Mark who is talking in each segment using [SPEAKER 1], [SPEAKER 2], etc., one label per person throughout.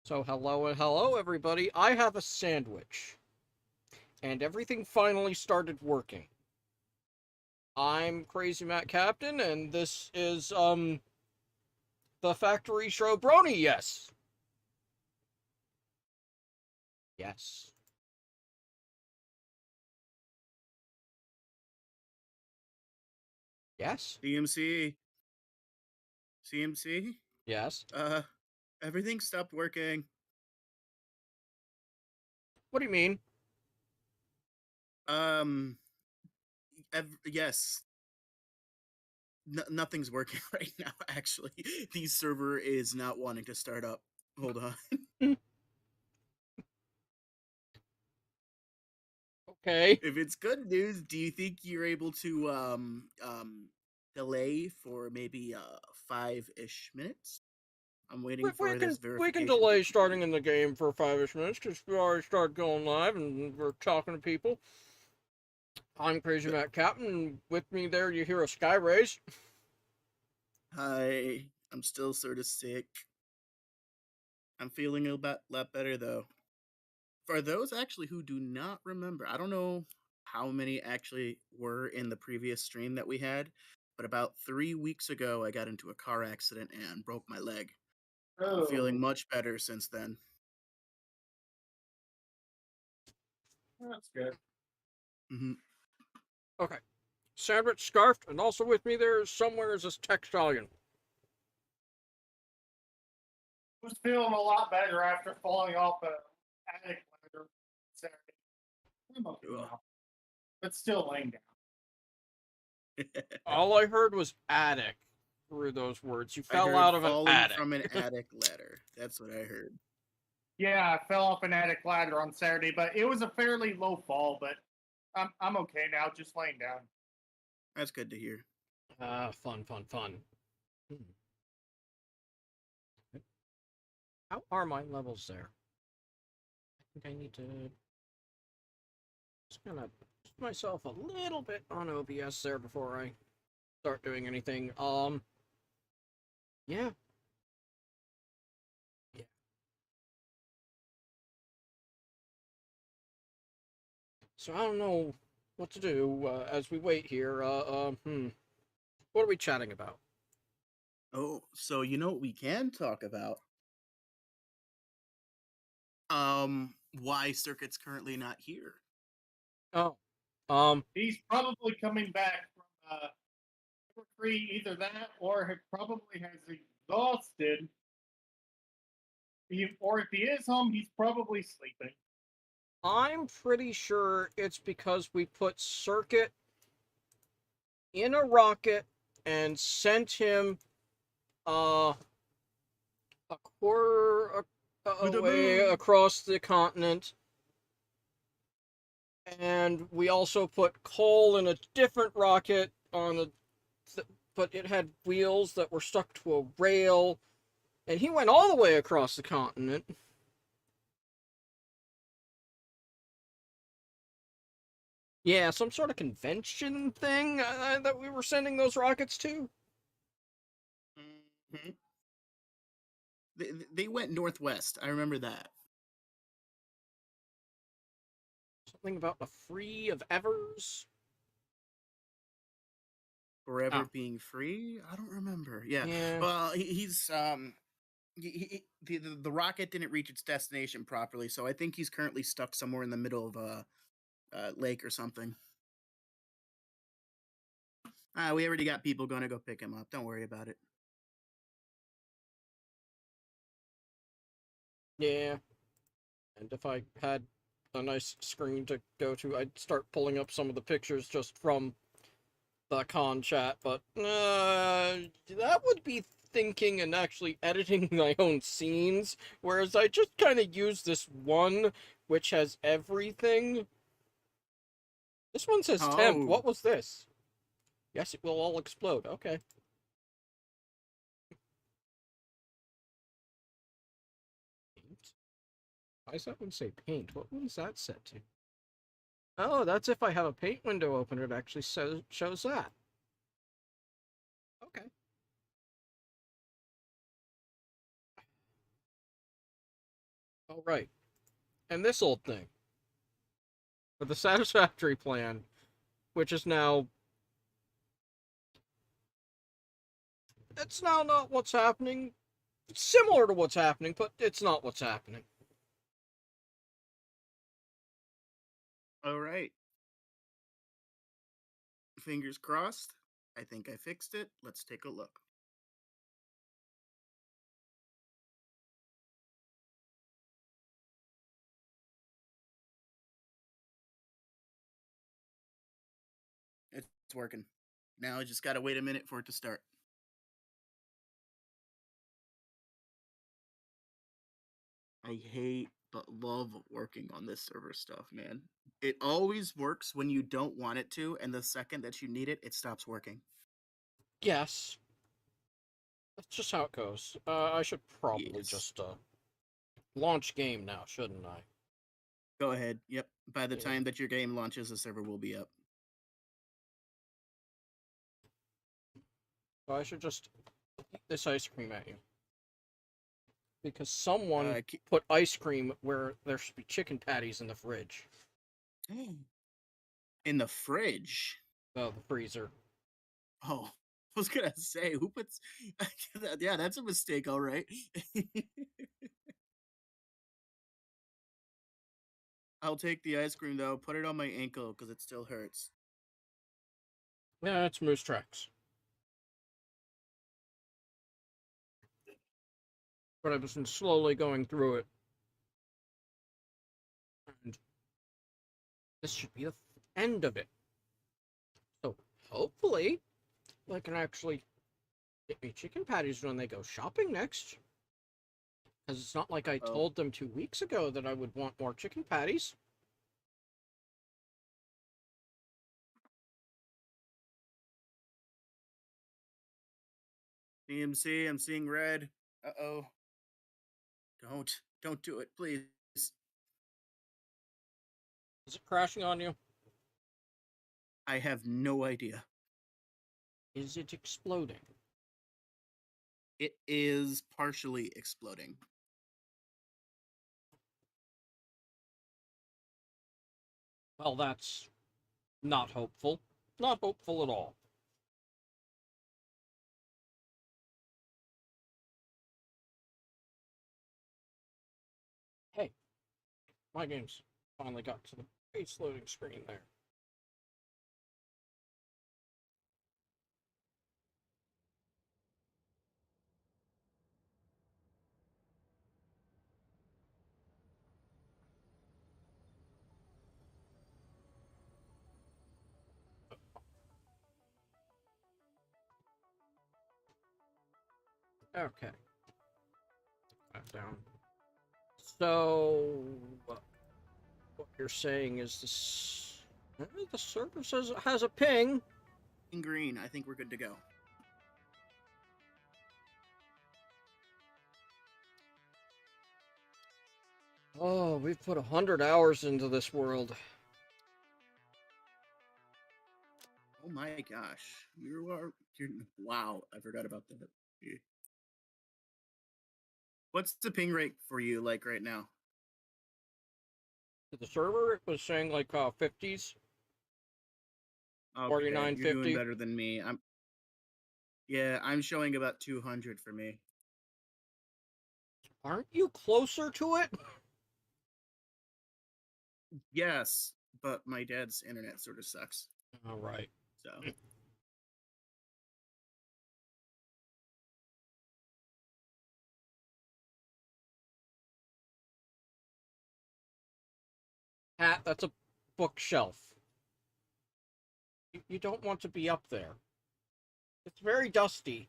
[SPEAKER 1] So hello and hello everybody. I have a sandwich. And everything finally started working. I'm Crazy Matt Captain and this is the factory show Brony, yes. Yes. Yes.
[SPEAKER 2] CmC, CmC.
[SPEAKER 1] Yes.
[SPEAKER 2] Uh, Everything stopped working.
[SPEAKER 1] What do you mean?
[SPEAKER 2] Um, yes, nothing's working right now. Actually, the server is not wanting to start up. Hold on.
[SPEAKER 1] Okay.
[SPEAKER 2] If it's good news, do you think you're able to delay for maybe 5-ish minutes? I'm
[SPEAKER 1] We,
[SPEAKER 2] waiting
[SPEAKER 1] we
[SPEAKER 2] for
[SPEAKER 1] can
[SPEAKER 2] this
[SPEAKER 1] we can
[SPEAKER 2] verification to
[SPEAKER 1] delay
[SPEAKER 2] complete.
[SPEAKER 1] starting in the game for 5-ish minutes because we already started going live and we're talking to people. I'm Crazy Matt Captain and with me there you hear a sky rays.
[SPEAKER 2] Hi, I'm still sort of sick. I'm feeling lot better though. For those actually who do not remember, I don't know how many actually were in the previous stream that we had, but about 3 weeks ago, I got into a car accident and broke my leg. I'm feeling
[SPEAKER 3] Oh,
[SPEAKER 2] much better since then.
[SPEAKER 3] that's good.
[SPEAKER 2] Hmm.
[SPEAKER 1] Okay. Sandwich scarfed, and also with me there somewhere is this textilion.
[SPEAKER 3] Was feeling a lot better after falling off a attic ladder Saturday. I'm okay
[SPEAKER 2] Ugh.
[SPEAKER 3] now, but still laying down.
[SPEAKER 1] All I heard was attic through those words. You
[SPEAKER 2] I
[SPEAKER 1] fell
[SPEAKER 2] heard
[SPEAKER 1] out of an
[SPEAKER 2] falling
[SPEAKER 1] attic.
[SPEAKER 2] from an attic ladder. That's what I heard.
[SPEAKER 3] Yeah, I fell off an attic ladder on Saturday, but it was a fairly low fall. But I'm okay now, just laying down.
[SPEAKER 2] That's good to hear.
[SPEAKER 1] Fun. Hmm. How are my levels there? I think I need to just kind of put myself a little bit on OBS there before I start doing anything. Yeah. Yeah. So I don't know what to do as we wait here. What are we chatting about?
[SPEAKER 2] Oh, so you know what we can talk about? Why Circuit's currently not here.
[SPEAKER 1] Oh, um,
[SPEAKER 3] He's probably coming back from free, either that or he probably has exhausted. Or if he is home, he's probably sleeping.
[SPEAKER 1] I'm pretty sure it's because we put Circuit in a rocket and sent him uh a quarter
[SPEAKER 2] To the
[SPEAKER 1] away
[SPEAKER 2] moon.
[SPEAKER 1] across the continent, and we also put Cole in a different rocket on the, but it had wheels that were stuck to a rail, and he went all the way across the continent. Yeah, some sort of convention thing that we were sending those rockets to.
[SPEAKER 2] Hmm. They went northwest. I remember that.
[SPEAKER 1] Something about the free of Evers.
[SPEAKER 2] Forever
[SPEAKER 1] Ah,
[SPEAKER 2] being free. I don't remember. Yeah.
[SPEAKER 1] yeah.
[SPEAKER 2] Well, he's the rocket didn't reach its destination properly, so I think he's currently stuck somewhere in the middle of a lake or something. We already got people going to go pick him up. Don't worry about it.
[SPEAKER 1] Yeah. And if I had a nice screen to go to, I'd start pulling up some of the pictures just from the con chat, but that would be thinking and actually editing my own scenes, whereas I just kind of use this one, which has everything. This one says temp.
[SPEAKER 2] Oh,
[SPEAKER 1] What was this? Yes, it will all explode. Okay. Paint? Why does that one say paint? What one is that set to? Oh, that's if I have a paint window open, it actually shows that. Okay. Oh, right. And this old thing. For the satisfactory plan, which is now... It's now not what's happening. It's similar to what's happening, but it's not what's happening.
[SPEAKER 2] All right. Fingers crossed. I think I fixed it. Let's take a look. It's working. Now I just gotta wait a minute for it to start. I hate but love working on this server stuff, man. It always works when you don't want it to, and the second that you need it, it stops working.
[SPEAKER 1] Yes. That's just how it goes. I should probably
[SPEAKER 2] Yes.
[SPEAKER 1] just, launch game now, shouldn't I?
[SPEAKER 2] Go ahead. Yep. By the
[SPEAKER 1] Yeah.
[SPEAKER 2] time that your game launches, the server will be up.
[SPEAKER 1] So I should just eat this ice cream at you. Because someone put ice cream where there should be chicken patties in the fridge.
[SPEAKER 2] In the fridge?
[SPEAKER 1] Oh, the freezer.
[SPEAKER 2] Oh, I was gonna say, who puts... Yeah, that's a mistake, all right. I'll take the ice cream, though. Put it on my ankle, because it still hurts.
[SPEAKER 1] Yeah, it's Moose Tracks. But I've been slowly going through it. And this should be the end of it. So, hopefully, I can actually get me chicken patties when they go shopping next. Because it's not like I told them 2 weeks ago that I would want more chicken patties.
[SPEAKER 2] CmC, I'm seeing red. Uh-oh. Don't do it, please.
[SPEAKER 1] Is it crashing on you?
[SPEAKER 2] I have no idea.
[SPEAKER 1] Is it exploding?
[SPEAKER 2] It is partially exploding.
[SPEAKER 1] Well, that's not hopeful. Not hopeful at all. Hey, my game's finally got to the base loading screen there. Okay. That down. So, what you're saying is this... The server says it has a ping.
[SPEAKER 2] In green, I think we're good to go.
[SPEAKER 1] Oh, we've put 100 hours into this world.
[SPEAKER 2] Oh my gosh. You're wow, I forgot about that. Yeah. What's the ping rate for you like right now?
[SPEAKER 1] To the server, it was saying like 50s.
[SPEAKER 2] Okay,
[SPEAKER 1] 49,
[SPEAKER 2] you're doing
[SPEAKER 1] 50.
[SPEAKER 2] better than me. I'm showing about 200 for me.
[SPEAKER 1] Aren't you closer to it?
[SPEAKER 2] Yes, but my dad's internet sort of sucks.
[SPEAKER 1] All right.
[SPEAKER 2] So
[SPEAKER 1] Hat, that's a bookshelf. You don't want to be up there. It's very dusty.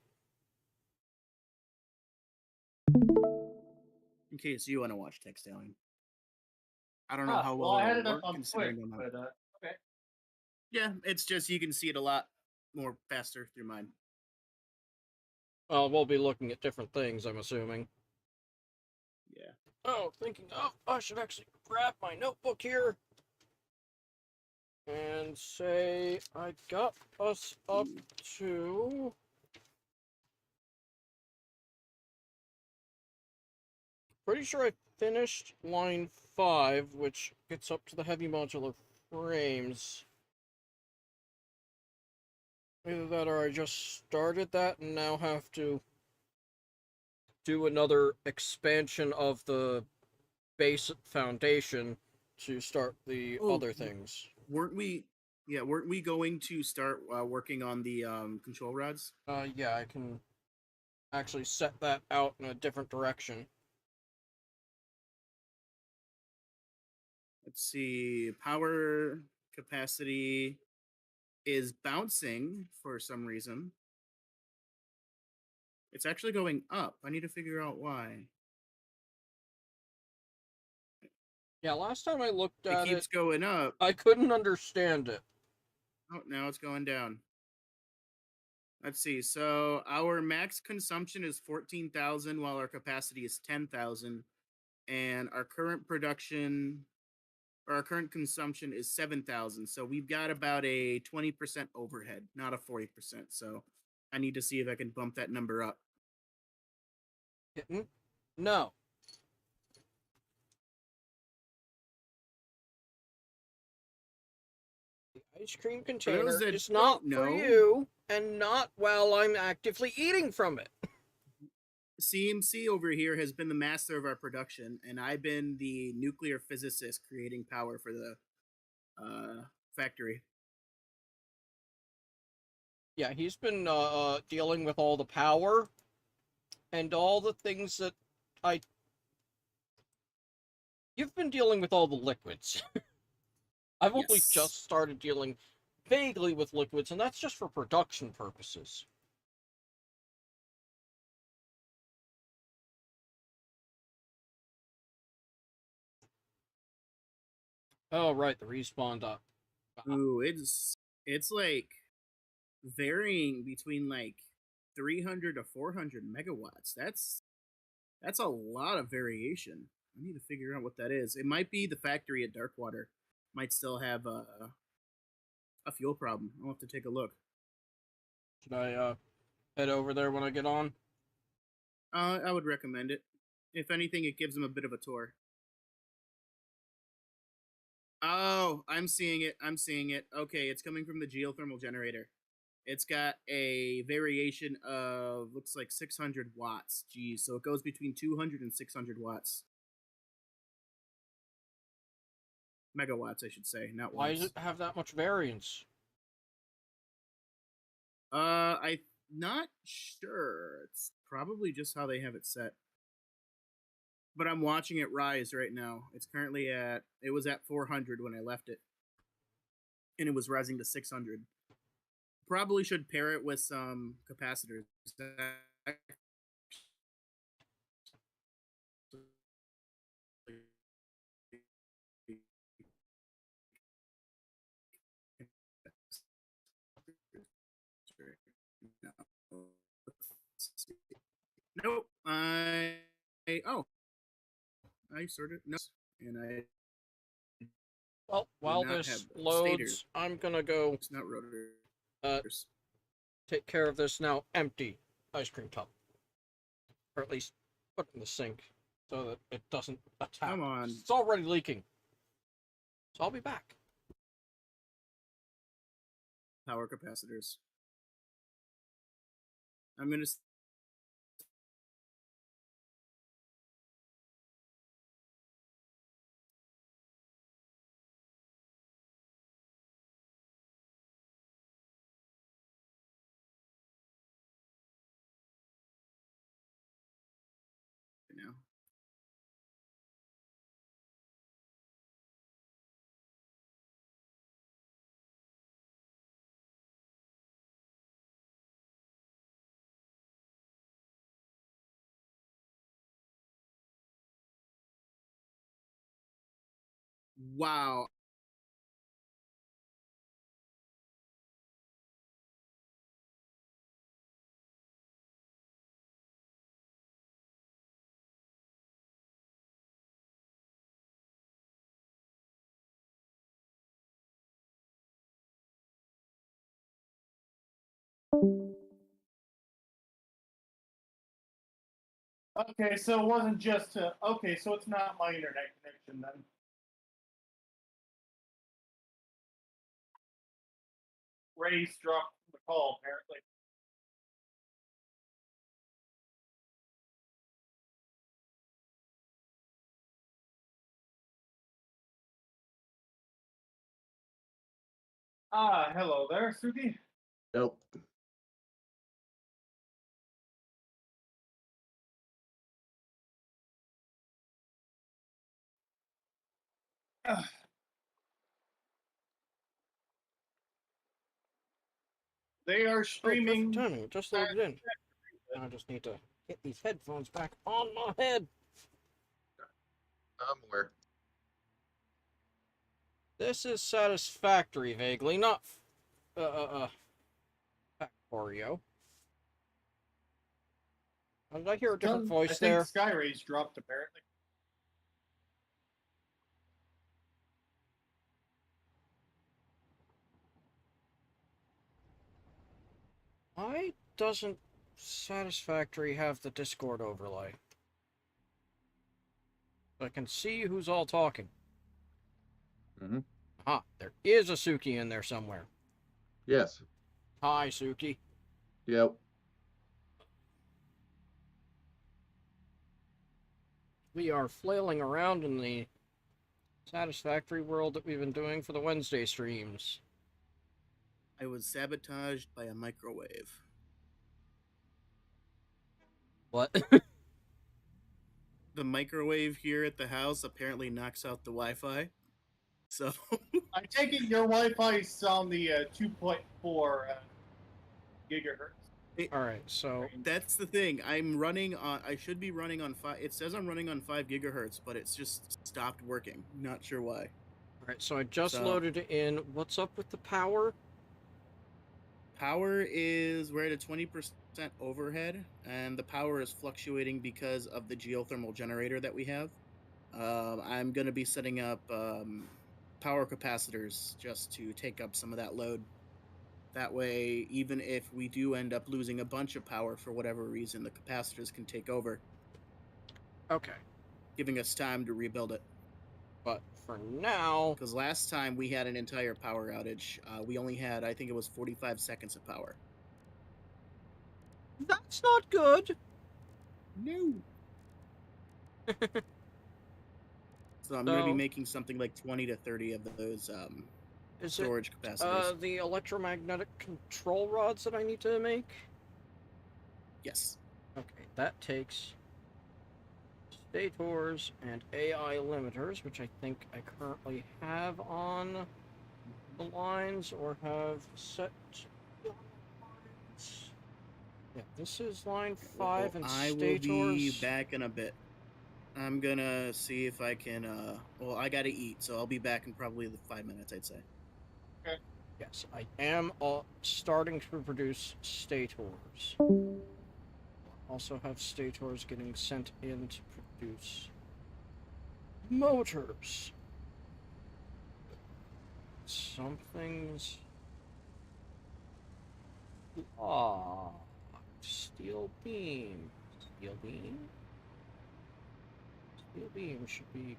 [SPEAKER 2] in case you want to watch textiling. I don't know how well
[SPEAKER 3] I had
[SPEAKER 2] it'll
[SPEAKER 3] it up
[SPEAKER 2] work
[SPEAKER 3] on
[SPEAKER 2] considering
[SPEAKER 3] Twitch,
[SPEAKER 2] I'm not...
[SPEAKER 3] but okay.
[SPEAKER 2] Yeah, it's just you can see it a lot more faster through mine.
[SPEAKER 1] Well, we'll be looking at different things, I'm assuming.
[SPEAKER 2] Yeah.
[SPEAKER 1] Oh, I should actually grab my notebook here. And say, I got us up to... Pretty sure I finished line 5, which gets up to the heavy modular frames. Either that or I just started that and now have to do another expansion of the base foundation to start the
[SPEAKER 2] Oh,
[SPEAKER 1] other things.
[SPEAKER 2] weren't we? Yeah, weren't we going to start working on the control rods?
[SPEAKER 1] Yeah, I can actually set that out in a different direction.
[SPEAKER 2] Let's see. Power capacity is bouncing for some reason. It's actually going up. I need to figure out why.
[SPEAKER 1] Yeah, last time I looked
[SPEAKER 2] It
[SPEAKER 1] at
[SPEAKER 2] keeps
[SPEAKER 1] it,
[SPEAKER 2] going up.
[SPEAKER 1] I couldn't understand it.
[SPEAKER 2] Oh, now it's going down. Let's see. So our max consumption is 14,000 while our capacity is 10,000 and our current production or our current consumption is 7,000. So we've got about a 20% overhead, not a 40%. So I need to see if I can bump that number up.
[SPEAKER 1] Kitten? No. The ice cream
[SPEAKER 2] For
[SPEAKER 1] container
[SPEAKER 2] those that
[SPEAKER 1] is not
[SPEAKER 2] don't
[SPEAKER 1] for
[SPEAKER 2] know,
[SPEAKER 1] you, and not while I'm actively eating from it.
[SPEAKER 2] CmC over here has been the master of our production, and I've been the nuclear physicist creating power for the factory.
[SPEAKER 1] Yeah, he's been dealing with all the power and all the things that I. You've been dealing with all the liquids. I've only
[SPEAKER 2] Yes.
[SPEAKER 1] just started dealing vaguely with liquids, and that's just for production purposes. Oh, right, the respawn dot.
[SPEAKER 2] Ooh, it's like varying between like 300 to 400 megawatts. That's a lot of variation. I need to figure out what that is. It might be the factory at Darkwater. Might still have a fuel problem. I'll have to take a look.
[SPEAKER 1] Should I head over there when I get on?
[SPEAKER 2] I would recommend it. If anything, it gives them a bit of a tour. Oh, I'm seeing it. I'm seeing it. Okay, it's coming from the geothermal generator. It's got a variation of looks like 600 watts. Geez, so it goes between 200 and 600 watts. Megawatts, I should say, not
[SPEAKER 1] Why
[SPEAKER 2] watts.
[SPEAKER 1] does it have that much variance?
[SPEAKER 2] I'm not sure. It's probably just how they have it set. But I'm watching it rise right now. It's currently at. It was at 400 when I left it, and it was rising to 600. Probably should pair it with some capacitors. Nope. Oh, I sorted no, and I
[SPEAKER 1] Well,
[SPEAKER 2] do
[SPEAKER 1] while
[SPEAKER 2] not have
[SPEAKER 1] this
[SPEAKER 2] stators.
[SPEAKER 1] loads, I'm gonna go
[SPEAKER 2] It's not rotors.
[SPEAKER 1] take care of this now empty ice cream tub. Or at least put it in the sink so that it doesn't attack.
[SPEAKER 2] Come on.
[SPEAKER 1] It's already leaking. So I'll be back.
[SPEAKER 2] Power capacitors. I'm gonna now. Wow.
[SPEAKER 3] Okay, so it wasn't just okay, so it's not my internet connection then. Ray's dropped the call apparently. Ah, hello there, Suki.
[SPEAKER 4] Nope.
[SPEAKER 3] They are
[SPEAKER 1] Oh, perfect
[SPEAKER 3] streaming.
[SPEAKER 1] timing. It just loaded in. I just need to get these headphones back on my head.
[SPEAKER 4] I'm aware.
[SPEAKER 1] This is satisfactory, vaguely, not Factorio. Did I hear a different voice
[SPEAKER 3] I think
[SPEAKER 1] there?
[SPEAKER 3] Skyray's dropped apparently.
[SPEAKER 1] Why doesn't Satisfactory have the Discord overlay? I can see who's all talking.
[SPEAKER 4] Mm-hmm.
[SPEAKER 1] Aha, there is a Suki in there somewhere.
[SPEAKER 4] Yes.
[SPEAKER 1] Hi, Suki.
[SPEAKER 4] Yep.
[SPEAKER 1] We are flailing around in the Satisfactory world that we've been doing for the Wednesday streams.
[SPEAKER 2] I was sabotaged by a microwave.
[SPEAKER 1] What?
[SPEAKER 2] The microwave here at the house apparently knocks out the Wi-Fi. So
[SPEAKER 3] I take it your Wi-Fi's on the 2.4 gigahertz.
[SPEAKER 1] Alright, so
[SPEAKER 2] that's the thing. I'm running on. I should be running on 5. It says I'm running on 5 gigahertz, but it's just stopped working. Not sure why.
[SPEAKER 1] alright, so I just
[SPEAKER 2] So-
[SPEAKER 1] loaded in. What's up with the power?
[SPEAKER 2] Power is we're at a 20% overhead, and the power is fluctuating because of the geothermal generator that we have. I'm going to be setting up power capacitors just to take up some of that load. That way, even if we do end up losing a bunch of power for whatever reason, the capacitors can take over,
[SPEAKER 1] Okay,
[SPEAKER 2] giving us time to rebuild it.
[SPEAKER 1] but for now,
[SPEAKER 2] Because last time we had an entire power outage, we only had, I think it was 45 seconds of power.
[SPEAKER 1] that's not good.
[SPEAKER 2] No. So I'm going to be
[SPEAKER 1] So-
[SPEAKER 2] making something like 20 to 30 of those
[SPEAKER 1] Is
[SPEAKER 2] storage
[SPEAKER 1] it
[SPEAKER 2] capacitors.
[SPEAKER 1] the electromagnetic control rods that I need to make?
[SPEAKER 2] Yes.
[SPEAKER 1] Okay, that takes stators and AI limiters, which I think I currently have on the lines or have set to be on the lines. Yeah, this is line 5 and
[SPEAKER 2] I will be
[SPEAKER 1] stators.
[SPEAKER 2] back in a bit. I'm going to see if I can... well, I got to eat, so I'll be back in probably 5 minutes, I'd say.
[SPEAKER 1] Yes, I am starting to produce stators. Also have stators getting sent in to produce motors. Something's locked. Steel beam. Steel beam? Steel beam should be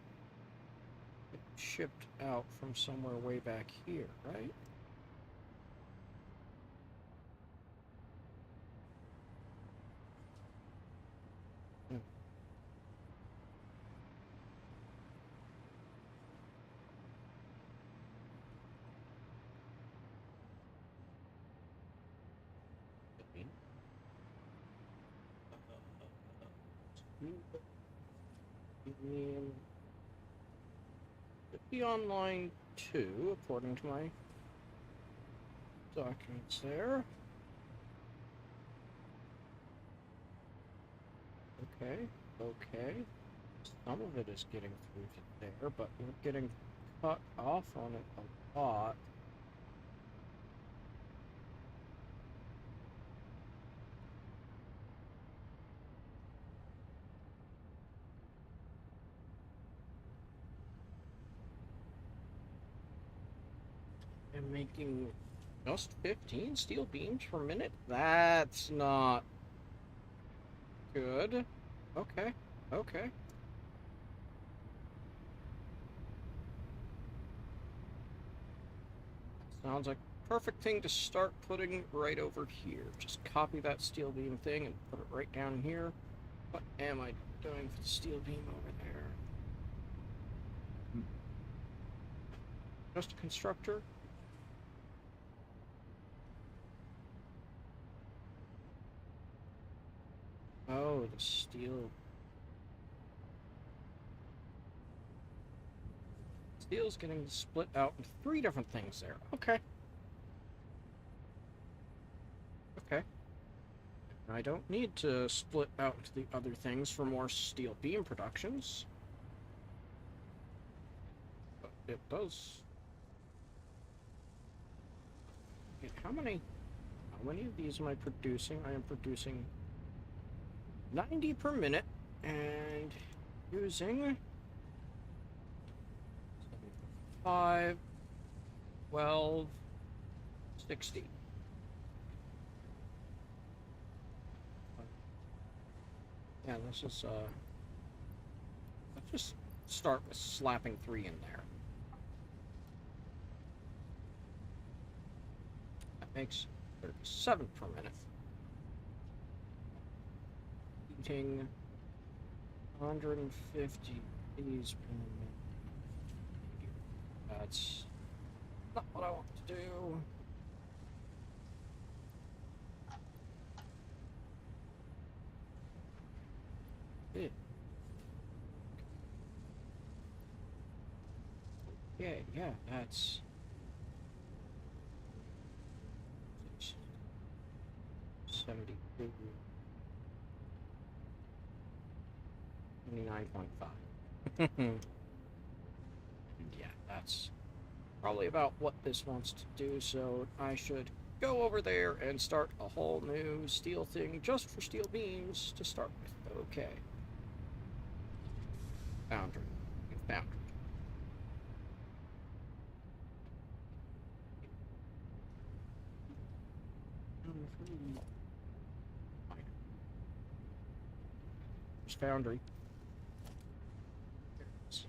[SPEAKER 1] shipped out from somewhere way back here, right? Should be on line 2, according to my documents there. Okay, okay. Some of it is getting through to there, but we're getting cut off on it a lot. I'm making just 15 steel beams per minute? That's not good. Okay. Okay. Sounds like perfect thing to start putting right over here. Just copy that steel beam thing and put it right down here. What am I doing for the steel beam over there? Just a constructor? Oh, the steel. Steel's getting split out into 3 different things there. Okay. Okay. I don't need to split out the other things for more steel beam productions. But it does. Okay, how many of these am I producing? I am producing 90 per minute and using 5, 12, 60. Yeah, let's just start with slapping 3 in there. That makes 37 per minute. Eating 150 bees per minute. That's not what I want to do. Yeah, yeah, that's 72, 29.5. Yeah, that's probably about what this wants to do, so I should go over there and start a whole new steel thing just for steel beams to start with. Okay. Foundry. Foundry. There's Foundry. There it is.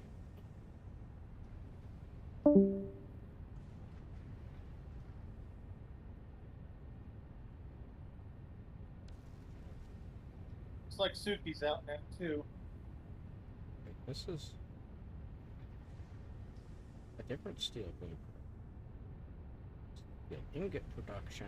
[SPEAKER 3] Looks like Suki's out now too.
[SPEAKER 1] Wait, this is a different steel beam. Steel ingot production.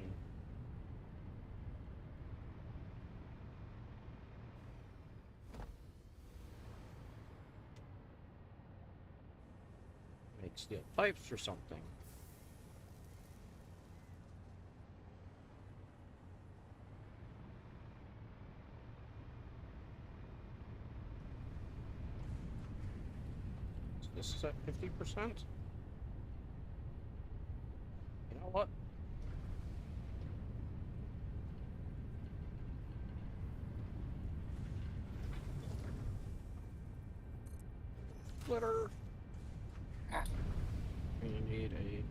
[SPEAKER 1] Make steel pipes or something. So this is at 50%. You know what? Splitter. We need a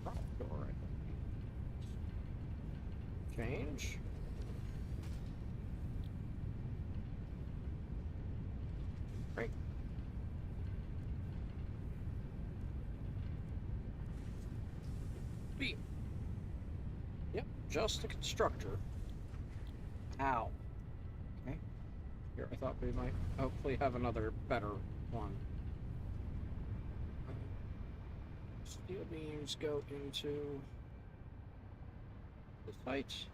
[SPEAKER 1] drop door, I think. Change. Great. B. Yep, just a constructor. Ow. Okay. Here, I thought we might hopefully have another better one. Steel beams go into the site.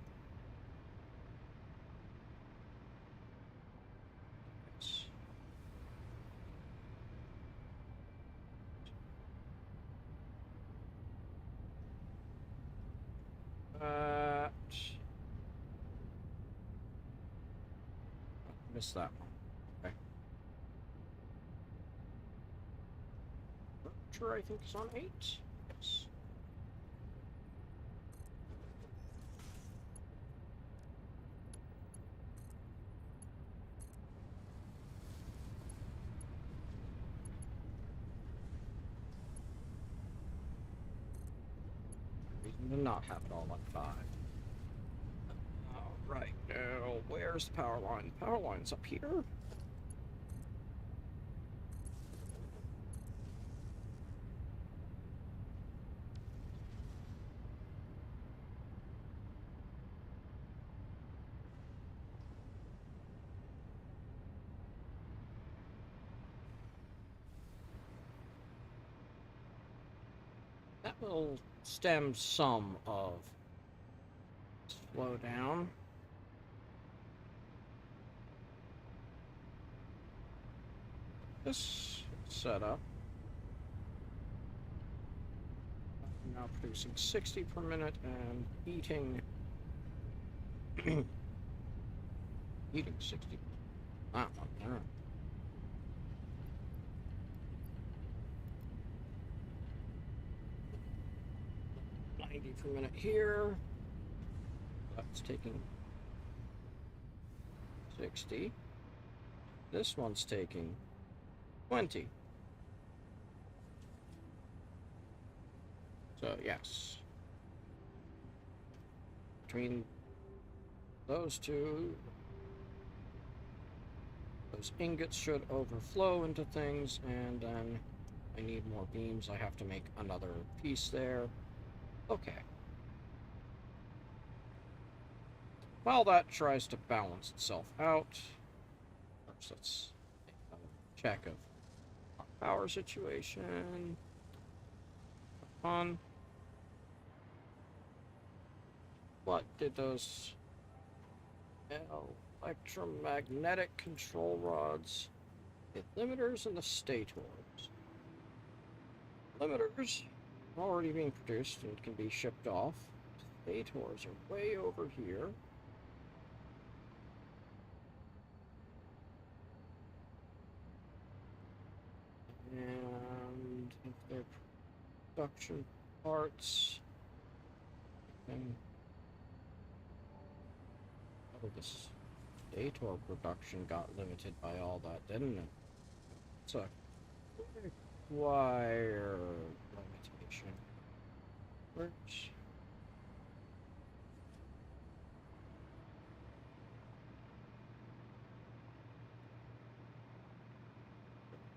[SPEAKER 1] Yes. Missed that one. Okay. Furniture, I think, is on 8. Yes. Reason to not have it all on 5. All right. Where's the power line? The power line's up here? That will stem some of slow down. This setup now producing 60 per minute and eating eating 60. That one there. Per minute here. That's taking 60. This one's taking 20. So yes, between those two, those ingots should overflow into things, and then I need more beams. I have to make another piece there. Okay. While that tries to balance itself out, first let's take another check of our power situation. On what did those electromagnetic control rods hit? Limiters and the stators. Limiters are already being produced and can be shipped off. Stators are way over here. And if they're production parts, then this stator production got limited by all that, didn't it? It's a wire limitation. Which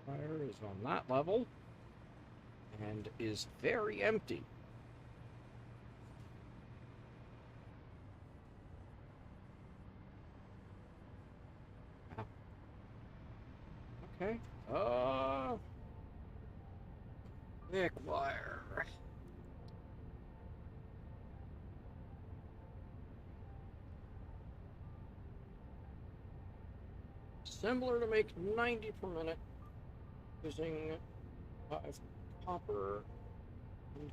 [SPEAKER 1] wire is on that level and is very empty. Wow. Okay. Thick wire. Assembler to make 90 per minute using 5 copper and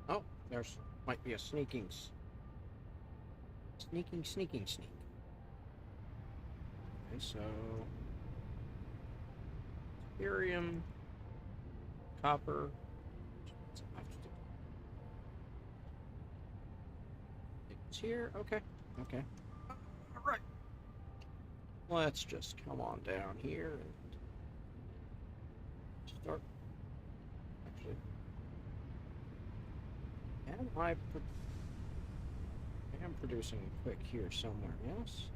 [SPEAKER 1] oh, there's might be a sneak. Okay, so Ethereum, copper. It's here. Okay. Okay. All right. Let's just come on down here and start. Actually, I am producing quick here somewhere. Yes.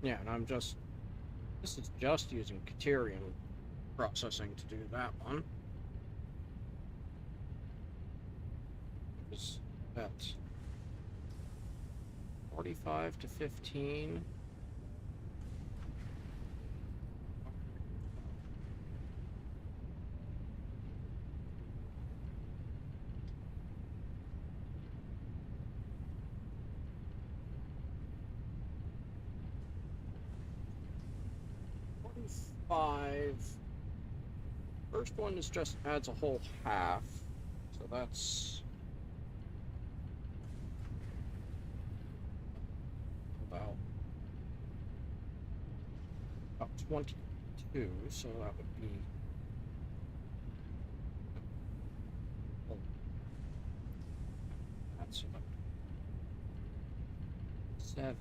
[SPEAKER 1] Yeah, and this is just using Caterium processing to do that one. Is that 45 to 15? First one is just adds a whole half, so that's about 22, so that would be That's about 7.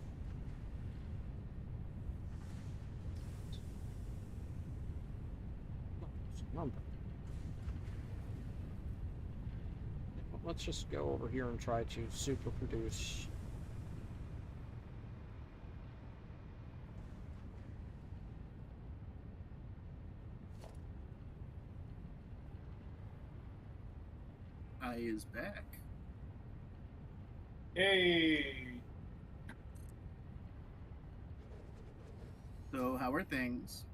[SPEAKER 1] It's a number. Let's just go over here and try to super produce.
[SPEAKER 2] I is back.
[SPEAKER 3] Hey.
[SPEAKER 2] So, how are things?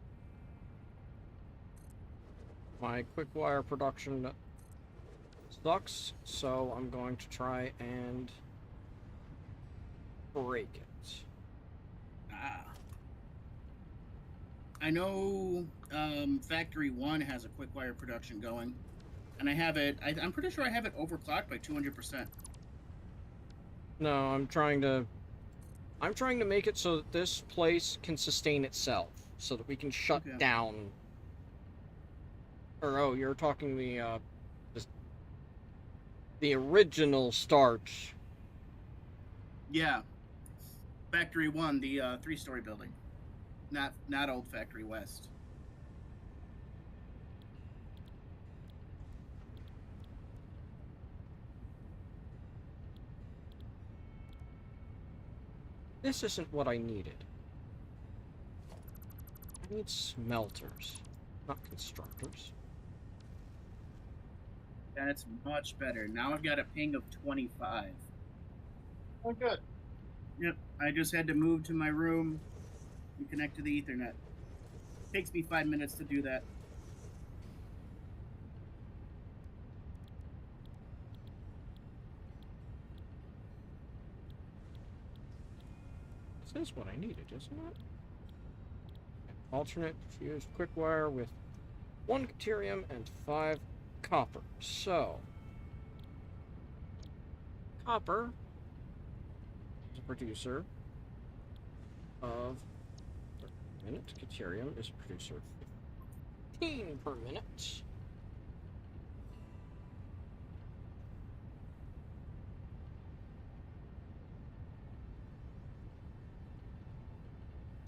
[SPEAKER 1] My quick wire production sucks, so I'm going to try and break it.
[SPEAKER 2] Ah. I know Factory 1 has a quick wire production going. And I have it, I'm pretty sure I have it overclocked by 200%.
[SPEAKER 1] No, I'm trying to make it so that this place can sustain itself, so that we can shut
[SPEAKER 2] Okay.
[SPEAKER 1] down. Or, oh, you're talking the original start.
[SPEAKER 2] Yeah. Factory 1, the 3-story building. Not old Factory West.
[SPEAKER 1] This isn't what I needed. I need smelters, not constructors.
[SPEAKER 2] That's much better. Now I've got a ping of 25.
[SPEAKER 3] Oh, good.
[SPEAKER 2] Yep, I just had to move to my room and connect to the Ethernet. Takes me 5 minutes to do that.
[SPEAKER 1] This is what I needed, isn't it? Alternate fused quick wire with 1 deuterium and 5 copper. So, copper is a producer of per minute. Deuterium is a producer of 15 per minute.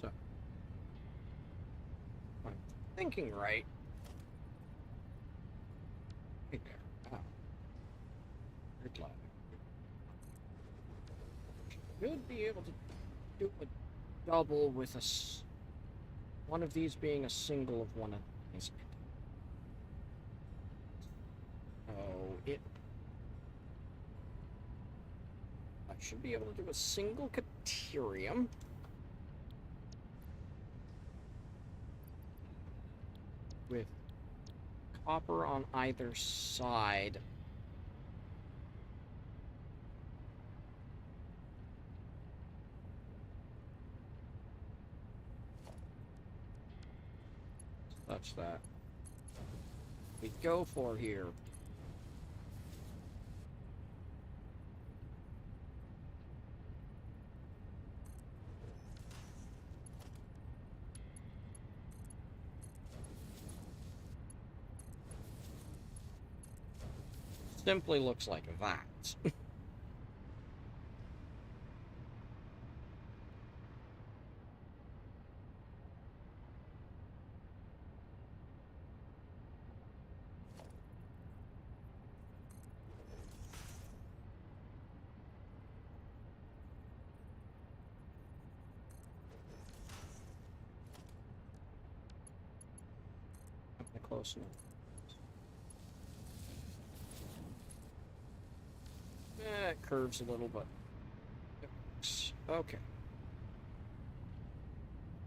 [SPEAKER 1] So, if I'm thinking right. Right there. Wow. Very glad. Should be able to do a double with one of these being a single of one of these. Oh, I should be able to do a single deuterium. With copper on either side. That's that. We go for here. Simply looks like that. Close enough. It curves a little, but it works. Okay.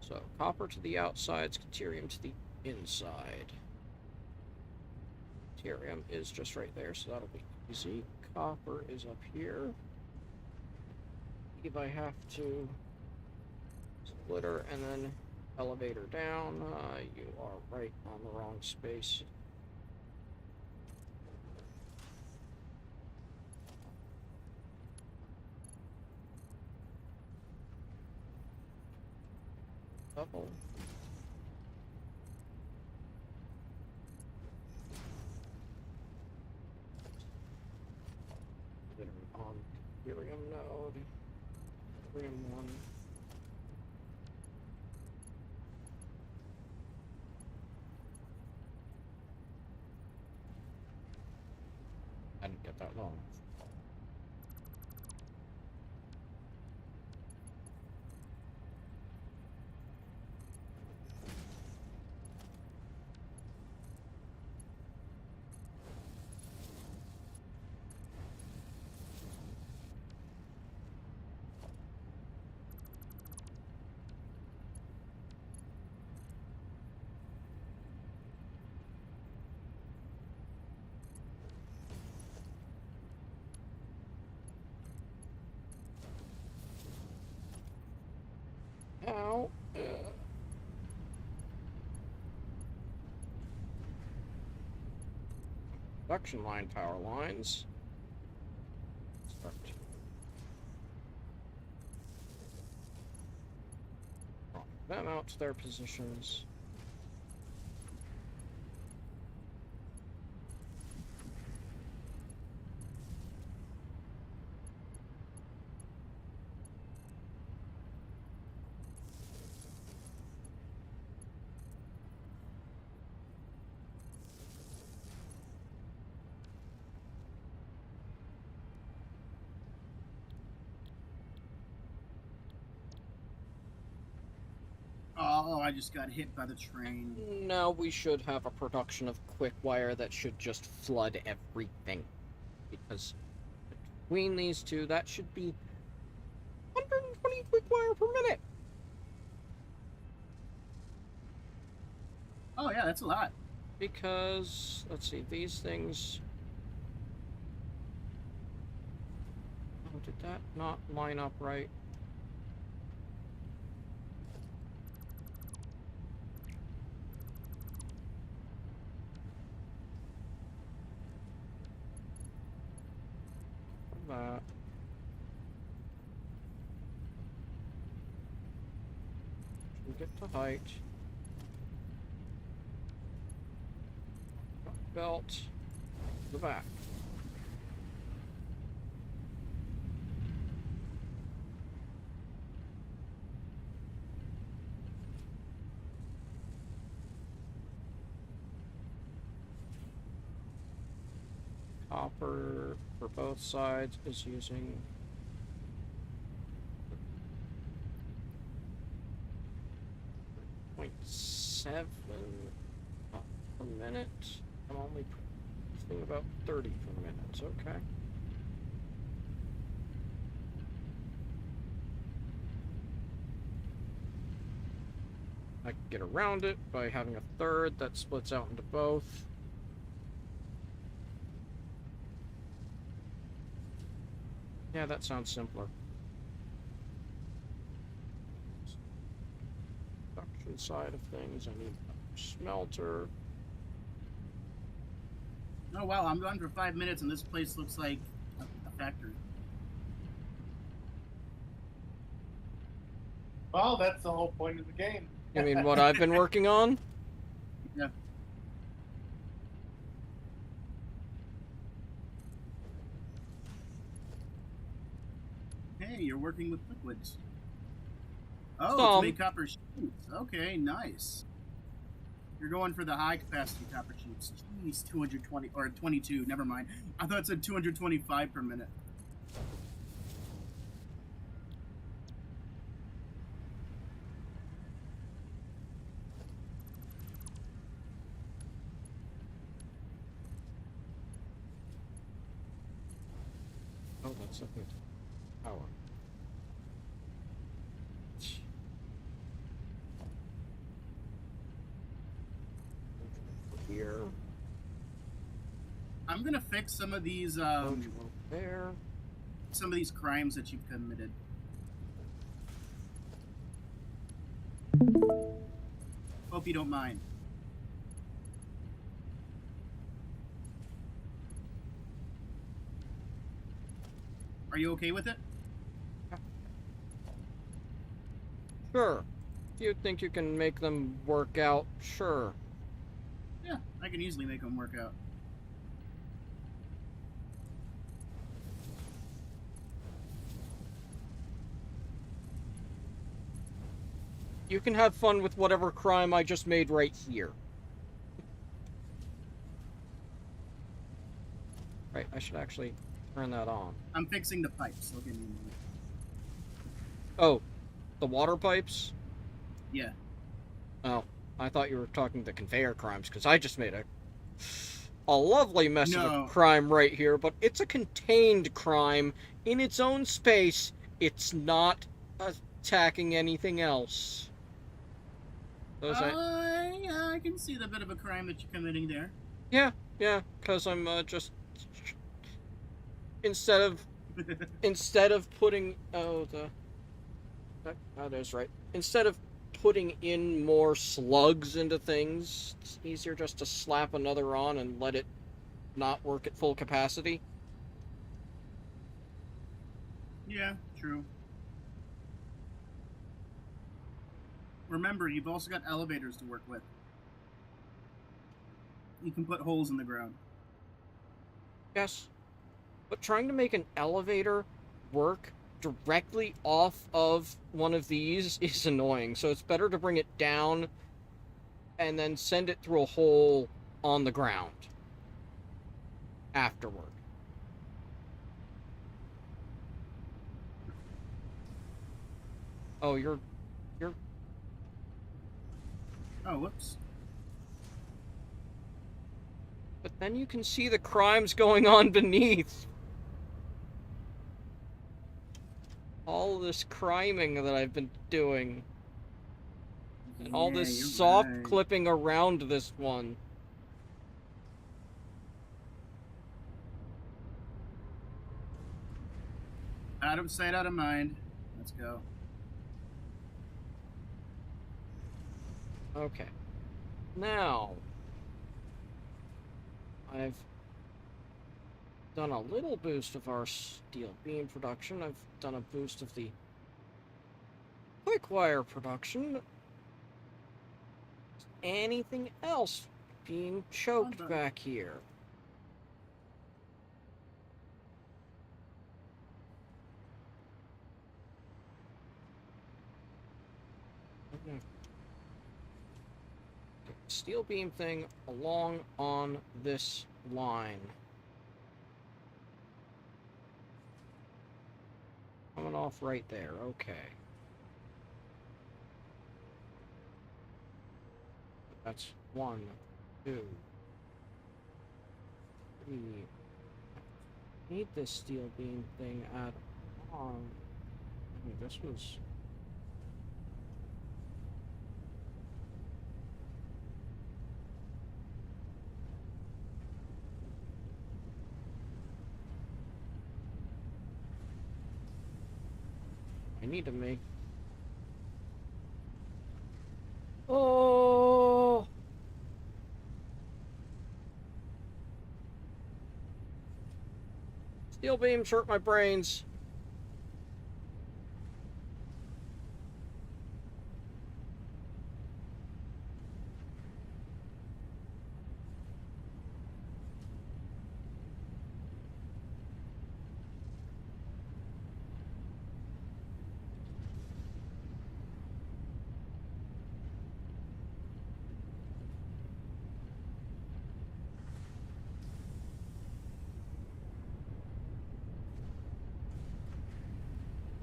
[SPEAKER 1] So, copper to the outside, deuterium to the inside. Deuterium is just right there, so that'll be easy. Copper is up here. If I have to splitter and then elevator down, you are right on the wrong space. Double. On Now, production line power lines. Start. Drop them out to their positions.
[SPEAKER 2] Oh, I just got hit by the train.
[SPEAKER 1] Now we should have a production of quick wire that should just flood everything. Because between these two, that should be 120 quick wire per minute.
[SPEAKER 2] Oh, yeah, that's a lot.
[SPEAKER 1] Because, let's see, these things... Oh, did that not line up right? That. Should get to height. Belt. The back. Copper for both sides is using 0.7 per minute. I'm only using about 30 per minute. Okay. I can get around it by having a third that splits out into both. Yeah, that sounds simpler. Production side of things, I need a smelter.
[SPEAKER 2] Oh, wow, I'm gone for 5 minutes, and this place looks like a factory.
[SPEAKER 3] Well, that's the whole point of the game.
[SPEAKER 1] You mean what I've been working on?
[SPEAKER 2] Yeah. Hey, you're working with liquids. Oh, to make copper sheets. Okay, nice. You're going for the high capacity copper sheets. Jeez, 220 or 22. Never mind. I thought it said 225 per minute.
[SPEAKER 1] Oh, that's a good power. Here.
[SPEAKER 2] I'm gonna fix some of these
[SPEAKER 1] There.
[SPEAKER 2] some of these crimes that you've committed. Hope you don't mind. Are you okay with it?
[SPEAKER 1] Sure. If you think you can make them work out, sure.
[SPEAKER 2] Yeah, I can easily make them work out.
[SPEAKER 1] You can have fun with whatever crime I just made right here. Right, I should actually Turn that on.
[SPEAKER 2] I'm fixing the pipes. So give me a minute.
[SPEAKER 1] Oh, the water pipes?
[SPEAKER 2] Yeah.
[SPEAKER 1] Oh, I thought you were talking the conveyor crimes, because I just made a lovely mess of a
[SPEAKER 2] No.
[SPEAKER 1] crime right here, but it's a contained crime in its own space. It's not attacking anything else.
[SPEAKER 2] I can see the bit of a crime that you're committing there.
[SPEAKER 1] Yeah, because I'm just instead of putting that is right. Instead of putting in more slugs into things, it's easier just to slap another on and let it not work at full capacity.
[SPEAKER 2] Yeah, true. Remember, you've also got elevators to work with. You can put holes in the ground.
[SPEAKER 1] Yes, but trying to make an elevator work directly off of one of these is annoying, so it's better to bring it down and then send it through a hole on the ground afterward. Oh, you're...
[SPEAKER 2] Oh, whoops.
[SPEAKER 1] But then you can see the crimes going on beneath. All this criming that I've been doing. And all this
[SPEAKER 2] you're
[SPEAKER 1] soft
[SPEAKER 2] right.
[SPEAKER 1] clipping around this one.
[SPEAKER 2] Out of sight, out of mind. Let's go.
[SPEAKER 1] Okay. Now, I've done a little boost of our steel beam production. I've done a boost of the quick wire production. Anything else being choked back here? Okay. Steel beam thing along on this line. Coming off right there, okay. That's 1, 2, 3. Need this steel beam thing add on. This was... I need to make... Oh! Steel beams hurt my brains.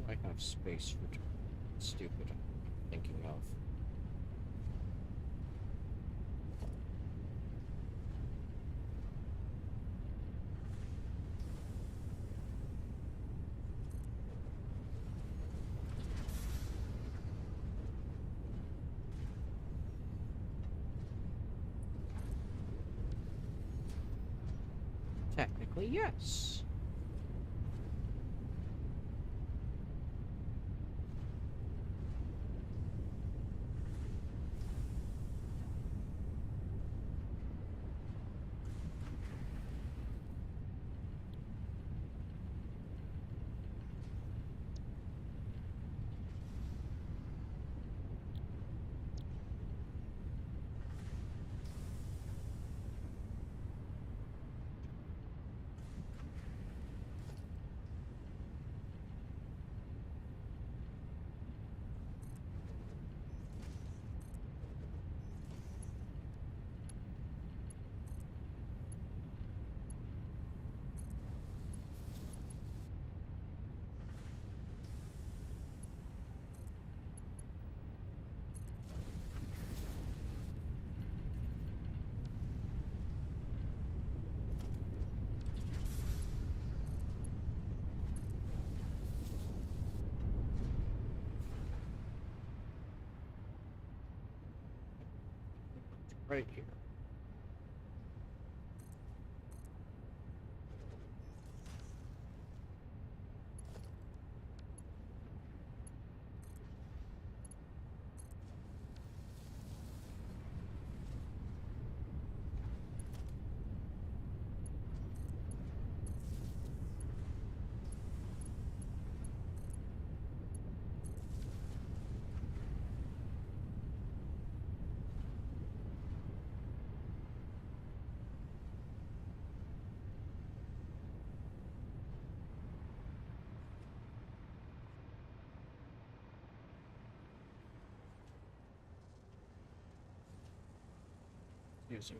[SPEAKER 1] I have space for stupid I'm thinking of. Technically, yes. right here. Using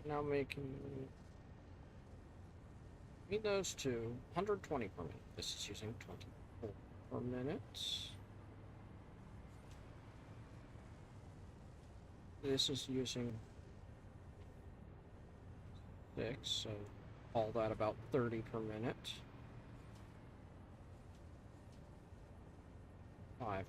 [SPEAKER 1] now making those two 120 per minute. This is using 24 per minute. This is using 6, so all that about 30 per minute. 5.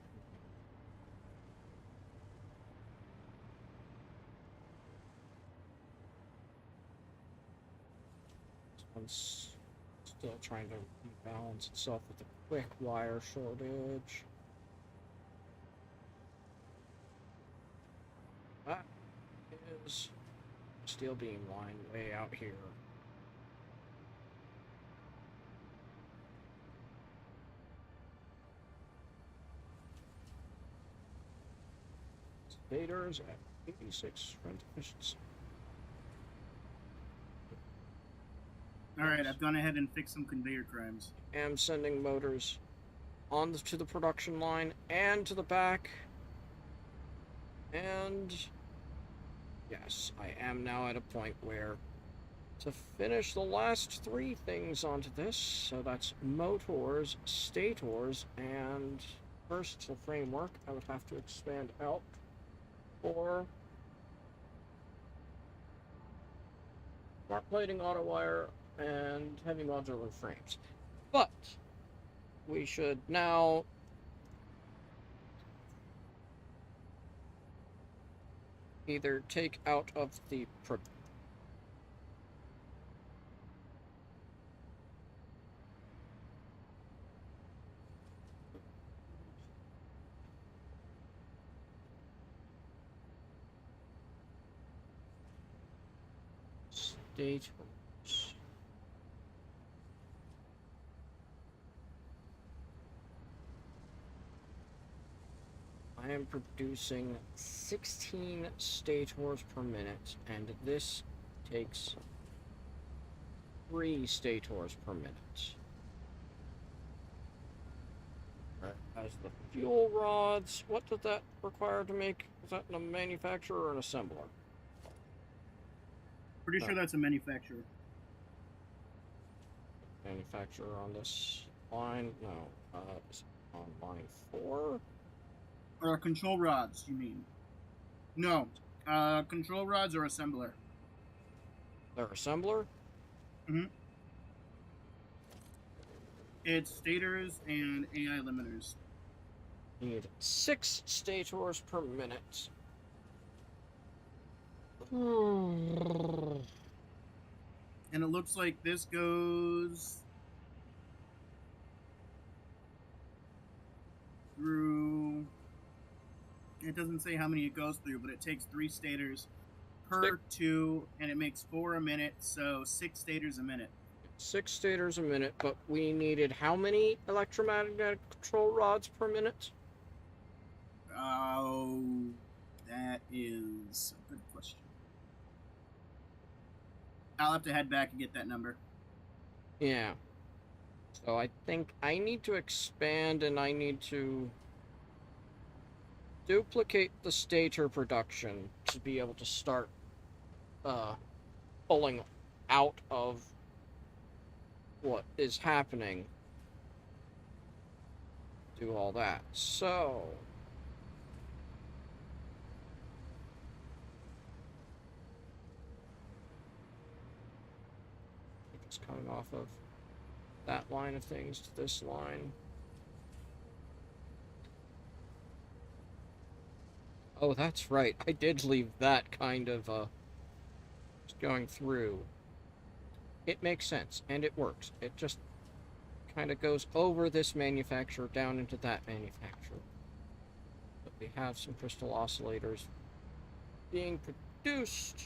[SPEAKER 1] One's still trying to balance itself with the quick wire shortage. That is steel beam line way out here. Stators at 86 strength efficiency.
[SPEAKER 2] Alright, I've gone ahead and fixed some conveyor crimes.
[SPEAKER 1] Am sending motors on to the production line and to the back. And yes, I am now at a point where to finish the last 3 things onto this, so that's motors, stators, and first the framework, I would have to expand out for smart plating, auto wire, and heavy modular frames. But we should now either take out of the stators. I am producing 16 stators per minute, and this takes 3 stators per minute. As the fuel rods, what did that require to make? Is that a manufacturer or an assembler?
[SPEAKER 2] Pretty sure that's a manufacturer.
[SPEAKER 1] Manufacturer on this line? No. Is it on line 4?
[SPEAKER 2] Or control rods, you mean? No. Control rods or assembler.
[SPEAKER 1] Their assembler?
[SPEAKER 2] Mm-hmm. It's stators and AI limiters.
[SPEAKER 1] Need 6 stators per minute.
[SPEAKER 2] And it looks like this goes through... It doesn't say how many it goes through, but it takes 3 stators per 2, and it makes 4 a minute, so 6 stators a minute.
[SPEAKER 1] 6 stators a minute, but we needed how many electromagnetic control rods per minute?
[SPEAKER 2] Oh, that is a good question. I'll have to head back and get that number.
[SPEAKER 1] Yeah. So I think I need to expand, and I need to duplicate the stator production to be able to start pulling out of what is happening. Do all that. So it's coming off of that line of things to this line. Oh, that's right. I did leave that kind of, going through. It makes sense, and it works. It just kind of goes over this manufacturer down into that manufacturer. But we have some crystal oscillators being produced.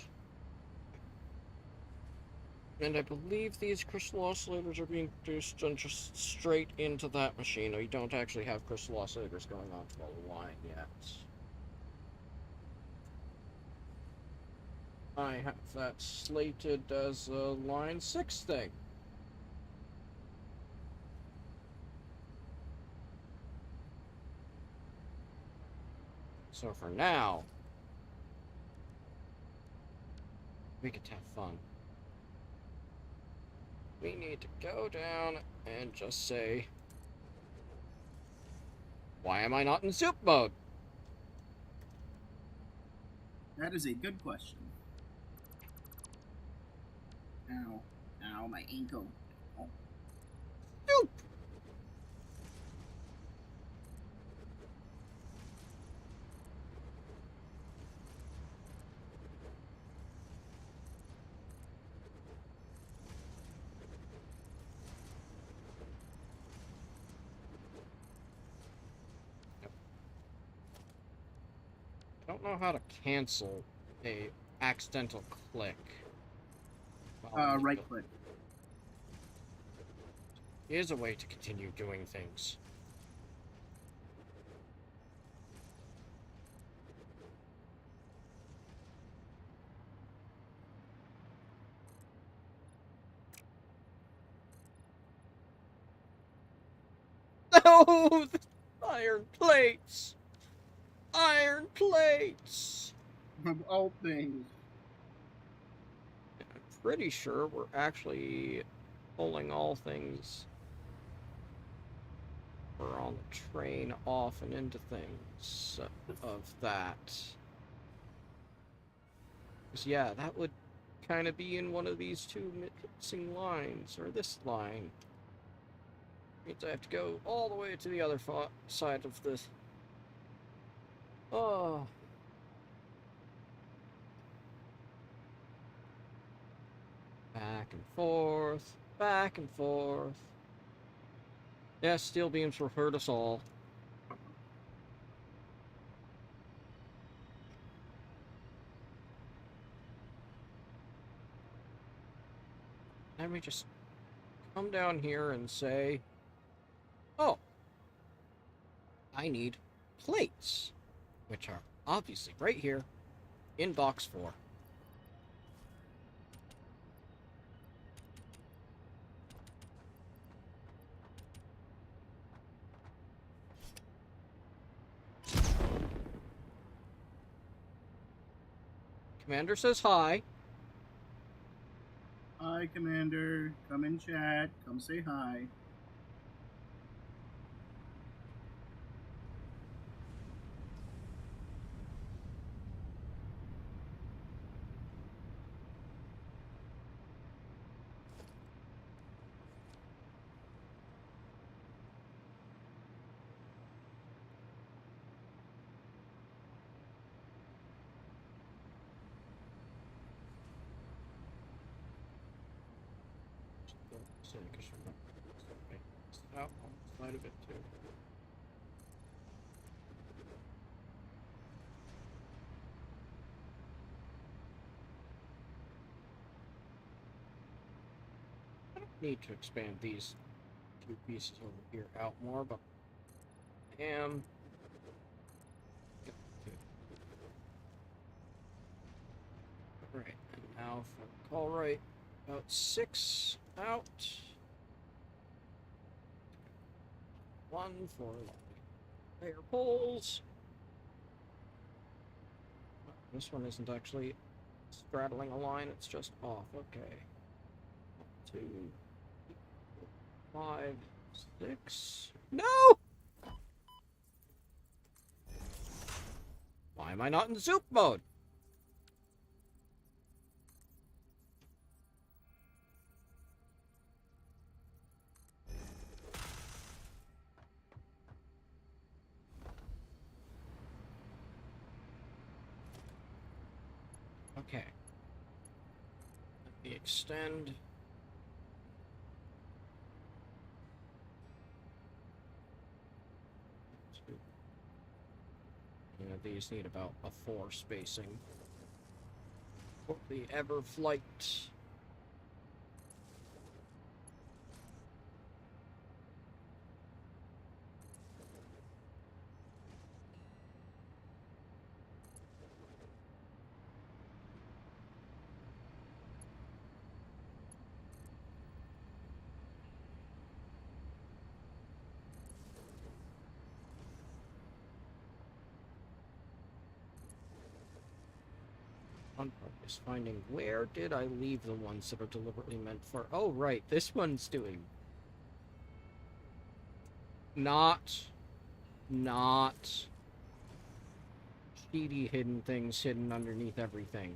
[SPEAKER 1] And I believe these crystal oscillators are being produced and just straight into that machine. We don't actually have crystal oscillators going on to the line yet. I have that slated as a line 6 thing. So for now, we get to have fun. We need to go down and just say, why am I not in soup mode?
[SPEAKER 2] That is a good question. Ow. Ow, my ankle. Oh.
[SPEAKER 1] Soup! I don't know how to cancel a accidental click.
[SPEAKER 2] Right click.
[SPEAKER 1] Here's a way to continue doing things. No! Iron plates! Iron plates!
[SPEAKER 2] Of all things.
[SPEAKER 1] I'm pretty sure we're actually pulling all things. We're on the train off and into things of that. 'Cause yeah, that would kind of be in one of these two missing lines, or this line. Means I have to go all the way to the other side of this. Oh. Back and forth, back and forth. Yes, steel beams will hurt us all. And we just come down here and say, oh, I need plates, which are obviously right here in box 4. Commander says hi.
[SPEAKER 2] Hi, Commander. Come in chat. Come say hi.
[SPEAKER 1] Out on the side of it too. I don't need to expand these two pieces over here out more, but I am. Alright, and now for call right, about 6 out. 1 for layer poles. This one isn't actually straddling a line, it's just off. Okay. 2, 5, 6. No! Why am I not in soup mode? Okay. Let me extend. You know, these need about a 4 spacing. For the Everflight. Fun part is finding where did I leave the ones that are deliberately meant for. Oh, right, this one's doing not cheaty hidden things hidden underneath everything.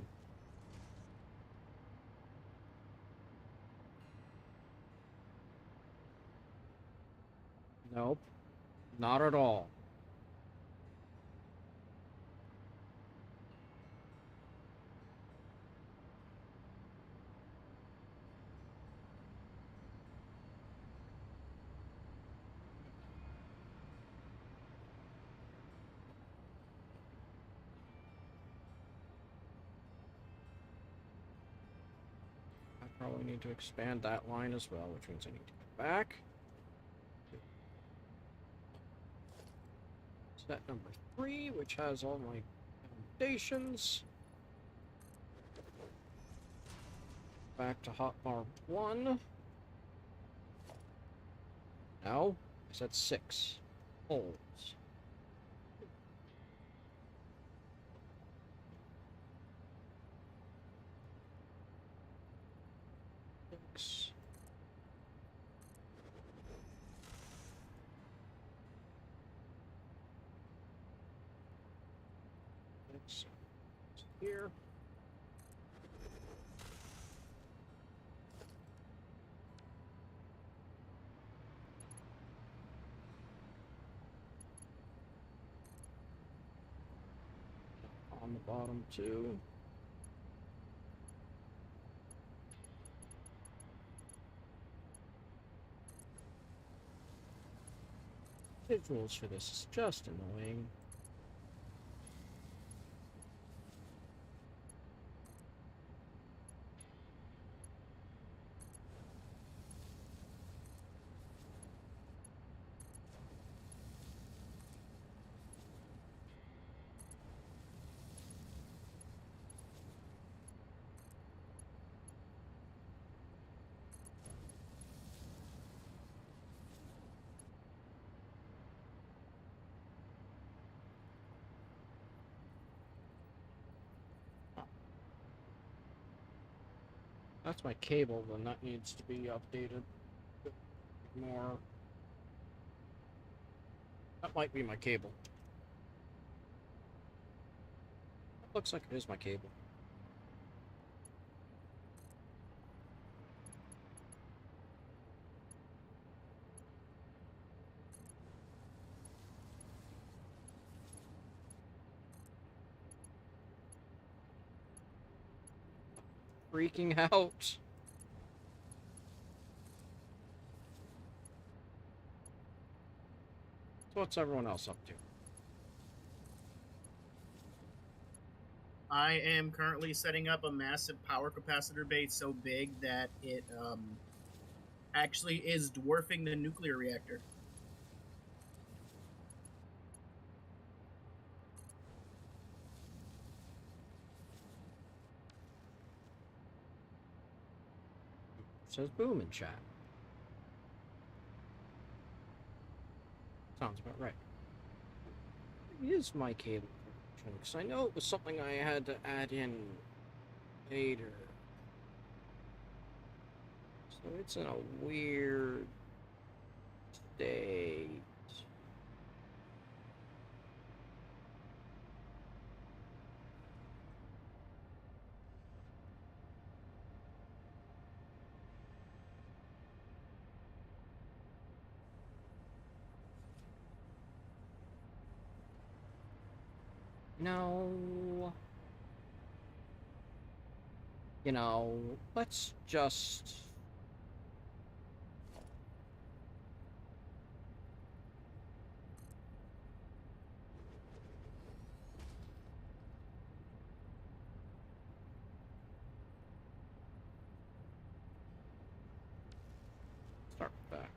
[SPEAKER 1] Nope, not at all. I probably need to expand that line as well, which means I need to go back. Set number 3, which has all my foundations. Back to hotbar 1. No, I said 6 holes. 6. Here. On the bottom 2. Visuals for this is just annoying. That's my cable, then that needs to be updated more. That might be my cable. It looks like it is my cable. Freaking out. So what's everyone else up to?
[SPEAKER 2] I am currently setting up a massive power capacitor base so big that it actually is dwarfing the nuclear reactor.
[SPEAKER 1] It says boom in chat. Sounds about right. Where is my cable? Because I know it was something I had to add in later. So it's in a weird state. No. you know, let's just... start with that.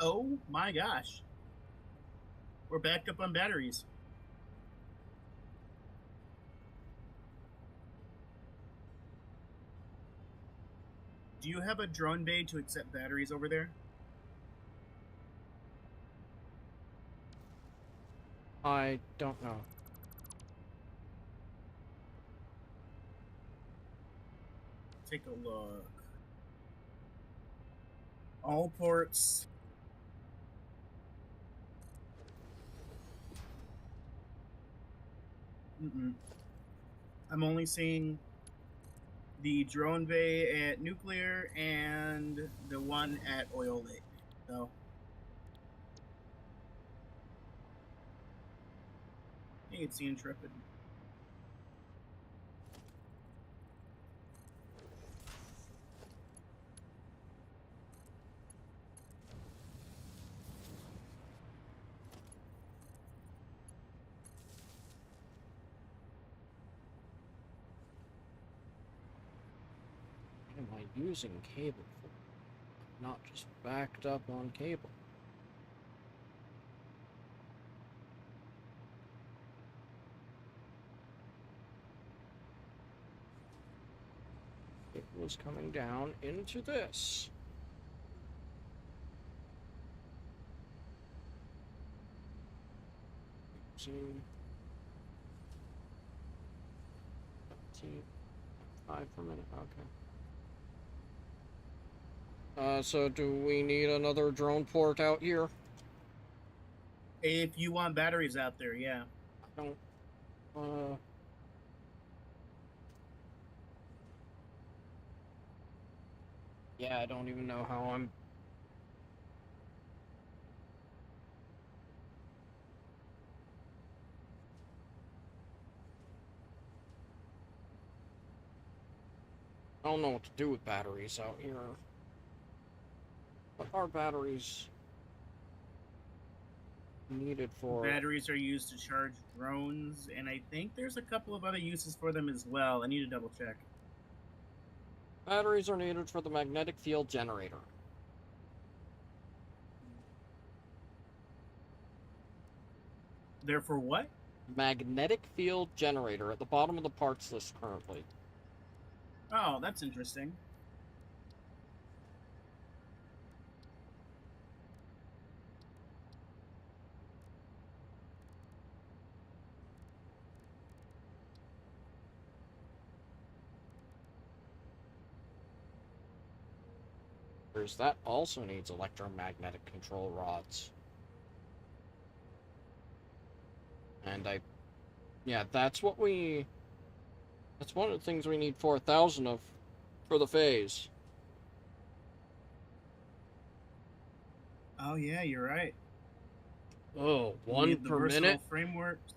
[SPEAKER 2] Oh my gosh. We're backed up on batteries. Do you have a drone bay to accept batteries over there?
[SPEAKER 1] I don't know.
[SPEAKER 2] Take a look. All ports. I'm only seeing the drone bay at nuclear and the one at oil lake. So I think it's the Intrepid.
[SPEAKER 1] What am I using cable for? Not just backed up on cable. It was coming down into this. Using 5 per minute, okay. So do we need another drone port out here?
[SPEAKER 2] If you want batteries out there, yeah.
[SPEAKER 1] I don't, yeah, I don't even know how I'm... I don't know what to do with batteries out here. What are batteries needed for?
[SPEAKER 2] Batteries are used to charge drones, and I think there's a couple of other uses for them as well. I need to double check.
[SPEAKER 1] Batteries are needed for the magnetic field generator.
[SPEAKER 2] They're for what?
[SPEAKER 1] Magnetic field generator at the bottom of the parts list currently.
[SPEAKER 2] Oh, that's interesting.
[SPEAKER 1] That also needs electromagnetic control rods. And yeah, that's one of the things we need 4,000 of for the phase.
[SPEAKER 2] Oh yeah, you're right.
[SPEAKER 1] Oh,
[SPEAKER 2] We
[SPEAKER 1] one
[SPEAKER 2] need the
[SPEAKER 1] per
[SPEAKER 2] versatile
[SPEAKER 1] minute?
[SPEAKER 2] frameworks,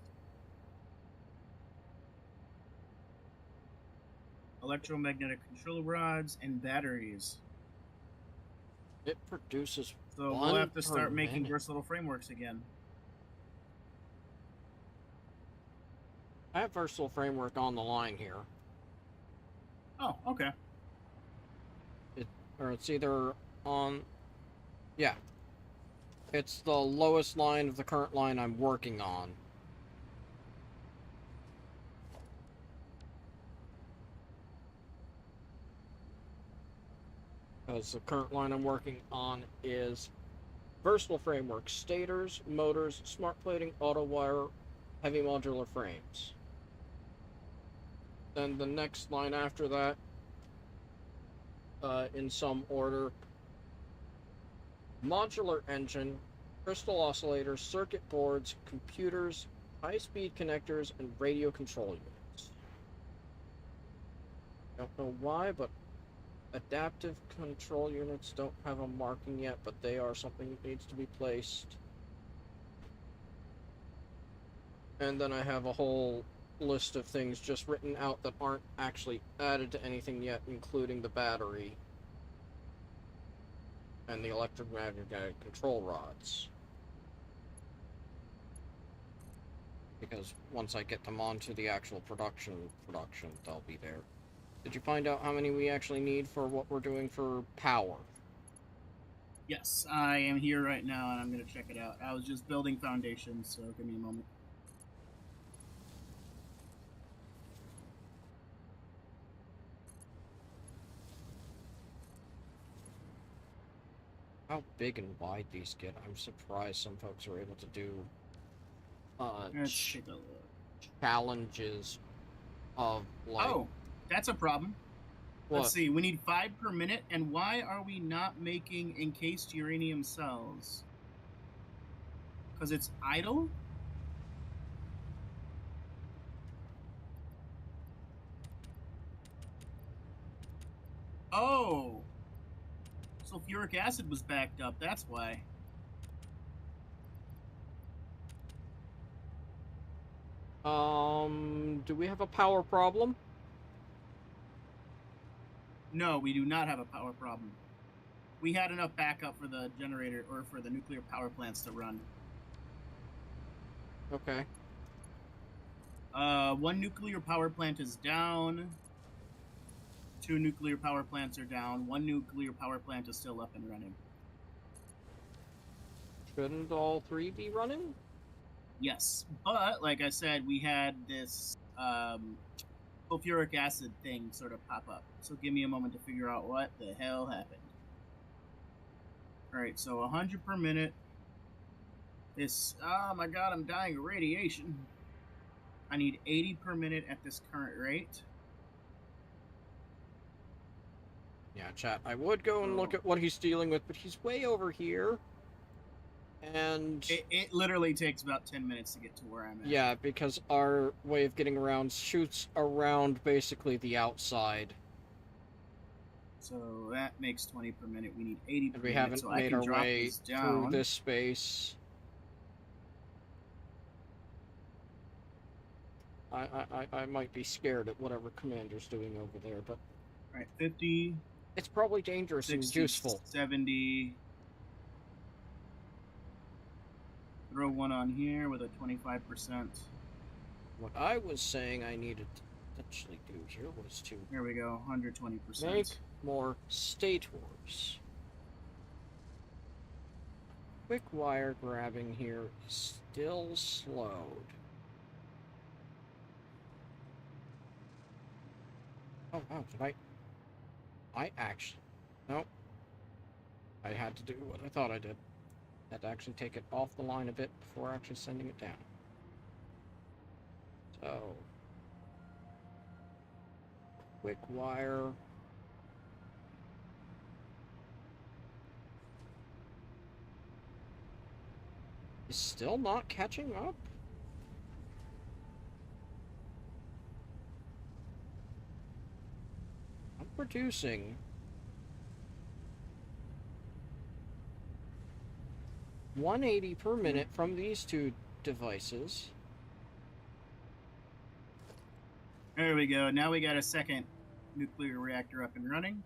[SPEAKER 2] electromagnetic control rods, and batteries.
[SPEAKER 1] It produces
[SPEAKER 2] So
[SPEAKER 1] one
[SPEAKER 2] we'll have to
[SPEAKER 1] per
[SPEAKER 2] start making
[SPEAKER 1] minute.
[SPEAKER 2] versatile frameworks again.
[SPEAKER 1] I have versatile framework on the line here.
[SPEAKER 2] Oh, okay.
[SPEAKER 1] It's either on... yeah. It's the lowest line of the current line I'm working on. Because the current line I'm working on is versatile framework, stators, motors, smart plating, auto wire, heavy modular frames. Then the next line after that, in some order, modular engine, crystal oscillators, circuit boards, computers, high-speed connectors, and radio control units. Don't know why, but adaptive control units don't have a marking yet, but they are something that needs to be placed. And then I have a whole list of things just written out that aren't actually added to anything yet, including the battery and the electromagnetic control rods. Because once I get them onto the actual production, they'll be there. Did you find out how many we actually need for what we're doing for power?
[SPEAKER 2] Yes, I am here right now, and I'm going to check it out. I was just building foundations, so give me a moment.
[SPEAKER 1] How big and wide these get? I'm surprised some folks are able to do
[SPEAKER 2] Let's take a look.
[SPEAKER 1] challenges of like.
[SPEAKER 2] Oh, that's a problem.
[SPEAKER 1] What?
[SPEAKER 2] Let's see, we need 5 per minute, and why are we not making encased uranium cells? Because it's idle? Oh! Sulfuric acid was backed up, that's why.
[SPEAKER 1] Do we have a power problem?
[SPEAKER 2] No, we do not have a power problem. We had enough backup for the generator, or for the nuclear power plants to run.
[SPEAKER 1] Okay.
[SPEAKER 2] 1 nuclear power plant is down. 2 nuclear power plants are down. 1 nuclear power plant is still up and running.
[SPEAKER 1] Shouldn't all 3 be running?
[SPEAKER 2] Yes, but like I said, we had this sulfuric acid thing sort of pop up. So give me a moment to figure out what the hell happened. Alright, so 100 per minute. This, oh my god, I'm dying of radiation. I need 80 per minute at this current rate.
[SPEAKER 1] Yeah, chat. I would go and look at what he's dealing with, but he's way over here. And
[SPEAKER 2] it literally takes about 10 minutes to get to where I'm at.
[SPEAKER 1] yeah, because our way of getting around shoots around basically the outside.
[SPEAKER 2] So that makes 20 per minute. We need 80 per
[SPEAKER 1] And we
[SPEAKER 2] minute.
[SPEAKER 1] haven't
[SPEAKER 2] So
[SPEAKER 1] made our way
[SPEAKER 2] this
[SPEAKER 1] through
[SPEAKER 2] down.
[SPEAKER 1] this space. I might be scared at whatever Commander's doing over there, but
[SPEAKER 2] Alright, 50.
[SPEAKER 1] it's probably dangerous
[SPEAKER 2] 60,
[SPEAKER 1] and useful.
[SPEAKER 2] 70. Throw one on here with a 25%.
[SPEAKER 1] What I was saying I needed to potentially do here was to
[SPEAKER 2] There we go, 120%.
[SPEAKER 1] make more stators. Quick wire grabbing here is still slowed. Oh, wow, did I actually... Nope. I had to do what I thought I did. Had to actually take it off the line a bit before actually sending it down. So... quick wire... is still not catching up? I'm producing 180 per minute from these 2 devices.
[SPEAKER 2] There we go. Now we got a second nuclear reactor up and running.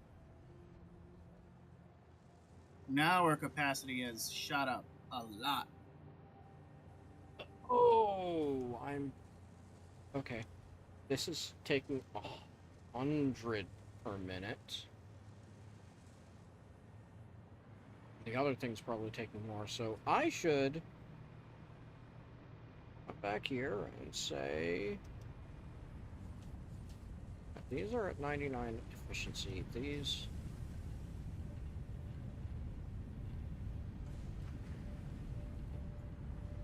[SPEAKER 2] Now our capacity has shot up a lot.
[SPEAKER 1] Oh, I'm... okay. This is taking 100 per minute. The other thing's probably taking more, so I should come back here and say... these are at 99 efficiency. These...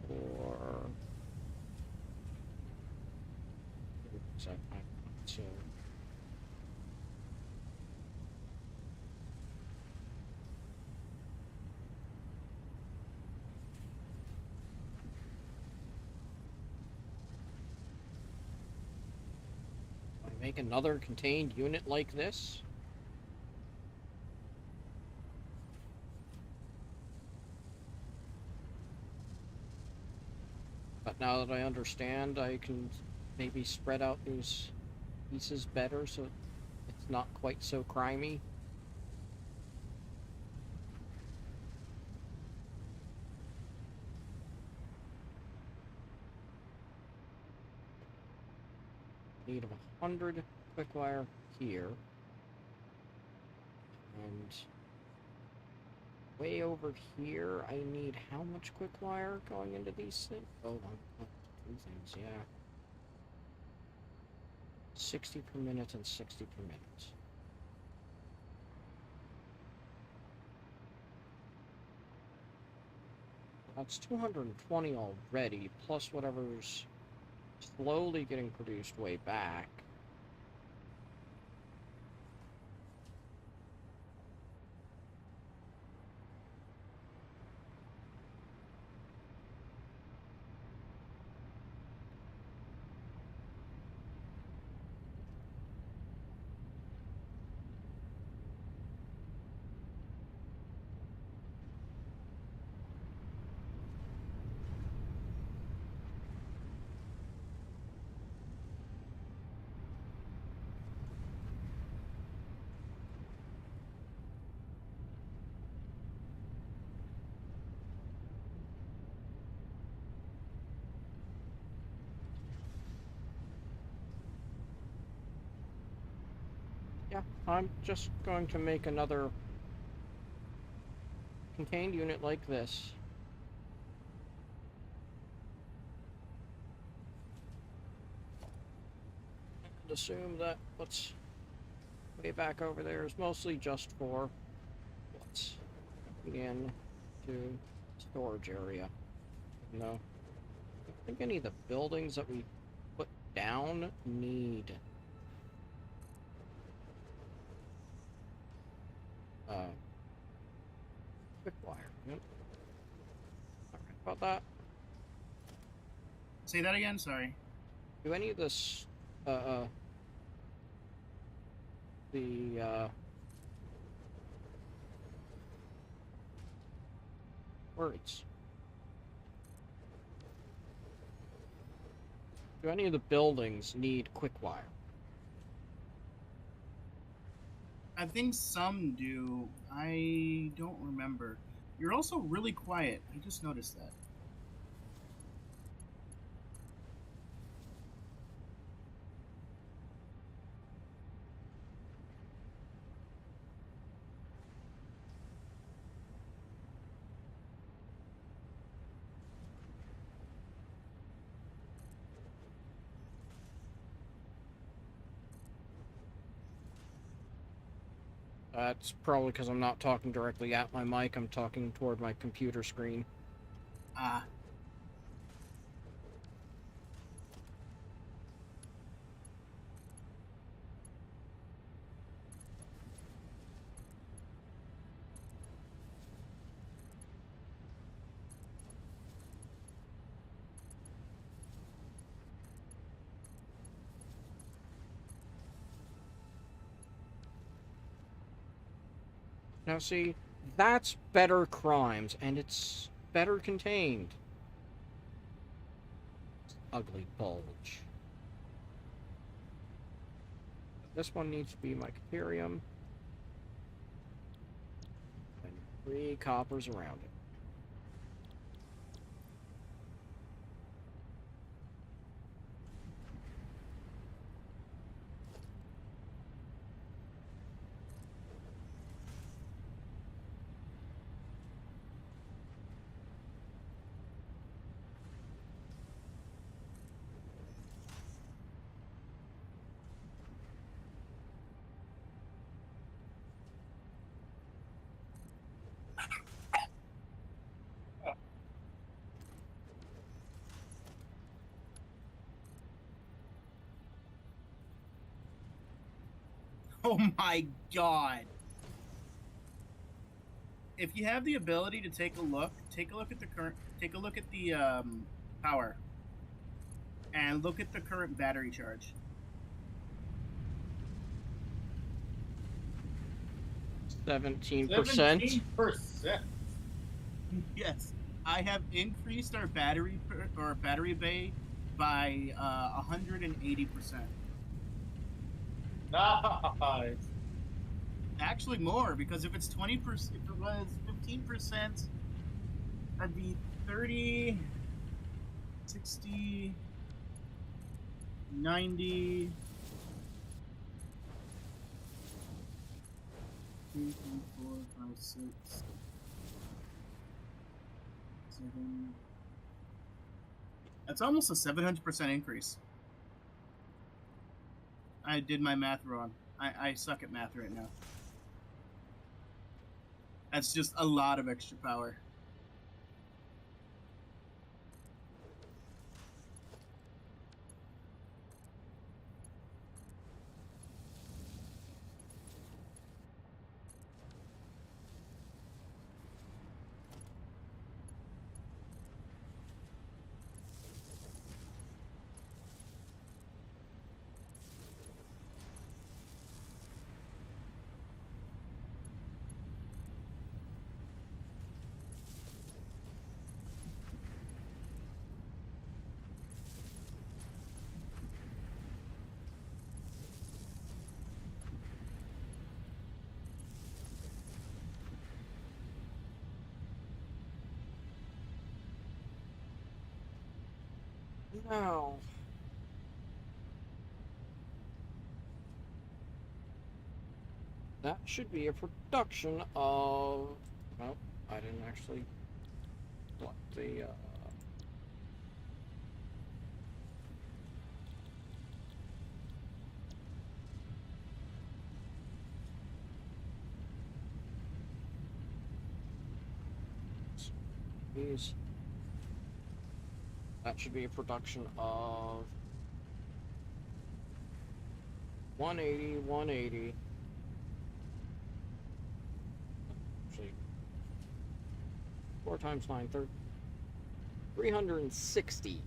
[SPEAKER 1] or... so... make another contained unit like this? But now that I understand, I can maybe spread out these pieces better so it's not quite so crimey. Need of 100 quick wire here. And way over here, I need how much quick wire going into these things? Oh, two things, yeah. 60 per minute and 60 per minute. That's 220 already, plus whatever's slowly getting produced way back. Yeah, I'm just going to make another contained unit like this. And assume that what's way back over there is mostly just for what's in to storage area. No, I don't think any of the buildings that we put down need quick wire. Yep. Alright about that.
[SPEAKER 2] Say that again. Sorry.
[SPEAKER 1] Do any of this words? Do any of the buildings need quick wire?
[SPEAKER 2] I think some do. I don't remember. You're also really quiet. I just noticed that.
[SPEAKER 1] That's probably because I'm not talking directly at my mic, I'm talking toward my computer screen.
[SPEAKER 2] Ah.
[SPEAKER 1] Now see, that's better crimes, and it's better contained. Ugly bulge. This one needs to be my Caperium. And 3 coppers around it.
[SPEAKER 2] Oh my god. If you have the ability to take a look at the current, take a look at the power, and look at the current battery charge.
[SPEAKER 1] 17%.
[SPEAKER 3] 17%.
[SPEAKER 2] Yes, I have increased our battery bay by 180%.
[SPEAKER 3] Nice.
[SPEAKER 2] Actually, more, because if it's 20%, if it was 15%, that'd be 30, 60, 90. 2, 3, 4, 5, 6, 7. That's almost a 700% increase. I did my math wrong. I suck at math right now. That's just a lot of extra power.
[SPEAKER 1] Now, that should be a production of. Well, I didn't actually select the. These. That should be a production of 180, 180. Actually, 4 times 9, 360.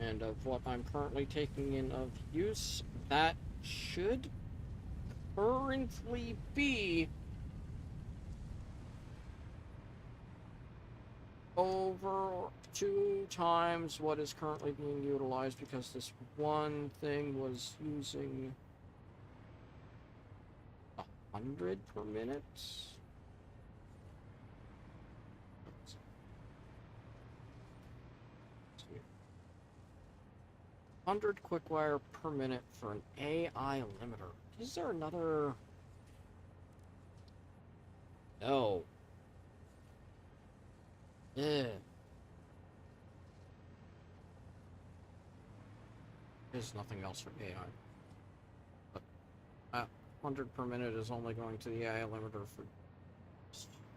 [SPEAKER 1] And of what I'm currently taking in of use, that should currently be over 2 times what is currently being utilized, because this one thing was using 100 per minute. 100 quick wire per minute for an AI limiter. Is there another? No. Yeah. There's nothing else for AI. But 100 per minute is only going to the AI limiter for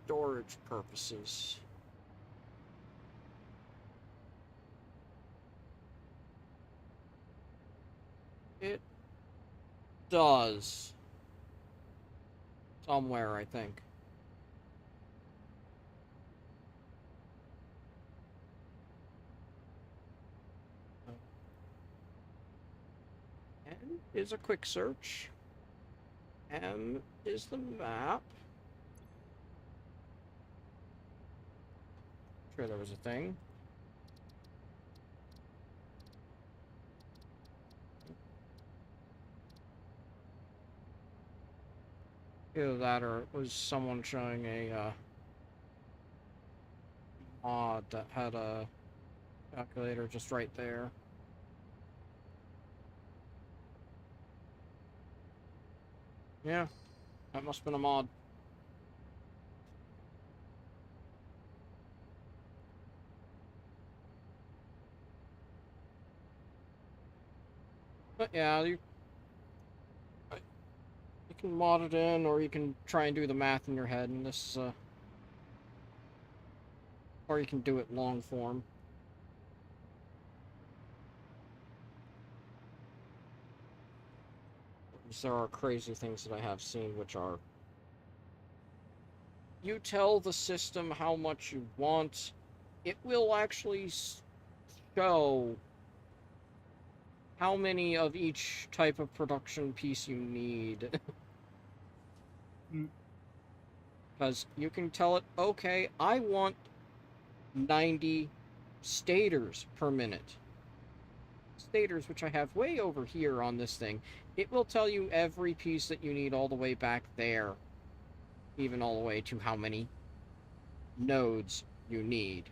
[SPEAKER 1] storage purposes. It does. Somewhere, I think. N is a quick search. M is the map. Sure, there was a thing. Either that or it was someone showing a mod that had a calculator just right there. Yeah, that must have been a mod. But yeah, you can mod it in, or you can try and do the math in your head, and this is or you can do it long form. There are crazy things that I have seen, which are, you tell the system how much you want, it will actually show how many of each type of production piece you need.
[SPEAKER 2] Mm.
[SPEAKER 1] Because you can tell it, okay, I want 90 stators per minute. Stators, which I have way over here on this thing. It will tell you every piece that you need all the way back there. Even all the way to how many nodes you need.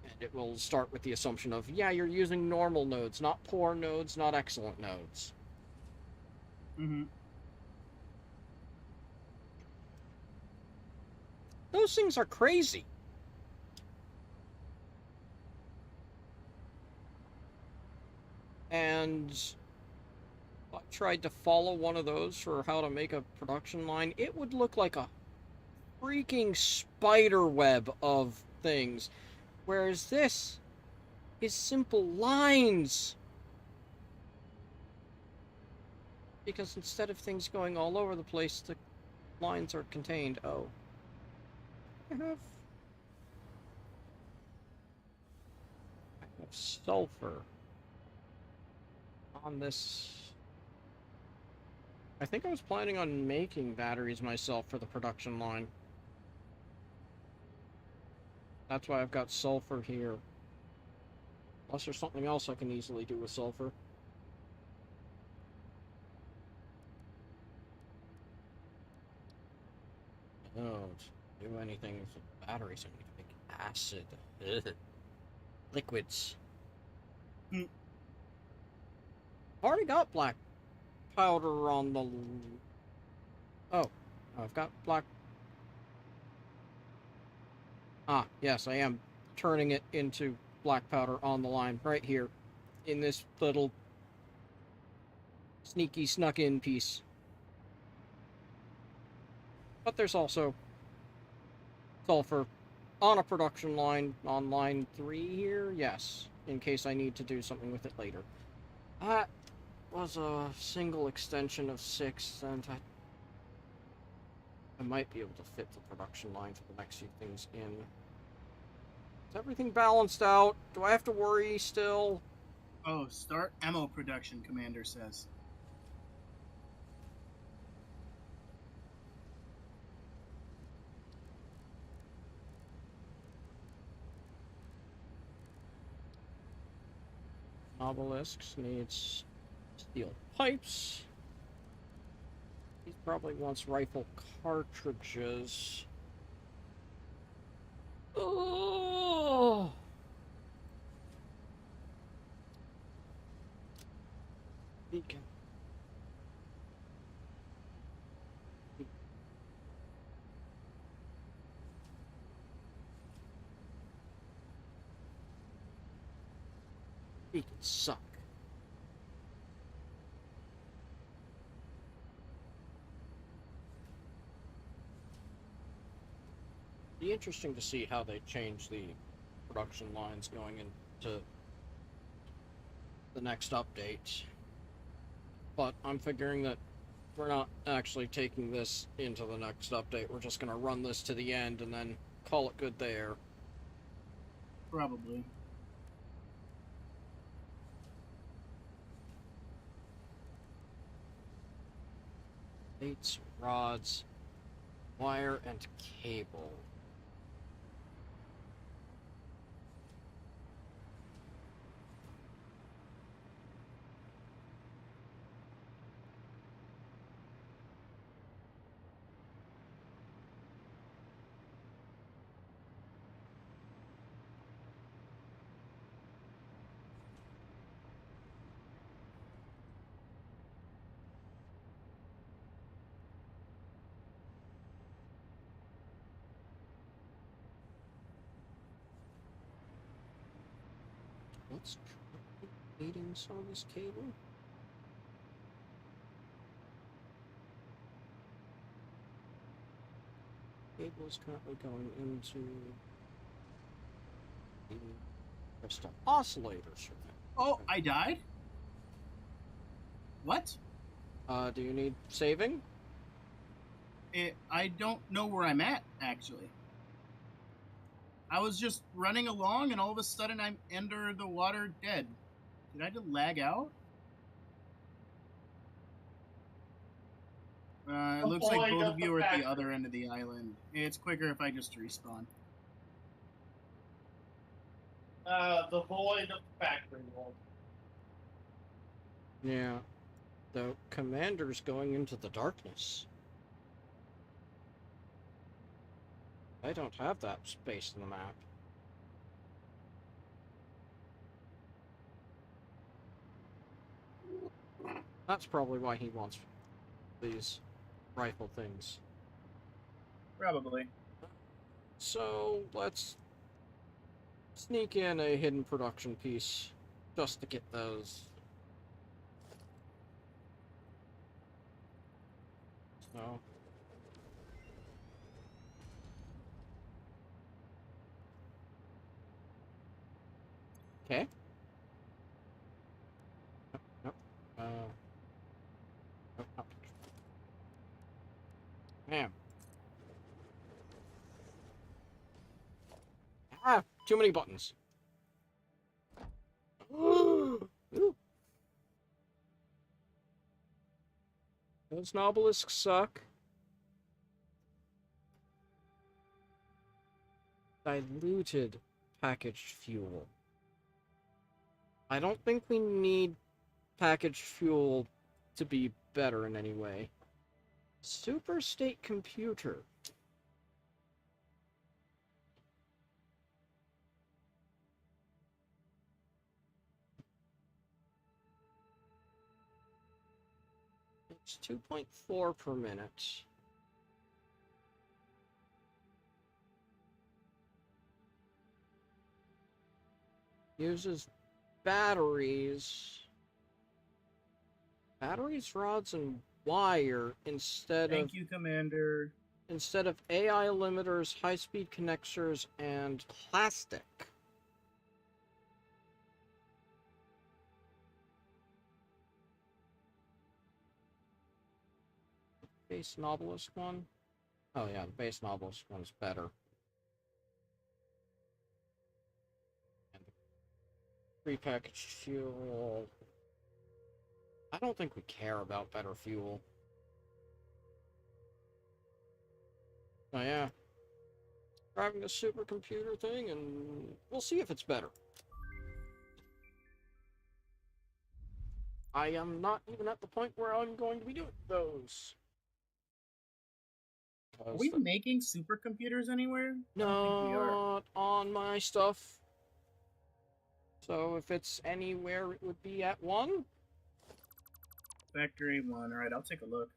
[SPEAKER 1] And it will start with the assumption of, yeah, you're using normal nodes, not poor nodes, not excellent nodes.
[SPEAKER 2] Mm-hmm.
[SPEAKER 1] Those things are crazy. And I tried to follow one of those for how to make a production line. It would look like a freaking spider web of things. Whereas this is simple lines. Because instead of things going all over the place, the lines are contained. Oh. I have sulfur on this. I think I was planning on making batteries myself for the production line. That's why I've got sulfur here. Unless there's something else I can easily do with sulfur. I don't do anything with batteries. I need to make acid. Ugh. Liquids.
[SPEAKER 2] Hmm.
[SPEAKER 1] I've already got black powder on the... Oh, I've got black... Ah, yes, I am turning it into black powder on the line right here in this little sneaky snuck-in piece. But there's also sulfur on a production line on line 3 here, yes, in case I need to do something with it later. That was a single extension of 6, and I might be able to fit the production line for the next few things in. Is everything balanced out? Do I have to worry still?
[SPEAKER 2] Oh, start ammo production, Commander says.
[SPEAKER 1] Obelisks needs steel pipes. He probably wants rifle cartridges. Oh! Beacon. Beacons suck. Be interesting to see how they change the production lines going into the next update. But I'm figuring that we're not actually taking this into the next update. We're just going to run this to the end and then call it good there.
[SPEAKER 2] Probably.
[SPEAKER 1] Plates, rods, wire, and cable. What's eating some of this cable? Cable is currently going into the crystal oscillators.
[SPEAKER 2] Oh, I died? What?
[SPEAKER 1] Do you need saving?
[SPEAKER 2] I don't know where I'm at, actually. I was just running along, and all of a sudden I'm under the water dead. Did I just lag out? It looks like both of you are at the other end of the island. It's quicker if I just respawn.
[SPEAKER 3] The void of the factory wall.
[SPEAKER 1] Yeah. The commander's going into the darkness. I don't have that space in the map. That's probably why he wants these rifle things.
[SPEAKER 2] Probably.
[SPEAKER 1] So let's sneak in a hidden production piece just to get those. So. Okay. Nope. Nope. Man. Ah, too many buttons. Ooh. Those nobelisks suck. Diluted packaged fuel. I don't think we need packaged fuel to be better in any way. Super state computer. It's 2.4 per minute. Uses batteries, rods, and wire instead of.
[SPEAKER 2] Thank you, Commander.
[SPEAKER 1] Instead of AI limiters, high-speed connectors, and plastic. Base novelist one? Oh yeah, the base novelist one's better. And the prepackaged fuel. I don't think we care about better fuel. Oh yeah. Driving the supercomputer thing, and we'll see if it's better. I am not even at the point where I'm going to be doing those.
[SPEAKER 2] Are we making supercomputers anywhere?
[SPEAKER 1] Not on my stuff. So if it's anywhere, it would be at 1.
[SPEAKER 2] Factory 1. Alright, I'll take a look.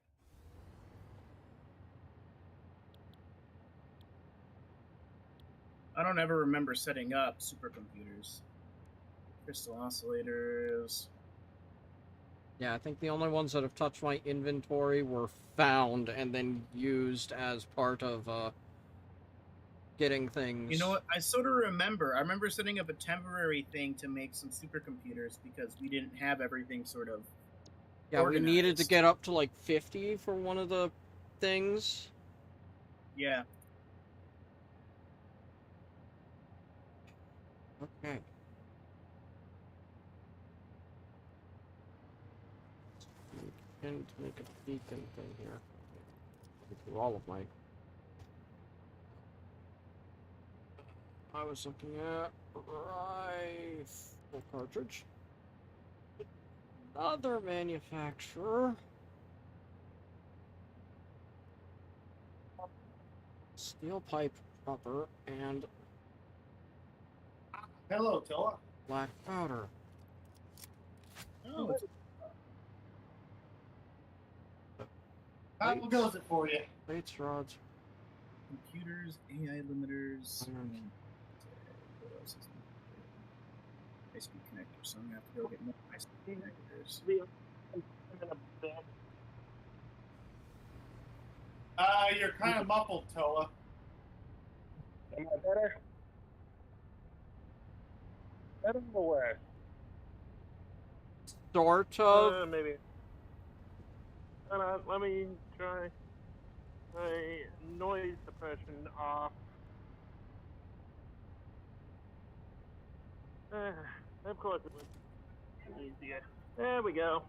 [SPEAKER 2] I don't ever remember setting up supercomputers. Crystal oscillators.
[SPEAKER 1] Yeah, I think the only ones that have touched my inventory were found and then used as part of getting things.
[SPEAKER 2] You know what? I sort of remember. I remember setting up a temporary thing to make some supercomputers because we didn't have everything sort of.
[SPEAKER 1] Yeah,
[SPEAKER 2] organized.
[SPEAKER 1] we needed to get up to like 50 for one of the things.
[SPEAKER 2] Yeah.
[SPEAKER 1] Okay. And make a beacon thing here. Through all of my. I was looking at rifle cartridge. Another manufacturer. Steel pipe rubber and
[SPEAKER 3] Hello, Tilla.
[SPEAKER 1] black powder.
[SPEAKER 2] Oh, it's
[SPEAKER 3] How goes it for you?
[SPEAKER 1] Plates, rods.
[SPEAKER 2] computers, AI limiters.
[SPEAKER 1] Iron.
[SPEAKER 2] What else is there? High-speed connectors. So I'm gonna have to go get more high-speed connectors.
[SPEAKER 3] You're kind of muffled, Toa.
[SPEAKER 5] Am I better? Better or worse?
[SPEAKER 1] Sort of.
[SPEAKER 5] Maybe. Let me try my noise suppression off. Of course it was easier. There we go.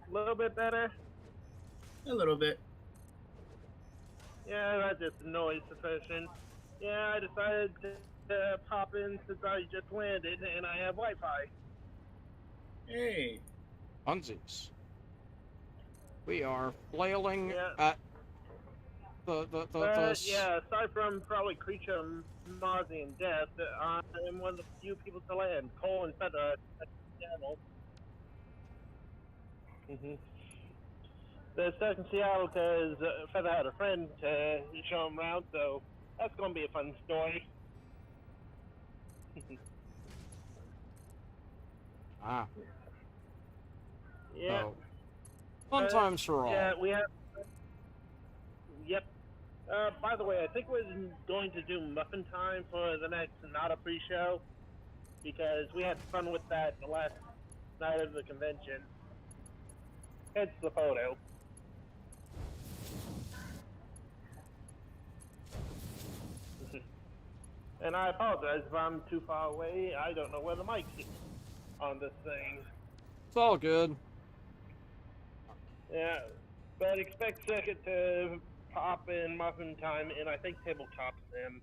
[SPEAKER 5] A little bit better.
[SPEAKER 2] A little bit.
[SPEAKER 5] Yeah, that's just noise suppression. Yeah, I decided to pop in since I just landed and I have Wi-Fi.
[SPEAKER 2] Hey.
[SPEAKER 1] Funsies. We are flailing
[SPEAKER 5] Yeah.
[SPEAKER 1] at the
[SPEAKER 5] Yeah, aside from probably creature nausea and death, I'm one of the few people to land. Cole and Feather at the channel. They're stuck in Seattle because Feather had a friend to show him around, so that's going to be a fun story.
[SPEAKER 1] Ah,
[SPEAKER 5] Yeah.
[SPEAKER 1] so fun times for all.
[SPEAKER 5] Yeah, we have. Yep. By the way, I think we're going to do Muffin Time for the next Not a Pre-show because we had fun with that the last night of the convention. Hence the photo. And I apologize if I'm too far away. I don't know where the mic is on this thing.
[SPEAKER 1] It's all good.
[SPEAKER 5] Yeah, but expect Circuit to pop in Muffin Time and I think Tabletop Sim.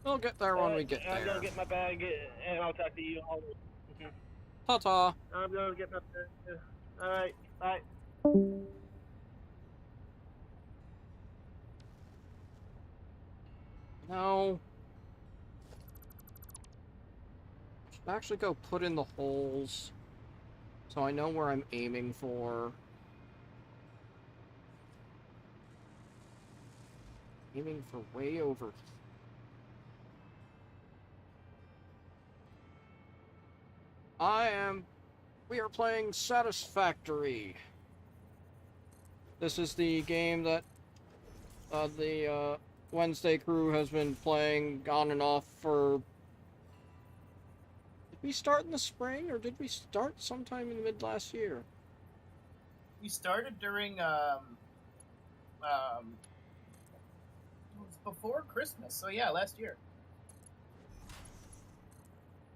[SPEAKER 1] We'll get there when we get
[SPEAKER 5] I'm
[SPEAKER 1] there.
[SPEAKER 5] gonna get my bag and I'll talk to you all.
[SPEAKER 1] Ta-ta.
[SPEAKER 5] I'm gonna get my bag. Alright, bye.
[SPEAKER 1] No. Should actually go put in the holes so I know where I'm aiming for. Aiming for way over. We are playing Satisfactory. This is the game that the Wednesday crew has been playing on and off for... Did we start in the spring, or did we start sometime in mid last year?
[SPEAKER 2] We started during it was before Christmas, so yeah, last year.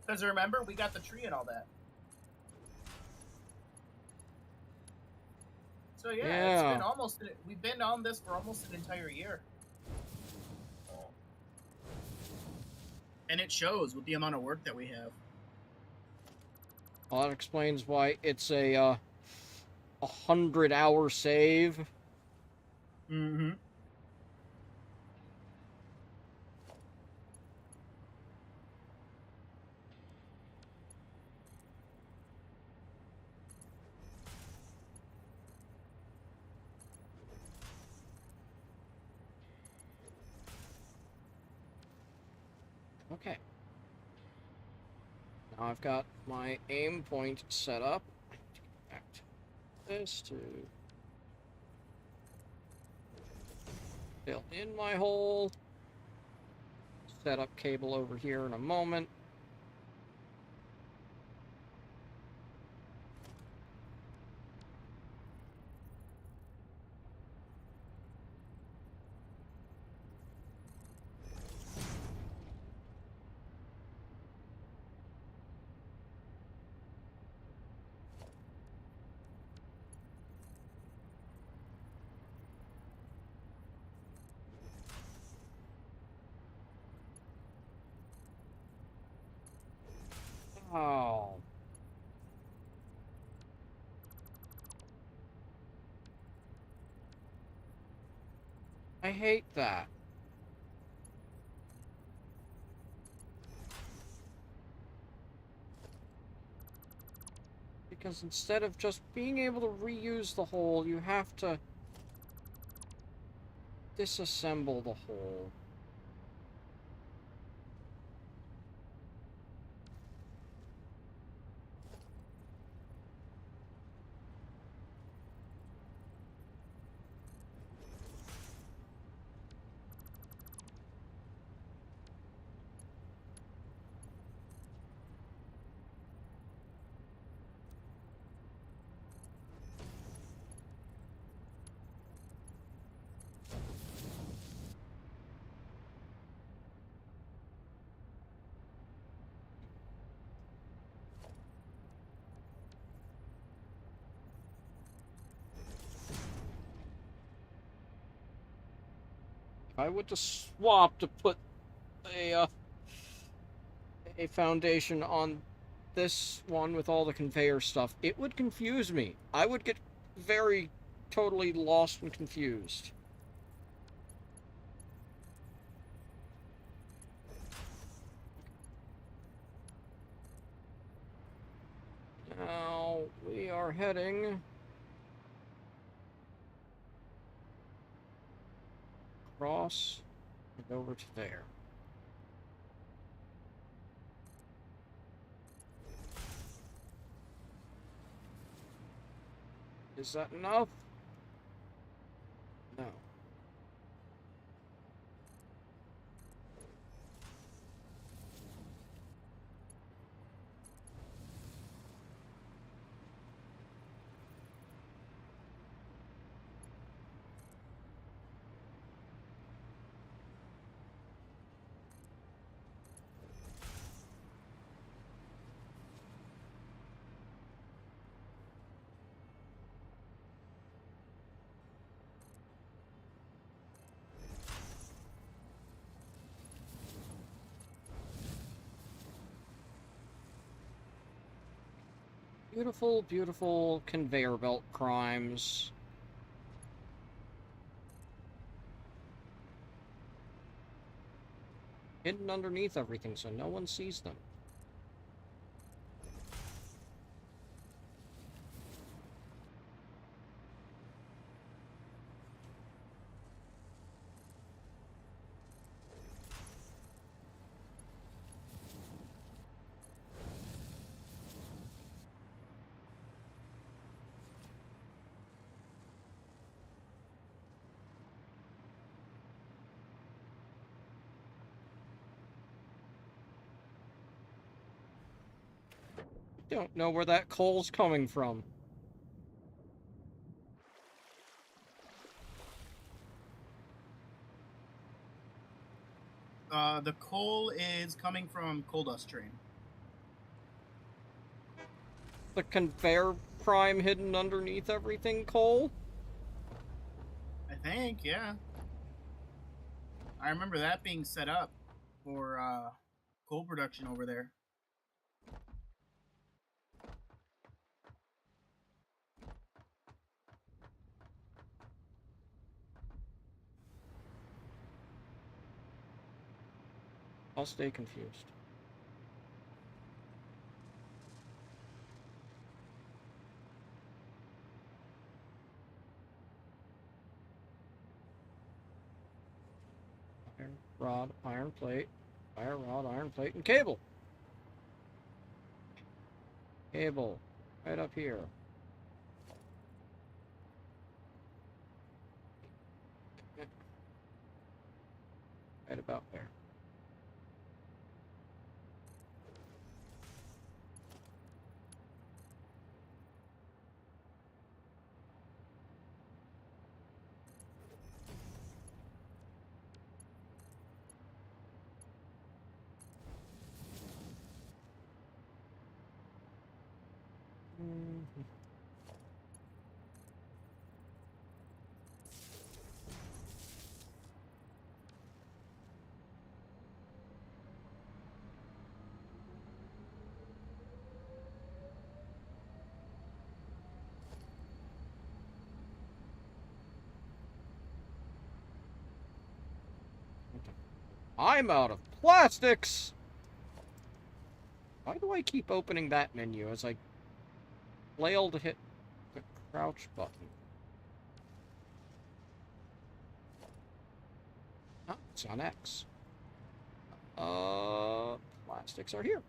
[SPEAKER 2] Because remember, we got the tree and all that. So yeah, it's been almost. We've been on this for almost an entire year. And it shows with the amount of work that we have.
[SPEAKER 1] Well, that explains why it's a 100-hour save.
[SPEAKER 2] Mm-hmm.
[SPEAKER 1] Okay. Now I've got my aim point set up. Connect this to fill in my hole. Set up cable over here in a moment. Oh. I hate that. Because instead of just being able to reuse the hole, you have to disassemble the hole. I would just swap to put a foundation on this one with all the conveyor stuff, it would confuse me. I would get very totally lost and confused. Now we are heading across and over to there. Is that enough? No. Beautiful, beautiful conveyor belt crimes. Hidden underneath everything so no one sees them. Don't know where that coal's coming from.
[SPEAKER 2] The coal is coming from coal dust train.
[SPEAKER 1] The conveyor prime hidden underneath everything coal?
[SPEAKER 2] I think, yeah. I remember that being set up for coal production over there.
[SPEAKER 1] I'll stay confused. Iron rod, iron plate, iron rod, iron plate, and cable. Cable, right up here. Right about there. Mhm. I'm out of plastics! Why do I keep opening that menu as I flail to hit the crouch button? Oh, it's on X. Plastics are here.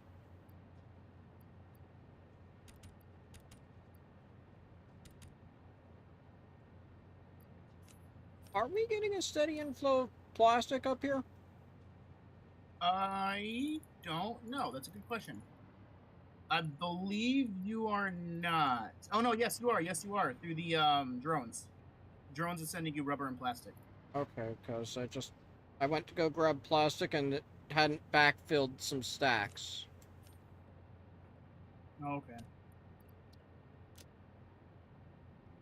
[SPEAKER 1] Are we getting a steady inflow of plastic up here?
[SPEAKER 2] I don't know. That's a good question. I believe you are not. Oh no, yes you are. Yes you are. Through the drones. Drones are sending you rubber and plastic.
[SPEAKER 1] Okay, because I went to go grab plastic and it hadn't backfilled some stacks.
[SPEAKER 2] Okay.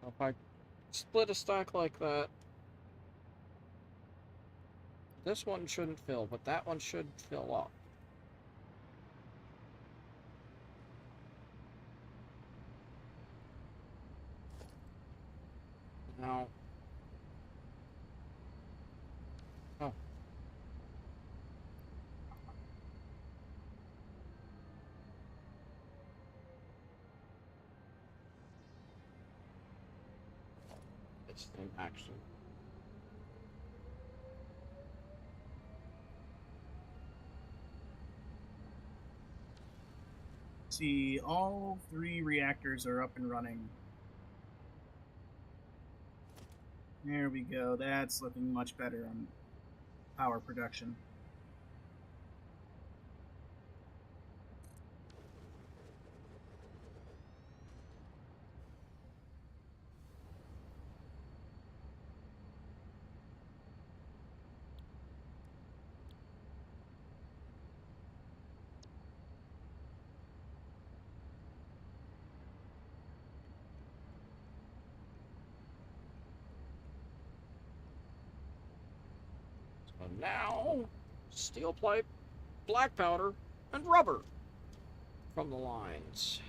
[SPEAKER 1] If I split a stack like that, This one shouldn't fill, but that one should fill up. Now... Oh. This thing actually...
[SPEAKER 6] See, all 3 reactors are up and running. There we go. That's looking much better on power production.
[SPEAKER 1] So now, steel pipe, black powder, and rubber from the lines.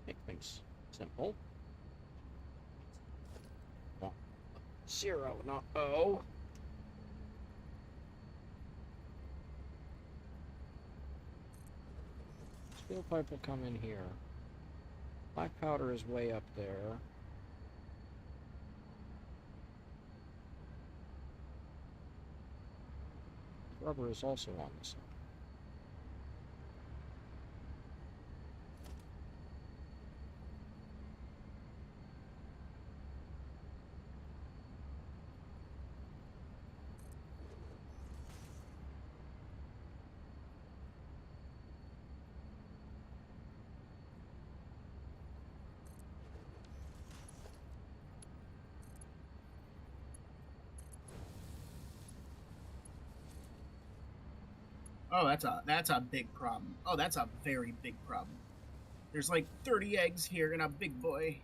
[SPEAKER 1] Make things simple. 1, 0, not O. Steel pipe will come in here. Black powder is way up there. Rubber is also on the side.
[SPEAKER 6] Oh, that's a big problem. Oh, that's a very big problem. There's like 30 eggs here in a big boy.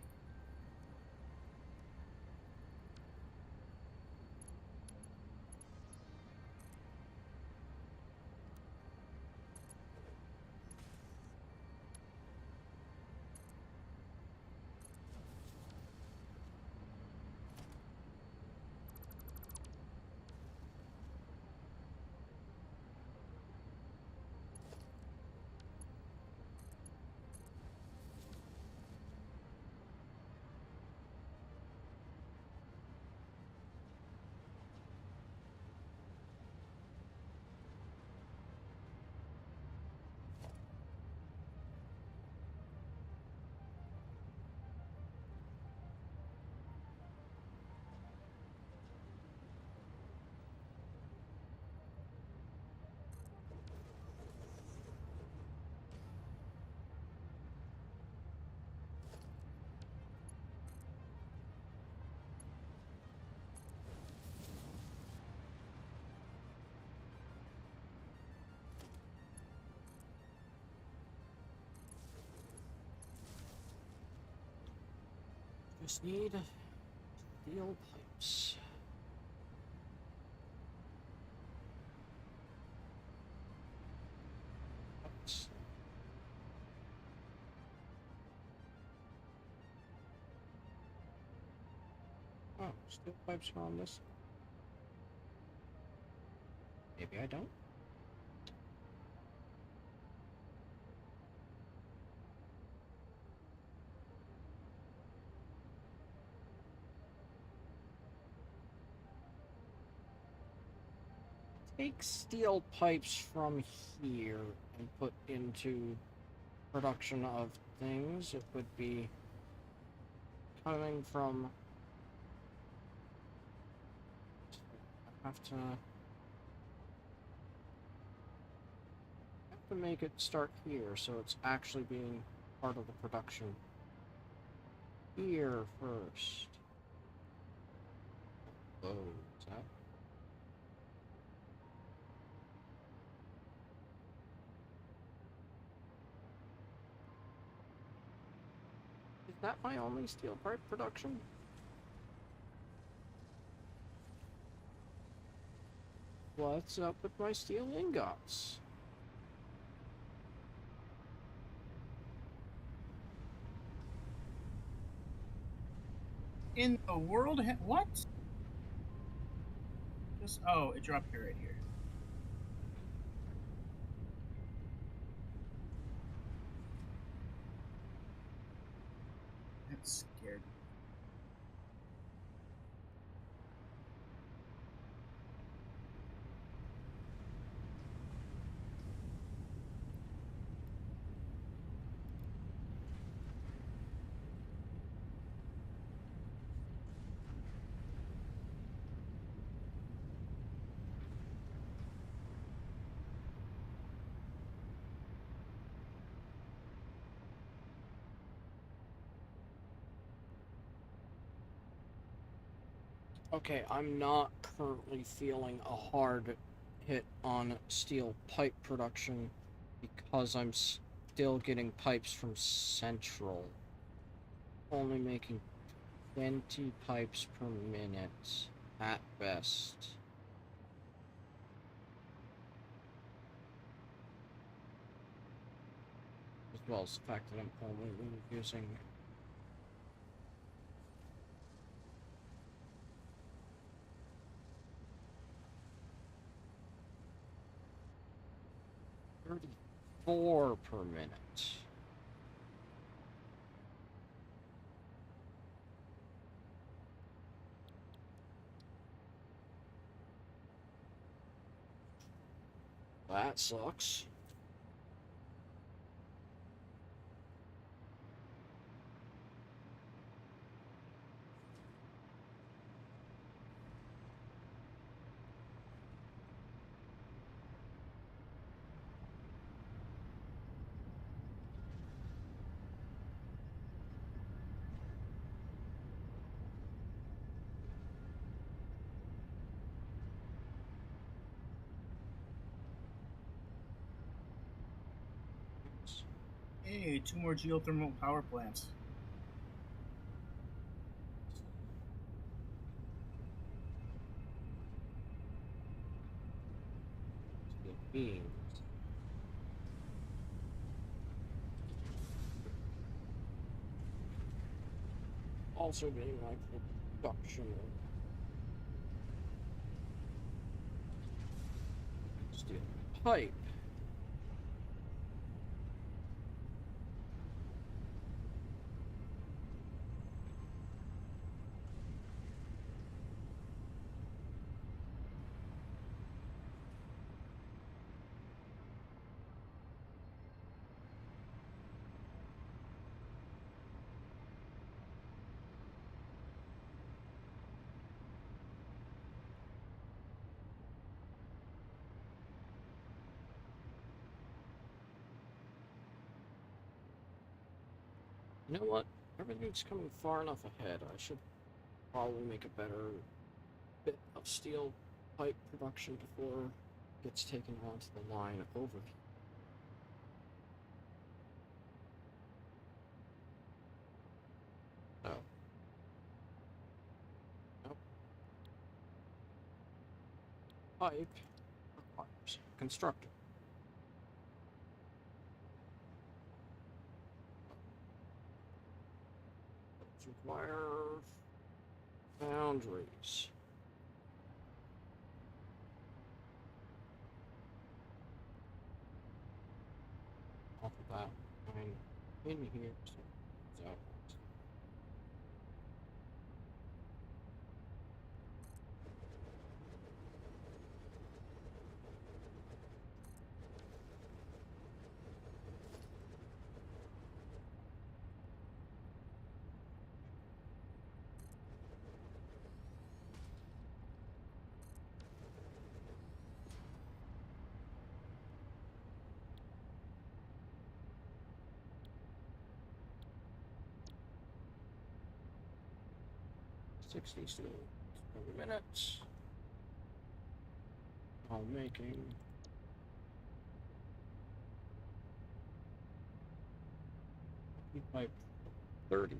[SPEAKER 1] Just need steel pipes. Oops. Oh, steel pipes are on this. Maybe I don't. Take steel pipes from here and put into production of things. It would be coming from... I have to make it start here, so it's actually being part of the production here first. Oh, is that? that my only steel pipe production? What's up with my steel ingots?
[SPEAKER 6] In the world, what? Just oh, it dropped here right here. That scared me.
[SPEAKER 1] Okay, I'm not currently feeling a hard hit on steel pipe production because I'm still getting pipes from Central. Only making 20 pipes per minute at best. As well as the fact that I'm only using $34 per minute. That sucks.
[SPEAKER 6] Hey, 2 more geothermal power plants.
[SPEAKER 1] Beans. Also being like production of steel pipe. You know what? Everything's coming far enough ahead. I should probably make a better bit of steel pipe production before it gets taken onto the line over here. Oh. Nope. Pipe requires constructor. Those require boundaries. Off of that line in here, so it's out. 60 steel per minute. While making pipe 30.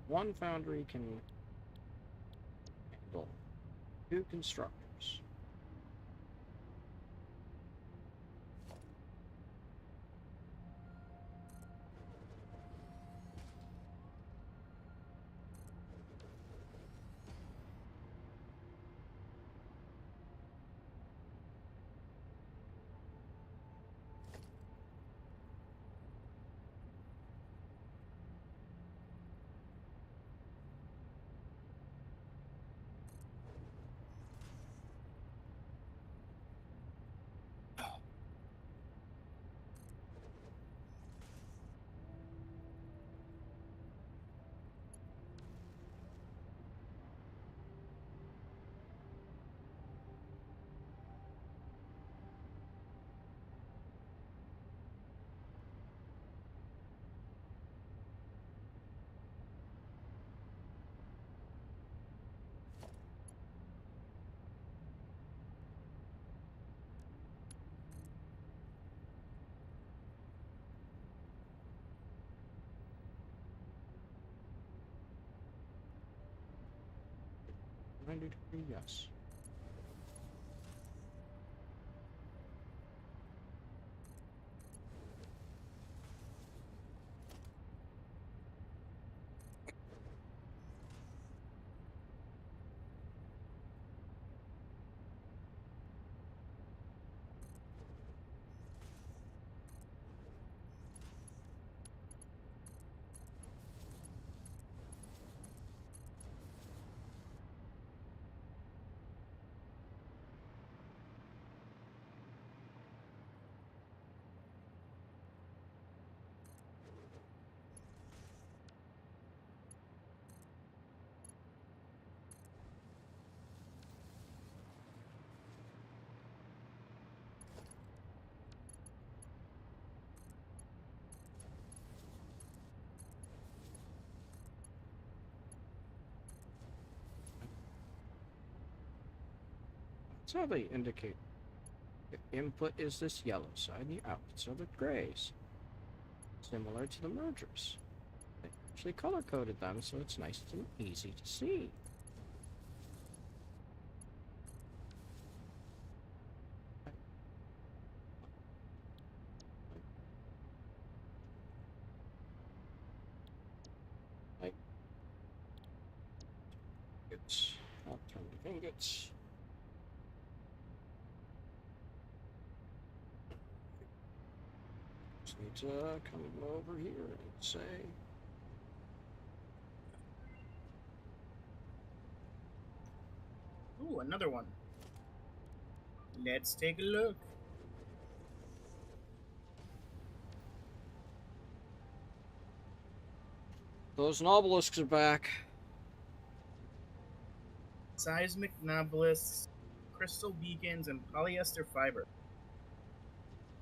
[SPEAKER 1] One foundry can handle 2 constructors. $90, yes. That's how they indicate. The input is this yellow side, and the outputs are the grays. Similar to the mergers. They actually color-coded them, so it's nice and easy to see. Like it's alternative ingots. Just need to come over here and say.
[SPEAKER 6] Ooh, another one. Let's take a look.
[SPEAKER 1] Those nobelisks are back.
[SPEAKER 6] Seismic nobelisks, crystal beacons, and polyester fiber.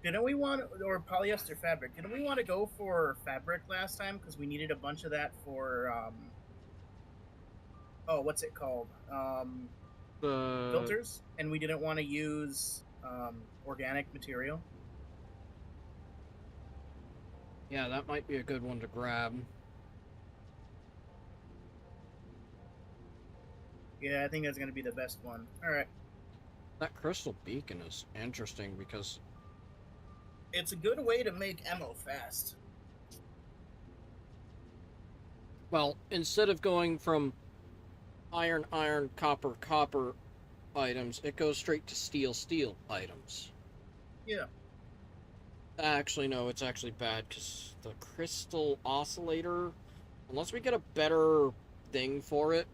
[SPEAKER 6] Didn't we want, or polyester fabric? Didn't we want to go for fabric last time because we needed a bunch of that for oh, what's it called? Filters, and we didn't want to use organic material.
[SPEAKER 1] Yeah, that might be a good one to grab.
[SPEAKER 6] Yeah, I think that's going to be the best one. All right.
[SPEAKER 1] That crystal beacon is interesting because
[SPEAKER 6] It's a good way to make ammo fast.
[SPEAKER 1] well, instead of going from iron, iron, copper, copper items, it goes straight to steel, steel items.
[SPEAKER 6] Yeah.
[SPEAKER 1] Actually, no, it's actually bad because the crystal oscillator, unless we get a better thing for it,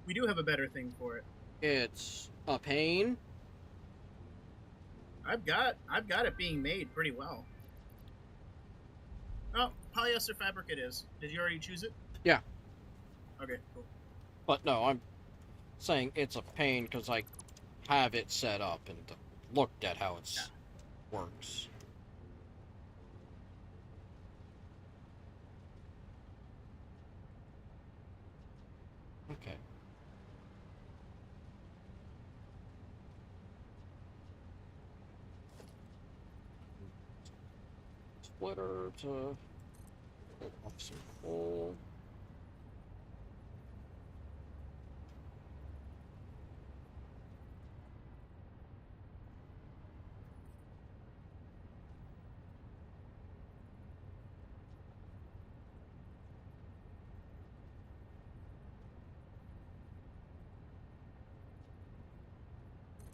[SPEAKER 6] We do have a better thing for it.
[SPEAKER 1] it's a pain.
[SPEAKER 6] I've got it being made pretty well. Oh, polyester fabric it is. Did you already choose it?
[SPEAKER 1] Yeah.
[SPEAKER 6] Okay, cool.
[SPEAKER 1] But no, I'm saying it's a pain because I have it set up and looked at how it works. Okay. splitter to pull off some coal.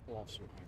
[SPEAKER 1] Pull off some iron.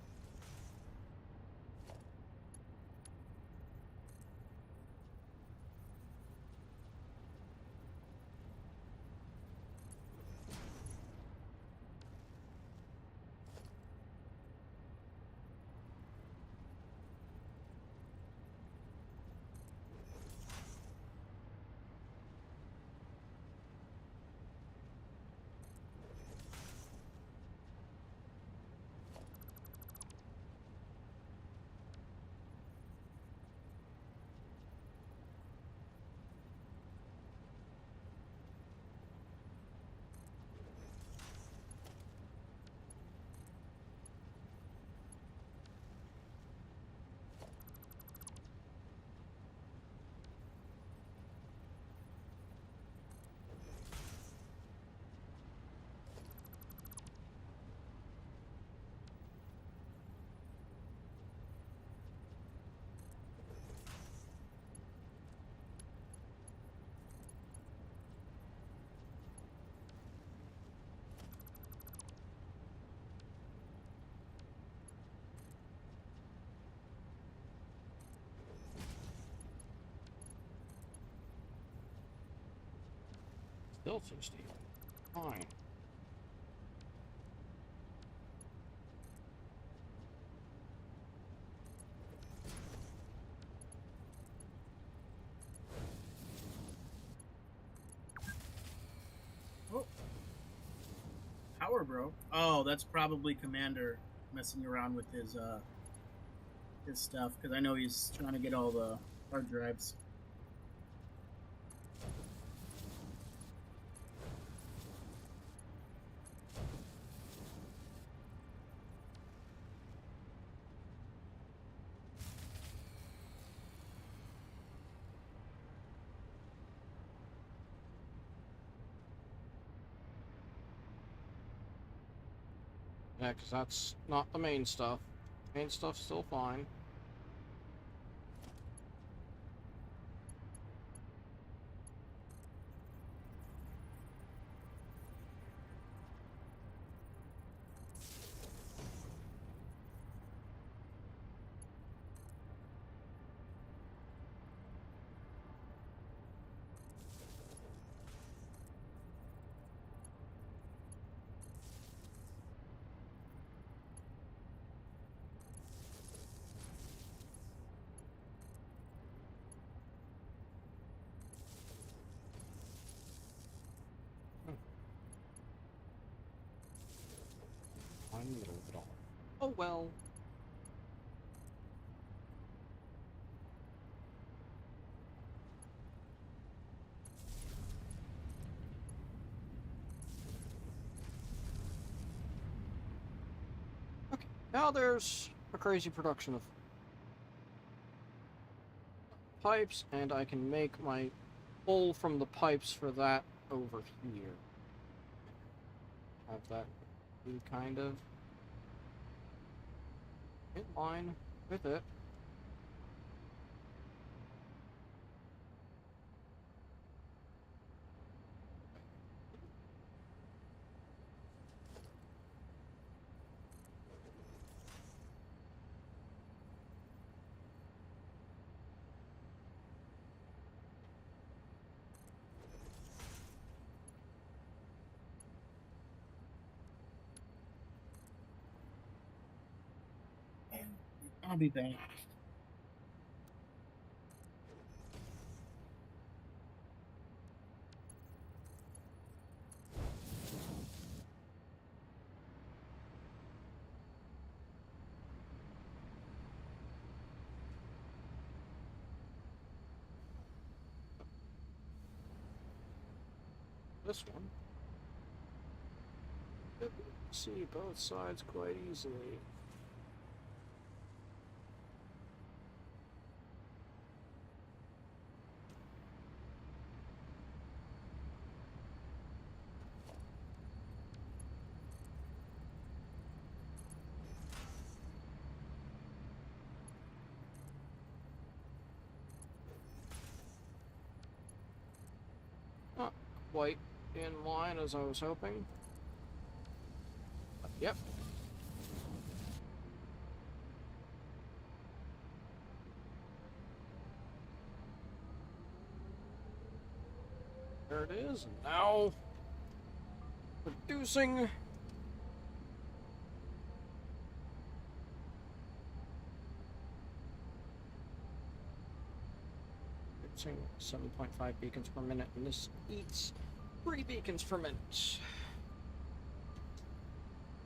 [SPEAKER 1] Still tasty. Fine.
[SPEAKER 6] Oh. Power broke. Oh, that's probably Commander messing around with his stuff, because I know he's trying to get all the hard drives.
[SPEAKER 1] Yeah, because that's not the main stuff. Main stuff's still fine. I'm in the middle of it all. Oh well. Okay, now there's a crazy production of pipes, and I can make my pull from the pipes for that over here. Have that be kind of in line with it.
[SPEAKER 6] I'll be back.
[SPEAKER 1] This one. You can see both sides quite easily. quite in line as I was hoping. But, yep. There it is. And now producing. Producing 7.5 beacons per minute, and this eats 3 beacons per minute.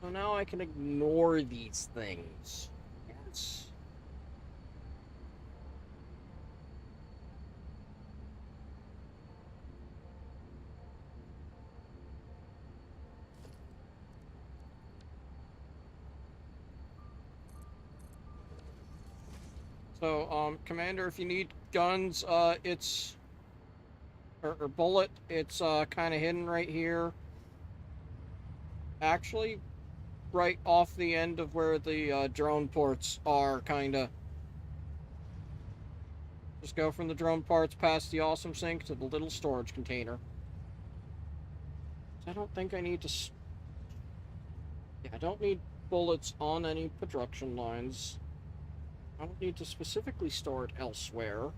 [SPEAKER 1] So now I can ignore these things. Yes. So, Commander, if you need guns, it's... Or bullet, it's, kind of hidden right here. Actually, right off the end of where the, drone ports are, kinda. Just go from the drone parts past the awesome sink to the little storage container. I don't think I need to... Yeah, I don't need bullets on any production lines. I don't need to specifically store it elsewhere.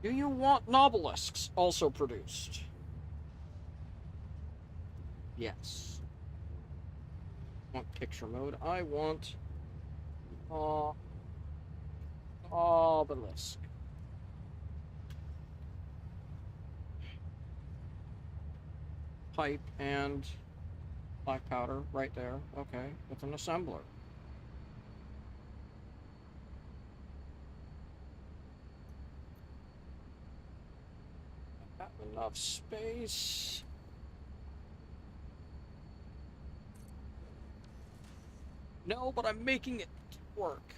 [SPEAKER 1] Do you want nobelisks also produced? Yes. I want picture mode. I want... obelisk. Pipe and black powder right there. Okay, with an assembler. Got enough space. No, but I'm making it work.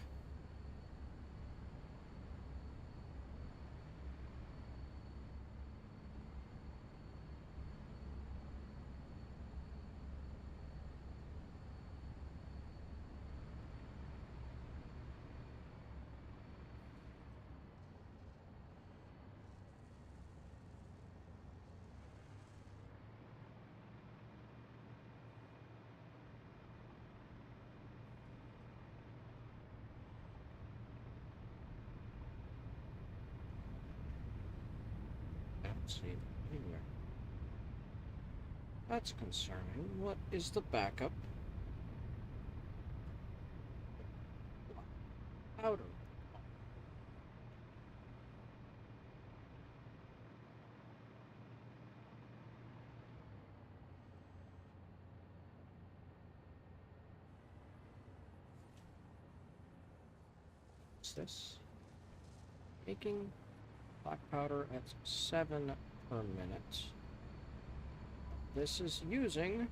[SPEAKER 1] Let's see. Anywhere. That's concerning. What is the backup? Powder. What's this? Making black powder at 7 per minute. This is using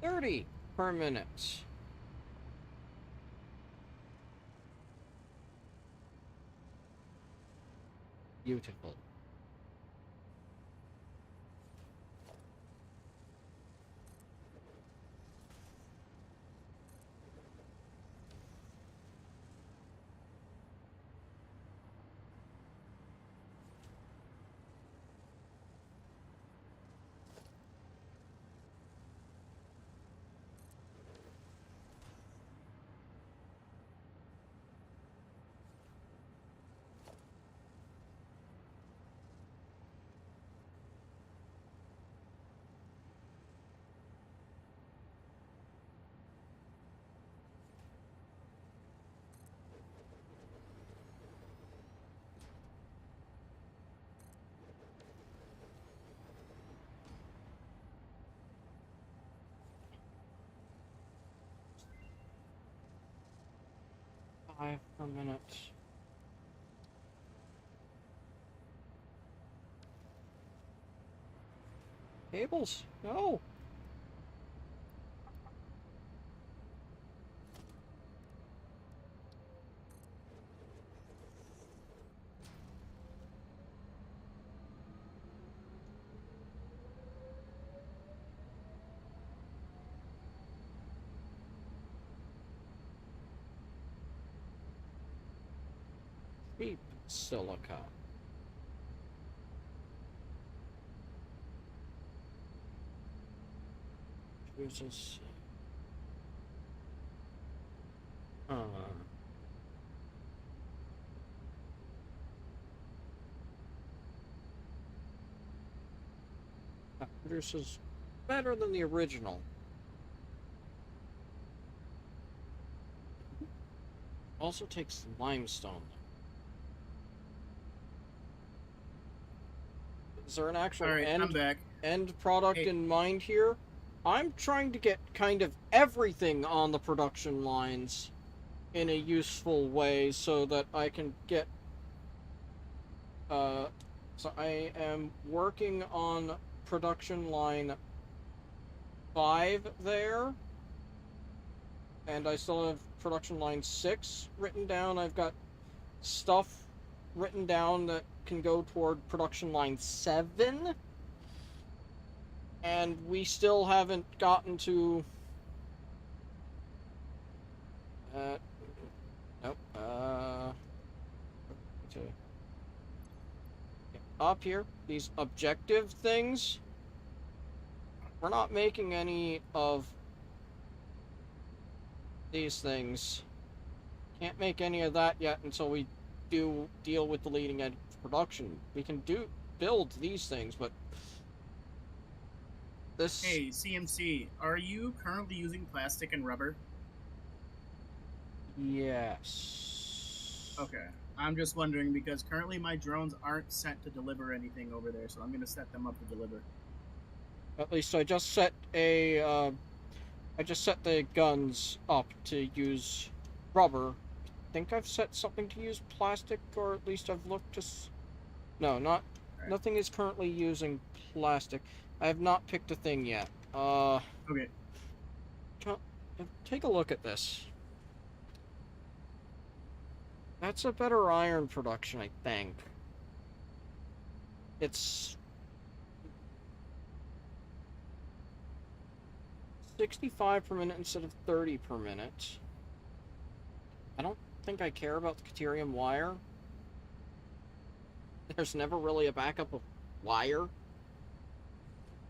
[SPEAKER 1] 30 per minute. Beautiful. Five per minute. Cables? No. Cheap silica. Uses. That produces better than the original. Also takes limestone. Is there an actual
[SPEAKER 6] All right, I'm back.
[SPEAKER 1] end product
[SPEAKER 6] Hey.
[SPEAKER 1] in mind here? I'm trying to get kind of everything on the production lines in a useful way so that I can get so I am working on production line 5 there, and I still have production line 6 written down. I've got stuff written down that can go toward production line 7, and we still haven't gotten to nope, okay. Up here, these objective things, we're not making any of these things. Can't make any of that yet until we do deal with the leading edge production. We can build these things, but this...
[SPEAKER 6] Hey, CMC, are you currently using plastic and rubber?
[SPEAKER 1] Yes.
[SPEAKER 6] Okay. I'm just wondering because currently my drones aren't set to deliver anything over there, so I'm going to set them up to deliver.
[SPEAKER 1] At least I just set a, I just set the guns up to use rubber. I think I've set something to use plastic, or at least I've looked to... No, not...
[SPEAKER 6] Right.
[SPEAKER 1] Nothing is currently using plastic. I have not picked a thing yet.
[SPEAKER 6] Okay.
[SPEAKER 1] Take a look at this. That's a better iron production, I think. It's 65 per minute instead of 30 per minute. I don't think I care about the Caterium wire. There's never really a backup of wire.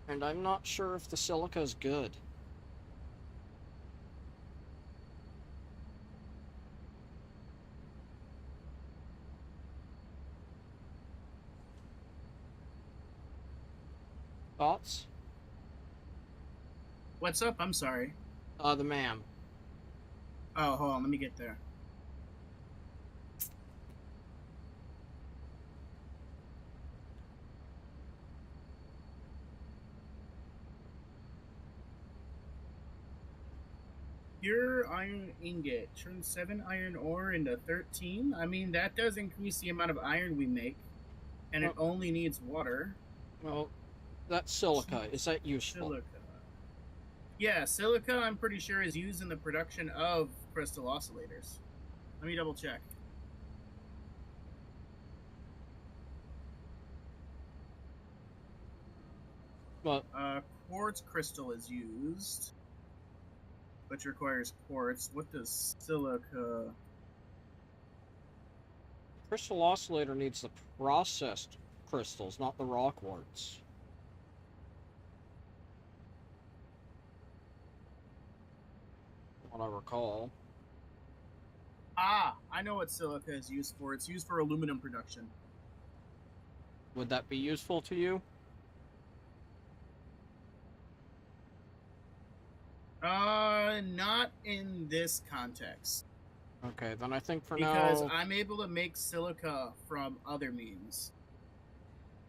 [SPEAKER 1] And I'm not sure if the silica is good. Thoughts?
[SPEAKER 6] What's up? I'm sorry.
[SPEAKER 1] The ma'am.
[SPEAKER 6] Oh, hold on. Let me get there. Pure iron ingot turns 7 iron ore into 13. I mean, that does increase the amount of iron we make, and it only needs water.
[SPEAKER 1] Well, that's silica. Is that useful?
[SPEAKER 6] Silica. Yeah, silica, I'm pretty sure, is used in the production of crystal oscillators. Let me double check.
[SPEAKER 1] But
[SPEAKER 6] Quartz crystal is used, which requires quartz. What does silica...
[SPEAKER 1] crystal oscillator needs the processed crystals, not the raw quartz. What I recall.
[SPEAKER 6] Ah, I know what silica is used for. It's used for aluminum production.
[SPEAKER 1] Would that be useful to you?
[SPEAKER 6] Not in this context.
[SPEAKER 1] Okay, then I think for
[SPEAKER 6] Because
[SPEAKER 1] now...
[SPEAKER 6] I'm able to make silica from other means.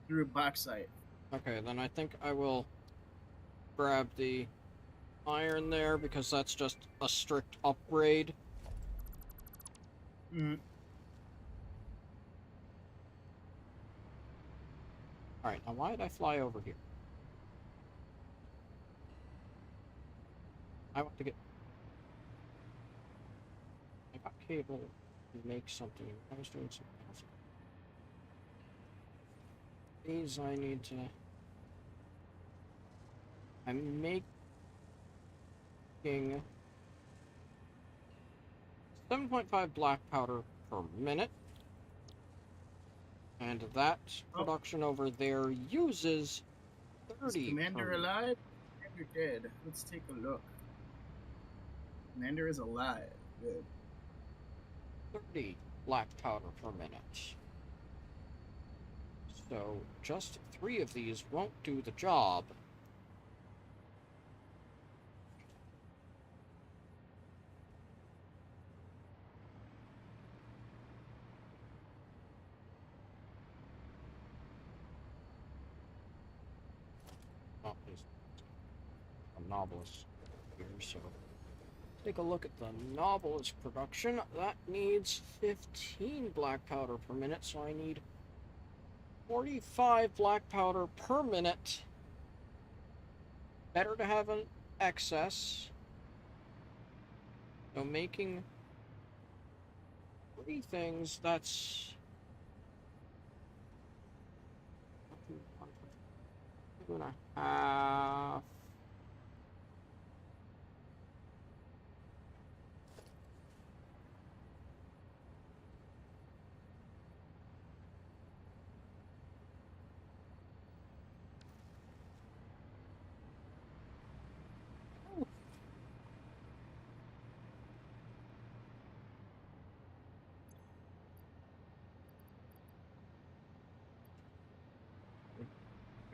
[SPEAKER 6] Through bauxite.
[SPEAKER 1] Okay, then I think I will grab the iron there, because that's just a strict upgrade.
[SPEAKER 6] Mm.
[SPEAKER 1] Alright, now why did I fly over here? I want to get... I got cable to make something. I was doing something else. These I need to... I'm making 7.5 black powder per minute. And that production over there uses 30
[SPEAKER 6] Is
[SPEAKER 1] per
[SPEAKER 6] Commander
[SPEAKER 1] minute.
[SPEAKER 6] alive? You're dead. Let's take a look. Commander is alive. Good.
[SPEAKER 1] 30 black powder per minute. So just 3 of these won't do the job. Oh, he's a novelist here, so take a look at the novelist production. That needs 15 black powder per minute, so I need 45 black powder per minute. Better to have an excess. So making 3 things, that's 2.5.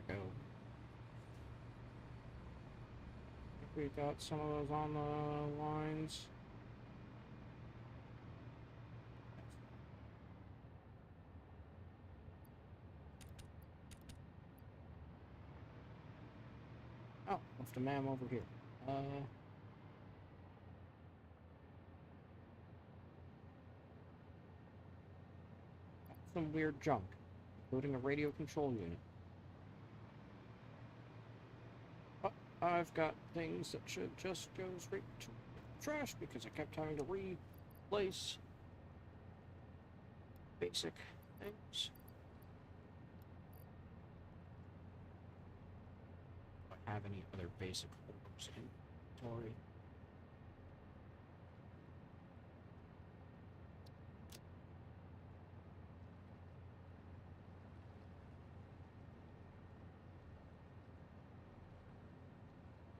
[SPEAKER 1] Go. We got some of those on the lines. Oh, left a man over here. Some weird junk, including a radio control unit. But I've got things that should just go straight to the trash because I kept having to replace basic things. Do I have any other basic items in inventory?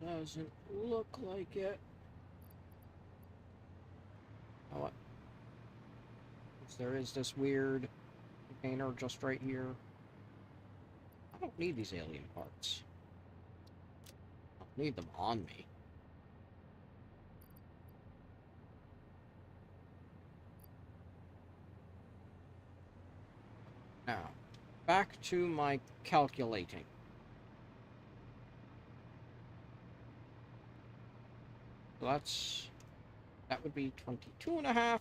[SPEAKER 1] Doesn't look like it. Oh, what? There is this weird container just right here. I don't need these alien parts. I don't need them on me. Now, back to my calculating. So that would be 22.5.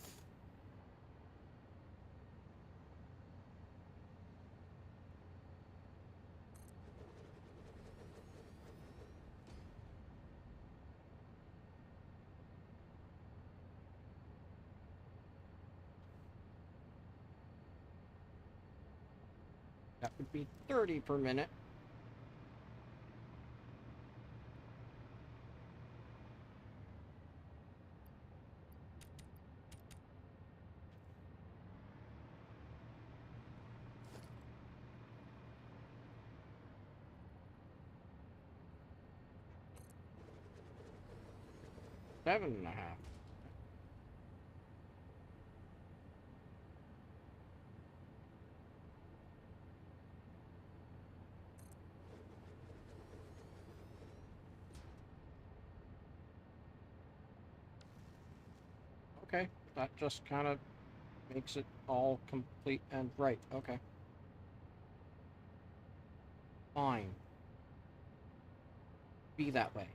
[SPEAKER 1] That would be 30 per minute. Seven and a half. Okay, that just kind of makes it all complete and right. Okay. Fine. Be that way.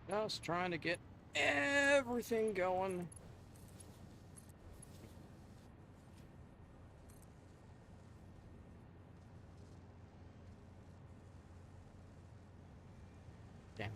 [SPEAKER 1] Just trying to get everything going. Damn.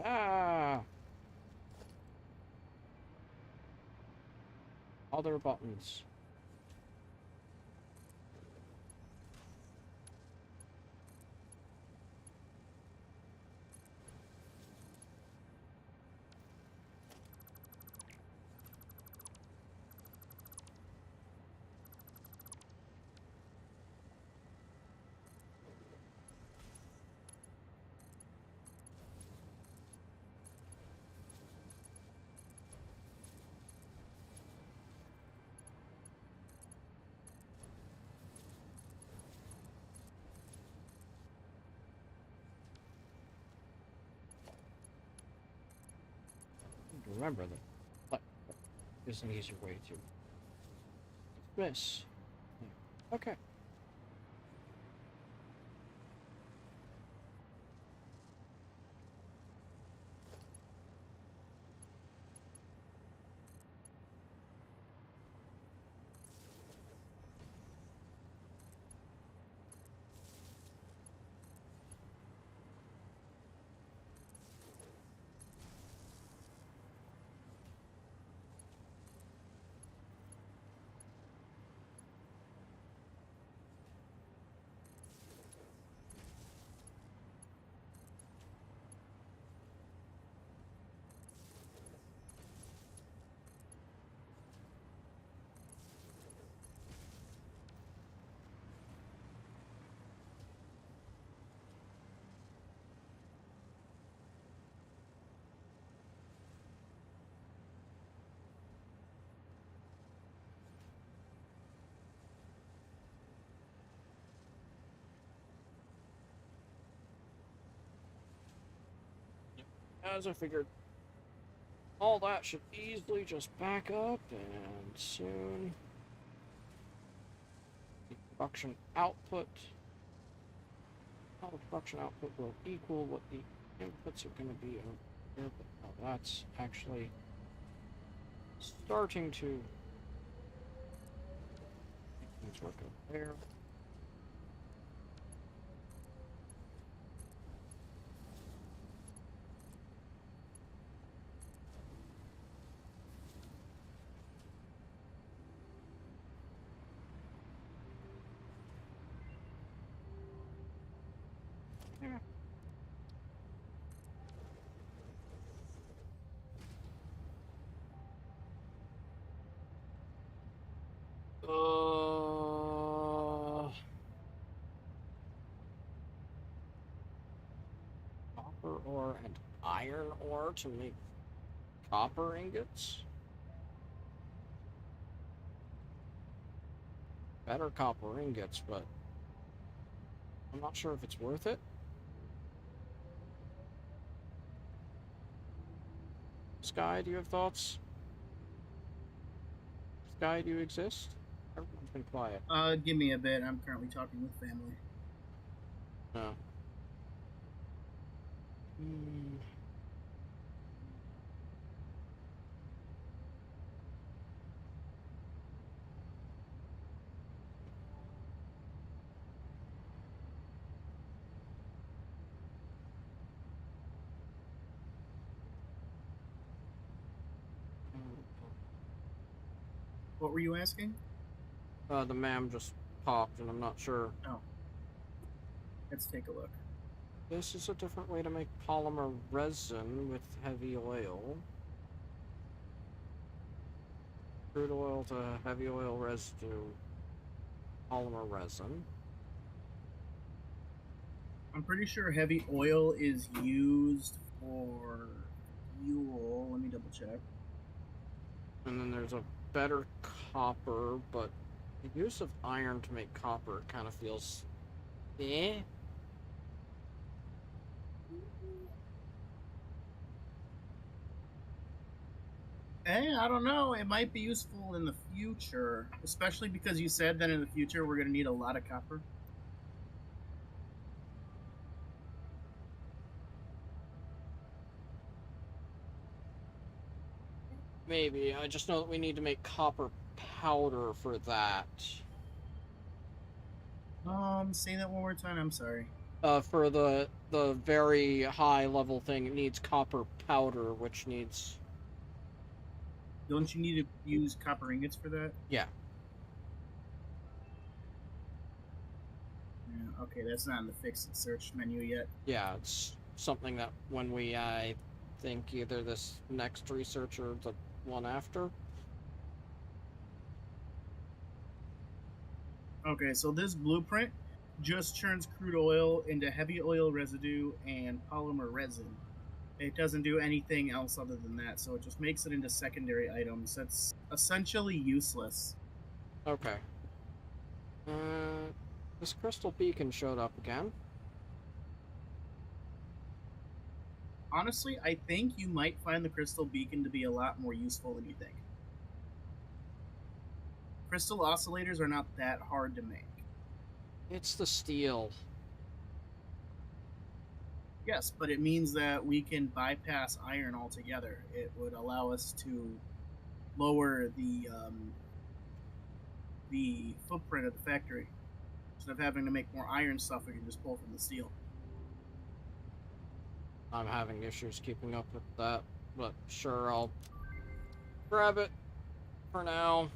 [SPEAKER 1] Ah! Other buttons. Remember that. But there's an easier way to dismiss. Okay. As I figured, all that should easily just back up, and soon the production output, how the production output will equal what the inputs are going to be over here, but now that's actually starting to make things work over there. Yeah. Copper ore and iron ore to make copper ingots? Better copper ingots, but I'm not sure if it's worth it. Sky, do you have thoughts? Sky, do you exist? Everyone's been quiet.
[SPEAKER 6] Give me a bit. I'm currently talking with family.
[SPEAKER 1] No. Hmm.
[SPEAKER 6] What were you asking?
[SPEAKER 1] The ma'am just popped, and I'm not sure.
[SPEAKER 6] Let's take a look.
[SPEAKER 1] This is a different way to make polymer resin with heavy oil. Crude oil to heavy oil residue. Polymer resin.
[SPEAKER 6] I'm pretty sure heavy oil is used for fuel. Let me double check.
[SPEAKER 1] And then there's a better copper, but the use of iron to make copper kind of feels... eh?
[SPEAKER 6] I don't know. It might be useful in the future, especially because you said that in the future we're going to need a lot of copper.
[SPEAKER 1] Maybe. I just know that we need to make copper powder for that.
[SPEAKER 6] Say that one more time. I'm sorry.
[SPEAKER 1] For the very high level thing, it needs copper powder, which needs...
[SPEAKER 6] Don't you need to use copper ingots for that?
[SPEAKER 1] yeah.
[SPEAKER 6] Yeah, okay, that's not in the fix and search menu yet.
[SPEAKER 1] Yeah, it's something that when we, I think, either this next research or the one after.
[SPEAKER 6] Okay, so this blueprint just churns crude oil into heavy oil residue and polymer resin. It doesn't do anything else other than that, so it just makes it into secondary items. That's essentially useless.
[SPEAKER 1] Okay. This crystal beacon showed up again.
[SPEAKER 6] Honestly, I think you might find the crystal beacon to be a lot more useful than you think. Crystal oscillators are not that hard to make.
[SPEAKER 1] It's the steel.
[SPEAKER 6] Yes, but it means that we can bypass iron altogether. It would allow us to lower the footprint of the factory. Instead of having to make more iron stuff, we can just pull from the steel.
[SPEAKER 1] I'm having issues keeping up with that, but sure, I'll grab it for now.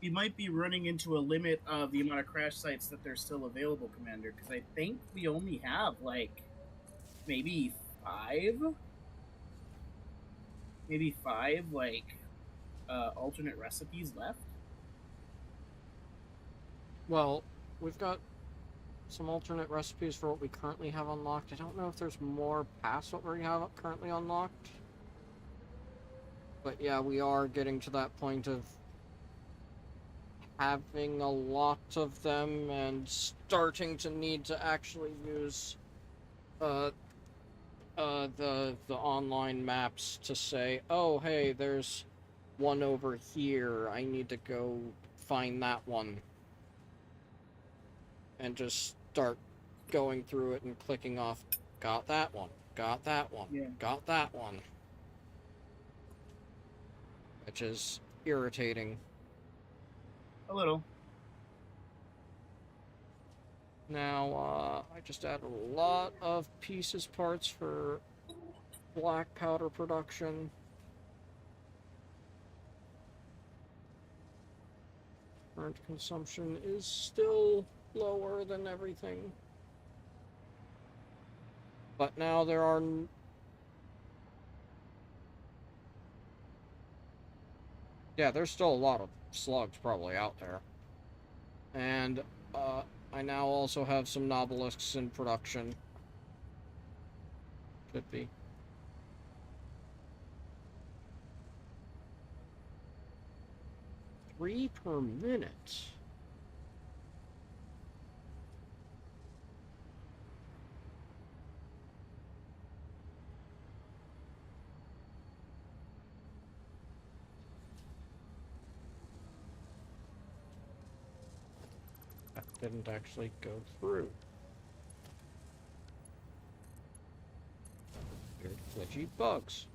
[SPEAKER 6] You might be running into a limit of the amount of crash sites that there's still available, Commander, because I think we only have, like, maybe five, alternate recipes left.
[SPEAKER 1] Well, we've got some alternate recipes for what we currently have unlocked. I don't know if there's more past what we have currently unlocked. But yeah, we are getting to that point of having a lot of them and starting to need to actually use the online maps to say, oh hey, there's one over here, I need to go find that one, and just start going through it and clicking off, got that one, got that one,
[SPEAKER 6] Yeah.
[SPEAKER 1] got that one, which is irritating.
[SPEAKER 6] A little.
[SPEAKER 1] Now, I just added a lot of pieces parts for black powder production. Current consumption is still lower than everything. But now there are... yeah, there's still a lot of slugs probably out there. And, I now also have some nobelisks in production. Should be. Three per minute. didn't actually go through. Weird glitchy bugs.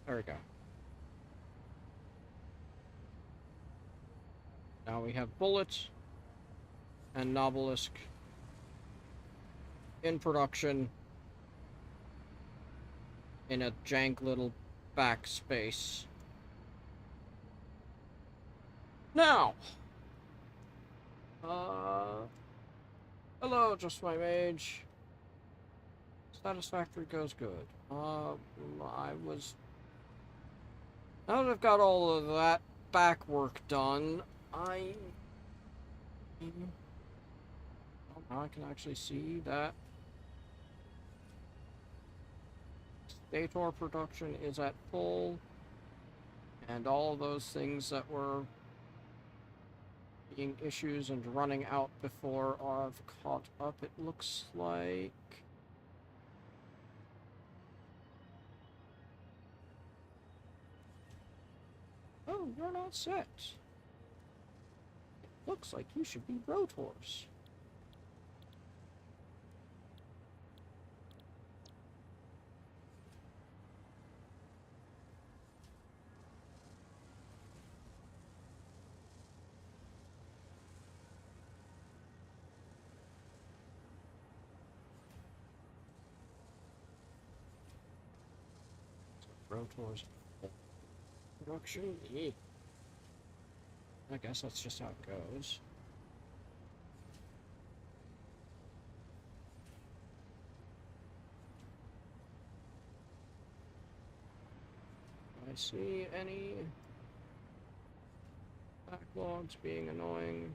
[SPEAKER 1] There we go. Now we have Bullet and Nobelisk in production in a jank little backspace. Now, hello, Just My Mage. Satisfactory goes good. Now that I've got all of that back work done, now I can actually see that Stator production is at full, and all those things that were being issues and running out before I've caught up, it looks like. Oh, you're not set. Looks like you should be Rotors. Rotors production. Yeah. I guess that's just how it goes. Do I see any backlogs being annoying?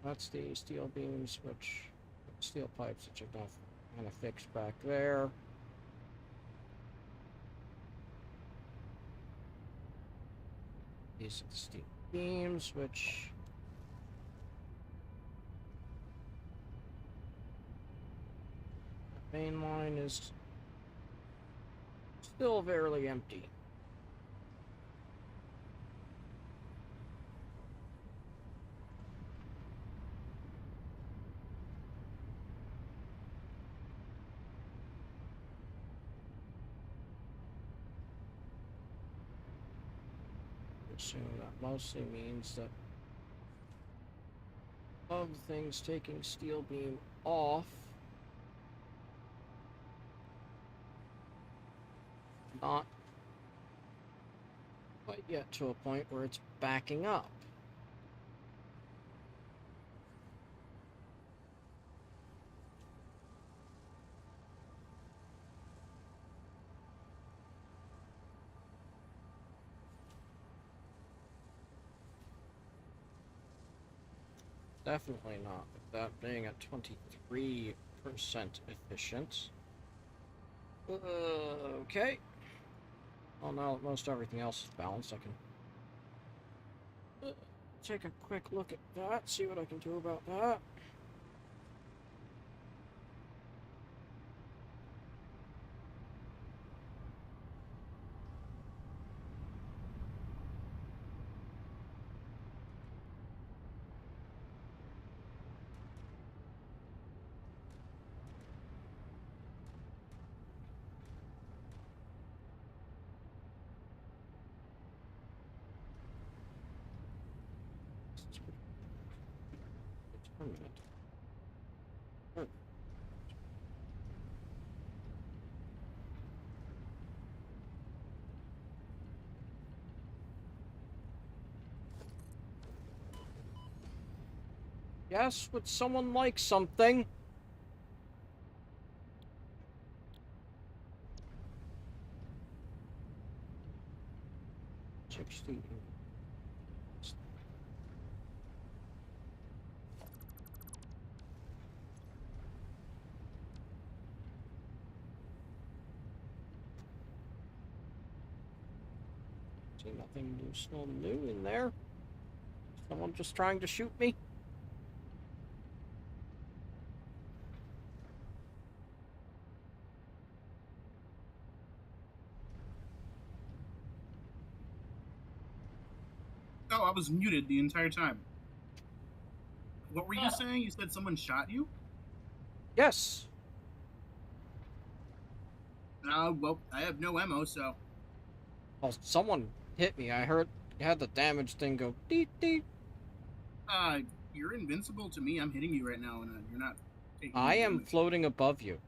[SPEAKER 1] That's the steel beams, steel pipes, which I've kind of fixed back there. These are the steel beams, which the main line is still fairly empty. So that mostly means that of things taking steel beam off, not quite yet to a point where it's backing up. Definitely not, with that being at 23% efficient. Okay. Well, now that most everything else is balanced, I can take a quick look at that, see what I can do about that. It's permanent. Yes, would someone like something? 60. See nothing still new in there. Someone just trying to shoot me.
[SPEAKER 6] Oh, I was muted the entire time. What were you saying? You said someone shot you?
[SPEAKER 1] Yes.
[SPEAKER 6] Well, I have no ammo, so...
[SPEAKER 1] Well, someone hit me. I heard you had the damage thing go deet deet.
[SPEAKER 6] You're invincible to me. I'm hitting you right now, and you're not taking
[SPEAKER 1] I
[SPEAKER 6] any
[SPEAKER 1] am
[SPEAKER 6] damage.
[SPEAKER 1] floating above you.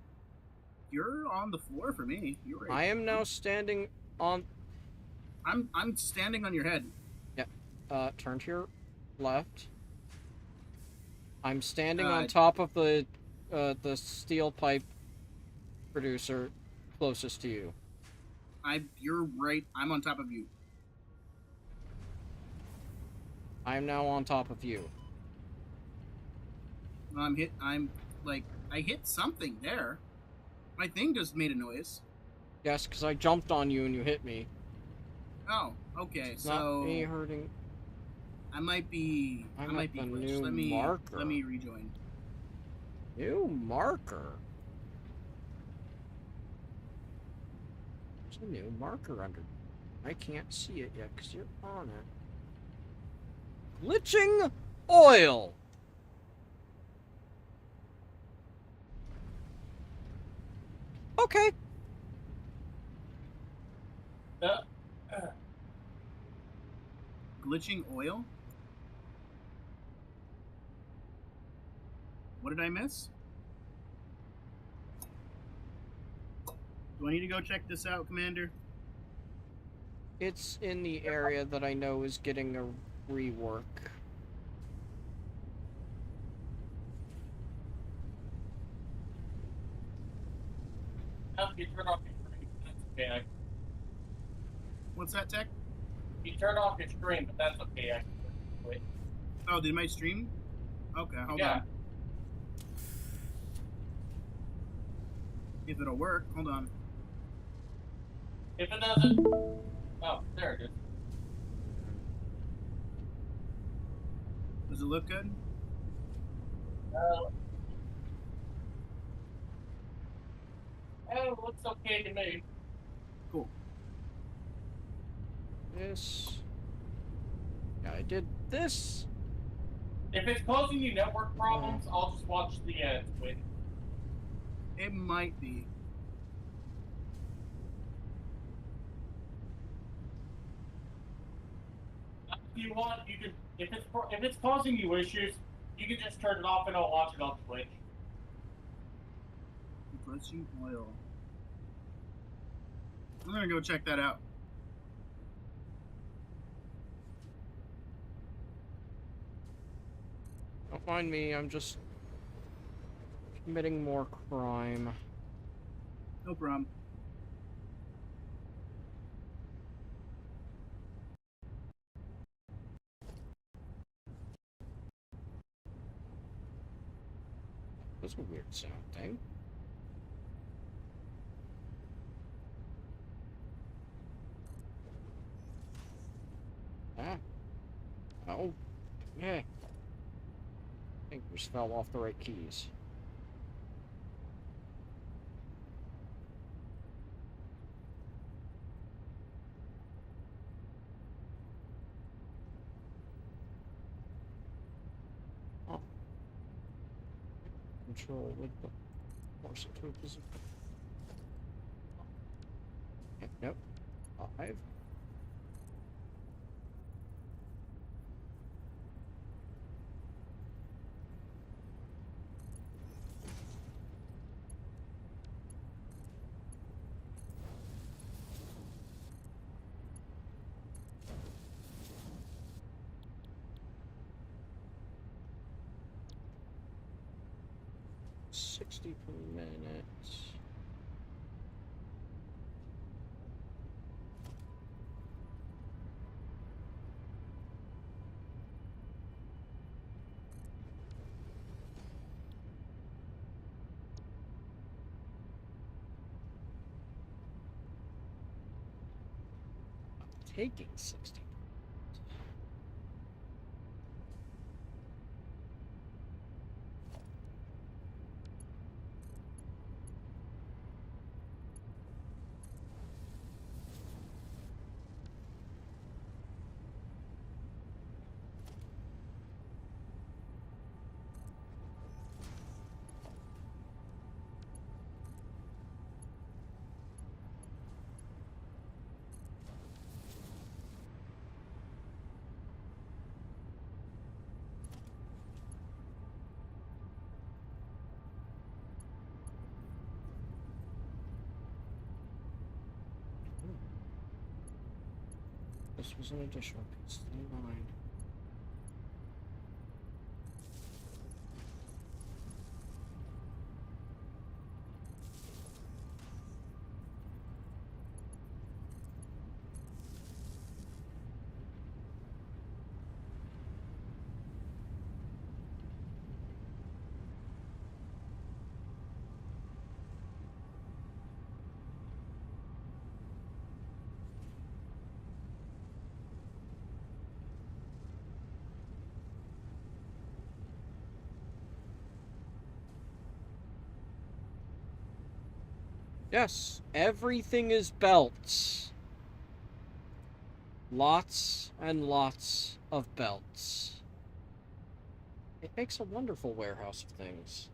[SPEAKER 6] You're on the floor for me. You're right.
[SPEAKER 1] I am now standing on.
[SPEAKER 6] I'm standing on your head.
[SPEAKER 1] Yeah. Turn to your left. I'm standing on
[SPEAKER 6] Uh,
[SPEAKER 1] top of the steel pipe producer closest to you.
[SPEAKER 6] You're right. I'm on top of you.
[SPEAKER 1] I am now on top of you.
[SPEAKER 6] I hit something there. My thing just made a noise.
[SPEAKER 1] Yes, because I jumped on you and you hit me.
[SPEAKER 6] Oh, okay.
[SPEAKER 1] It's
[SPEAKER 6] So
[SPEAKER 1] not me hurting.
[SPEAKER 6] I might be
[SPEAKER 1] I'm
[SPEAKER 6] glitched.
[SPEAKER 1] at the new
[SPEAKER 6] Let
[SPEAKER 1] marker.
[SPEAKER 6] me rejoin.
[SPEAKER 1] New marker. There's a new marker under. I can't see it yet because you're on it. Glitching oil. Okay.
[SPEAKER 6] Glitching oil? What did I miss? Do I need to go check this out, Commander?
[SPEAKER 1] It's in the area that I know is getting a rework.
[SPEAKER 3] You turn off your screen, but that's okay.
[SPEAKER 6] What's that, Tech?
[SPEAKER 3] You turn off your screen, but that's okay. I can wait.
[SPEAKER 6] Oh, did my stream? Okay, hold
[SPEAKER 3] Yeah.
[SPEAKER 6] on. If it'll work, hold on.
[SPEAKER 3] If it doesn't, oh, there it is.
[SPEAKER 6] Does it look good?
[SPEAKER 3] It looks okay to me.
[SPEAKER 6] Cool.
[SPEAKER 1] This. Yeah, I did this.
[SPEAKER 3] If it's causing you network problems, I'll just watch the wait.
[SPEAKER 6] It might be.
[SPEAKER 3] If you want, you can. If it's causing you issues, you can just turn it off and I'll watch it on Twitch.
[SPEAKER 6] Glitching oil. I'm gonna go check that out.
[SPEAKER 1] Don't mind me, I'm just committing more crime.
[SPEAKER 6] No problem.
[SPEAKER 1] That's a weird sound thing. Ah. Oh. Yeah. Fingers fell off the right keys. Oh. Control with the force it to a position. Nope. 5. $60 per minute. Taking 60. this was an additional piece. Never mind. Yes, everything is belts. Lots and lots of belts. It makes a wonderful warehouse of things.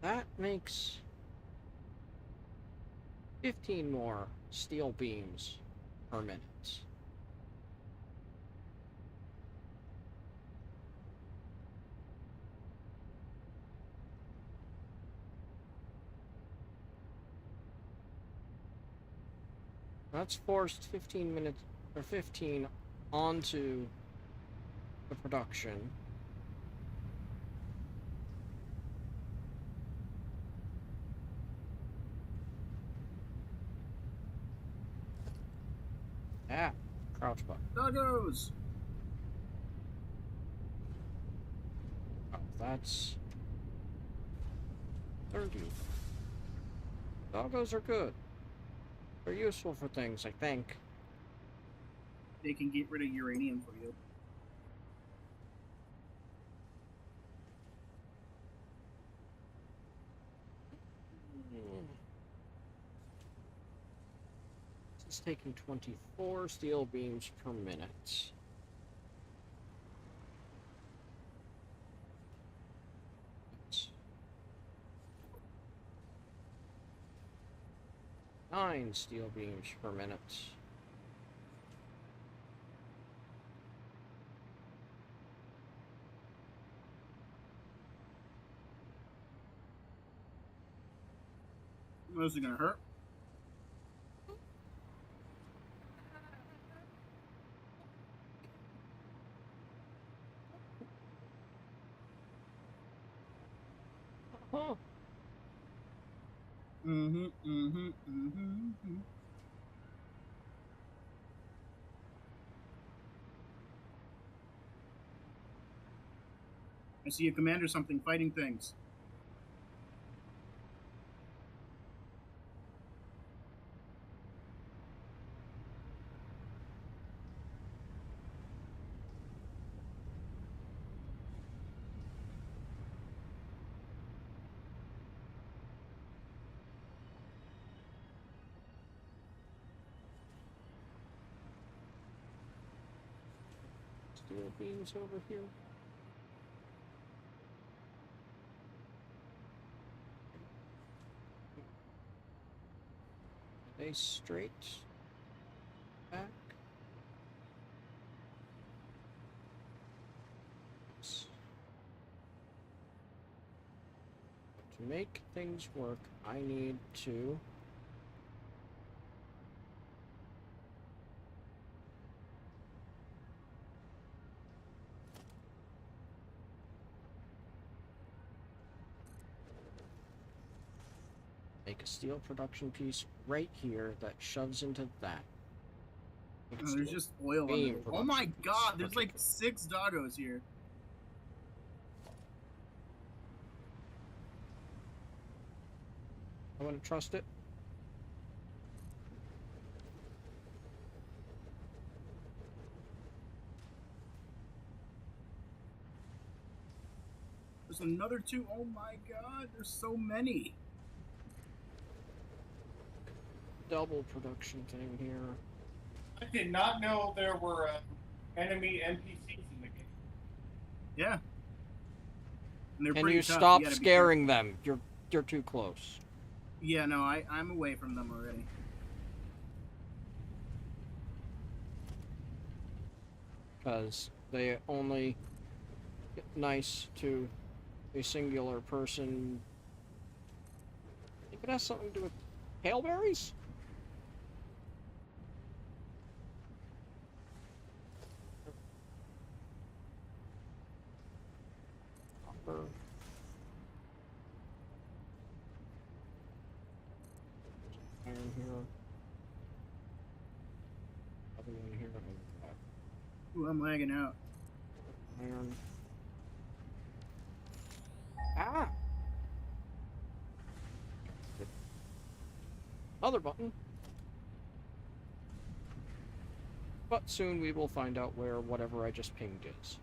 [SPEAKER 1] That makes 15 more steel beams per minute. That's forced 15 minutes or 15 onto the production. Ah, crouch button.
[SPEAKER 6] Doggos!
[SPEAKER 1] Oh, that's 30. Doggos are good. They're useful for things, I think.
[SPEAKER 6] They can get rid of uranium for you.
[SPEAKER 1] This is taking 24 steel beams per minute. Nine steel beams per minute.
[SPEAKER 6] Is it gonna hurt?
[SPEAKER 1] Huh.
[SPEAKER 6] I see a commander something fighting things.
[SPEAKER 1] Steel beams over here. They straight back. To make things work, I need to make a steel production piece right here that shoves into that. Make a
[SPEAKER 6] Oh, there's
[SPEAKER 1] steel
[SPEAKER 6] just oil
[SPEAKER 1] beam
[SPEAKER 6] under the... Oh my
[SPEAKER 1] production piece.
[SPEAKER 6] god, there's
[SPEAKER 1] Okay,
[SPEAKER 6] like
[SPEAKER 1] good.
[SPEAKER 6] 6 doggos here.
[SPEAKER 1] I want to trust it.
[SPEAKER 6] There's another 2. Oh my god, there's so many.
[SPEAKER 1] Double production thing here.
[SPEAKER 3] I did not know there were enemy NPCs in the game.
[SPEAKER 6] Yeah. And they're
[SPEAKER 1] Can
[SPEAKER 6] pretty
[SPEAKER 1] you
[SPEAKER 6] tough.
[SPEAKER 1] stop
[SPEAKER 6] gotta be
[SPEAKER 1] scaring them? You're too close.
[SPEAKER 6] careful. Yeah, no, I'm away from them already.
[SPEAKER 1] Because they only get nice to a singular person. I think it has something to do with hailberries? copper. Iron here. Other one here.
[SPEAKER 6] Ooh, I'm lagging out.
[SPEAKER 1] Iron. Ah! Other button. But soon we will find out where whatever I just pinged is.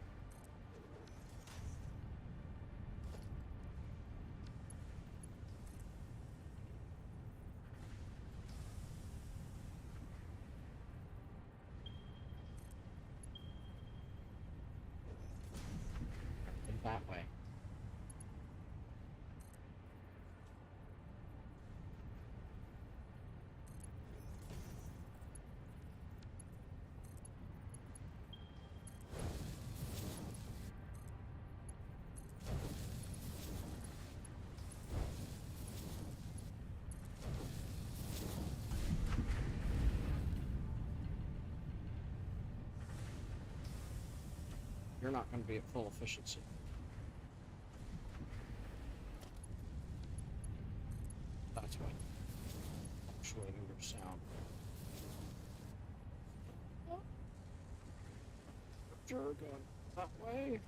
[SPEAKER 1] And that way. You're not going to be at full efficiency. That's why. Fluctuating your sound. Sure, going that way.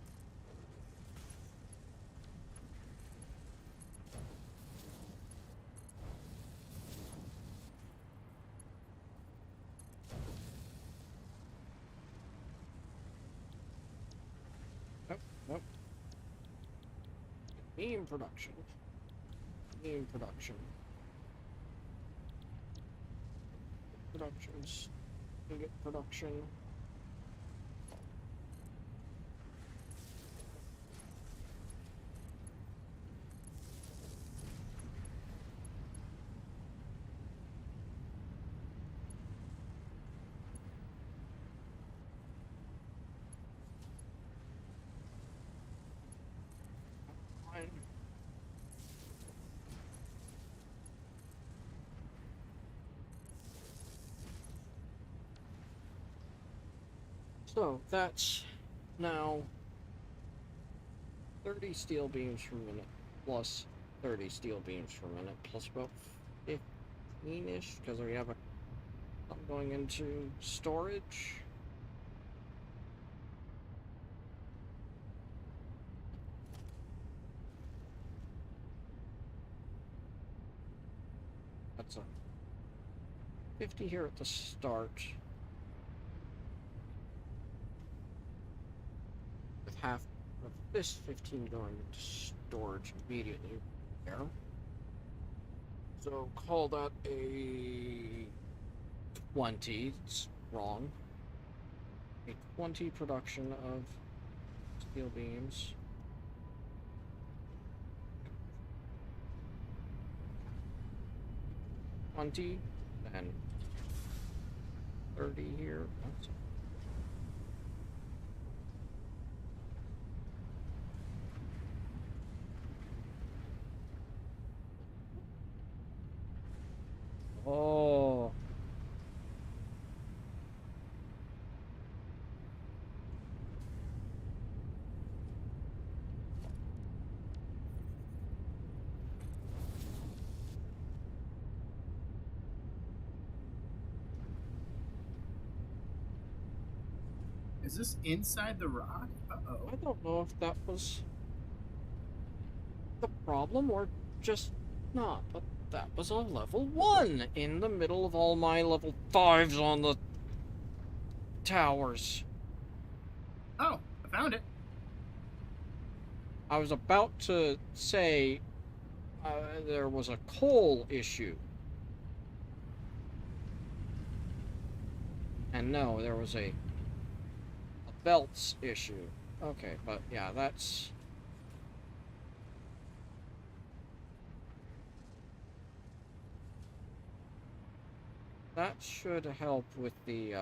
[SPEAKER 1] Nope. Beam production. Beam production. Productions. Ingot production. Fine. So that's now 30 steel beams per minute plus 30 steel beams per minute plus about 15-ish because we have I'm going into storage. That's a 50 here at the start. With half of this 15 going into storage immediately there. So call that a 20. It's wrong. A 20 production of steel beams. 20, then 30 here. Oops. Oh.
[SPEAKER 6] Is this inside the rock? Uh-oh.
[SPEAKER 1] I don't know if that was the problem or just not, but that was a level 1 in the middle of all my level 5s on the towers.
[SPEAKER 6] Oh, I found it.
[SPEAKER 1] I was about to say there was a coal issue. And no, there was a belts issue. Okay, but yeah, that's... That should help with the,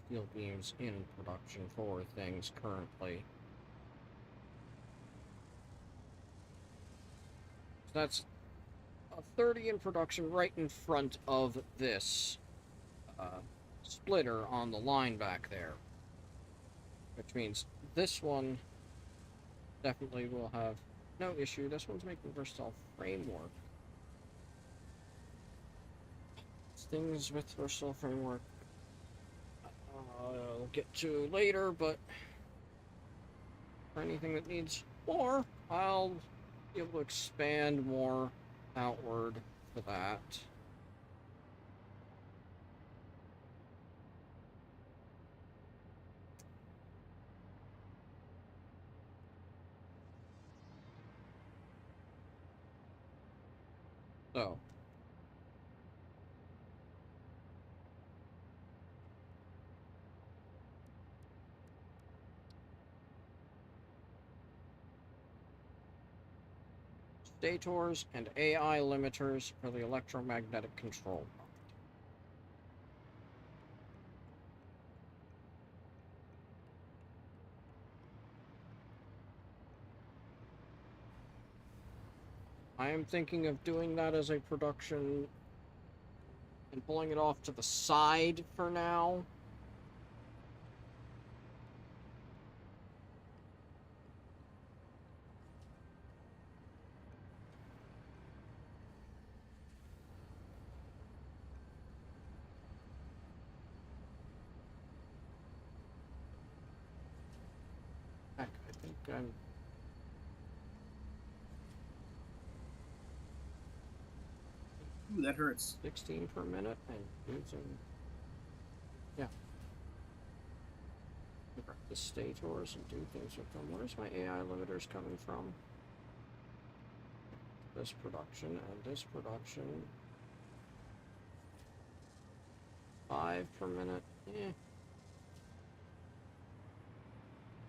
[SPEAKER 1] steel beams in production for things currently. That's a 30 in production right in front of this splitter on the line back there. Which means this one definitely will have no issue. This one's making versatile framework. Things with versatile framework I'll get to later, but for anything that needs more, I'll be able to expand more outward for that. So, stators and AI limiters for the electromagnetic control. I am thinking of doing that as a production and pulling it off to the side for now. Heck, I think I'm...
[SPEAKER 6] Ooh, that hurts.
[SPEAKER 1] 16 per minute and using... Yeah. Grab the stators and do things with them. Where's my AI limiters coming from? This production and this production. 5 per minute. Eh.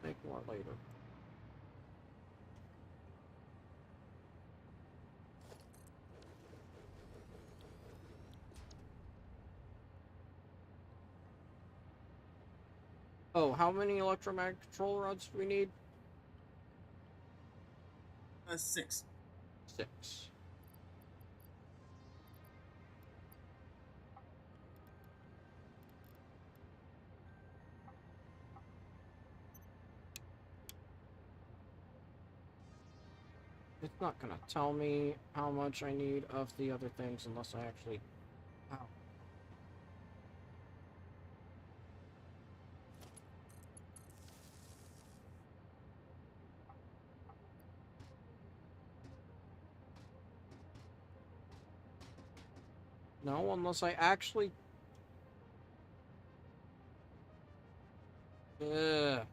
[SPEAKER 1] Make more later. Oh, how many electromagnetic control rods do we need?
[SPEAKER 6] 6.
[SPEAKER 1] 6. It's not gonna tell me how much I need of the other things unless I actually... Ow. No, unless I actually... Ugh.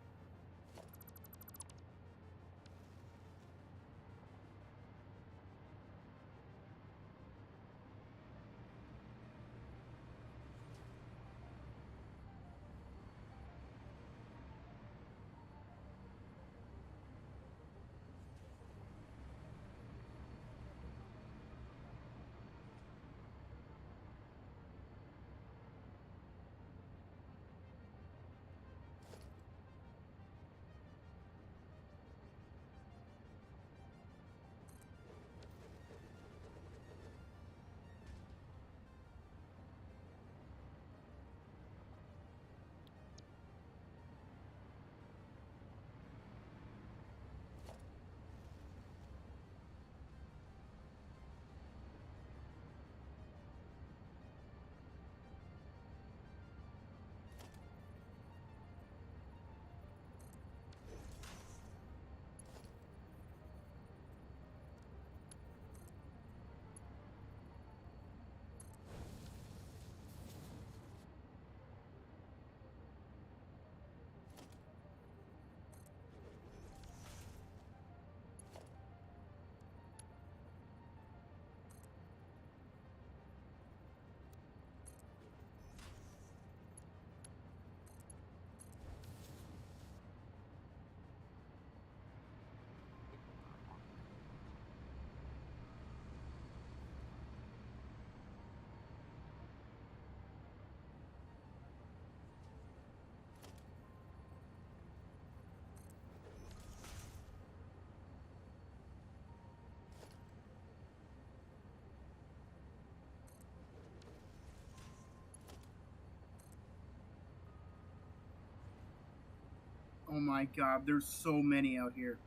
[SPEAKER 6] Oh my god, there's so many out here.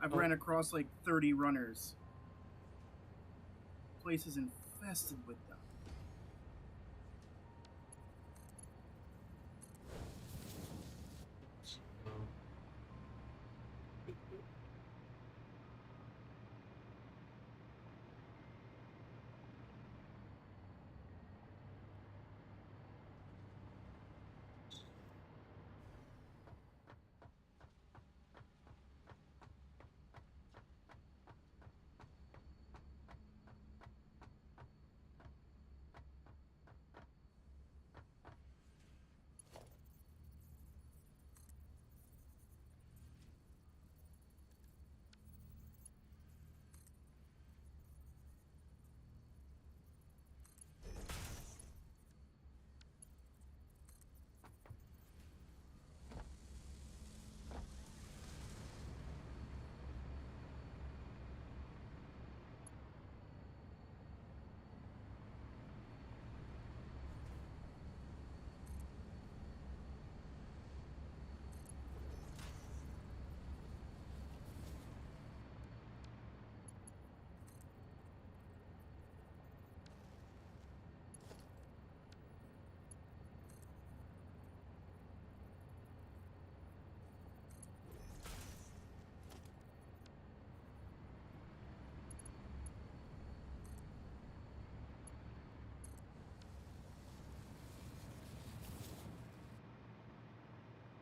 [SPEAKER 6] I've
[SPEAKER 1] Oh.
[SPEAKER 6] ran across like 30 runners. Place is infested with them.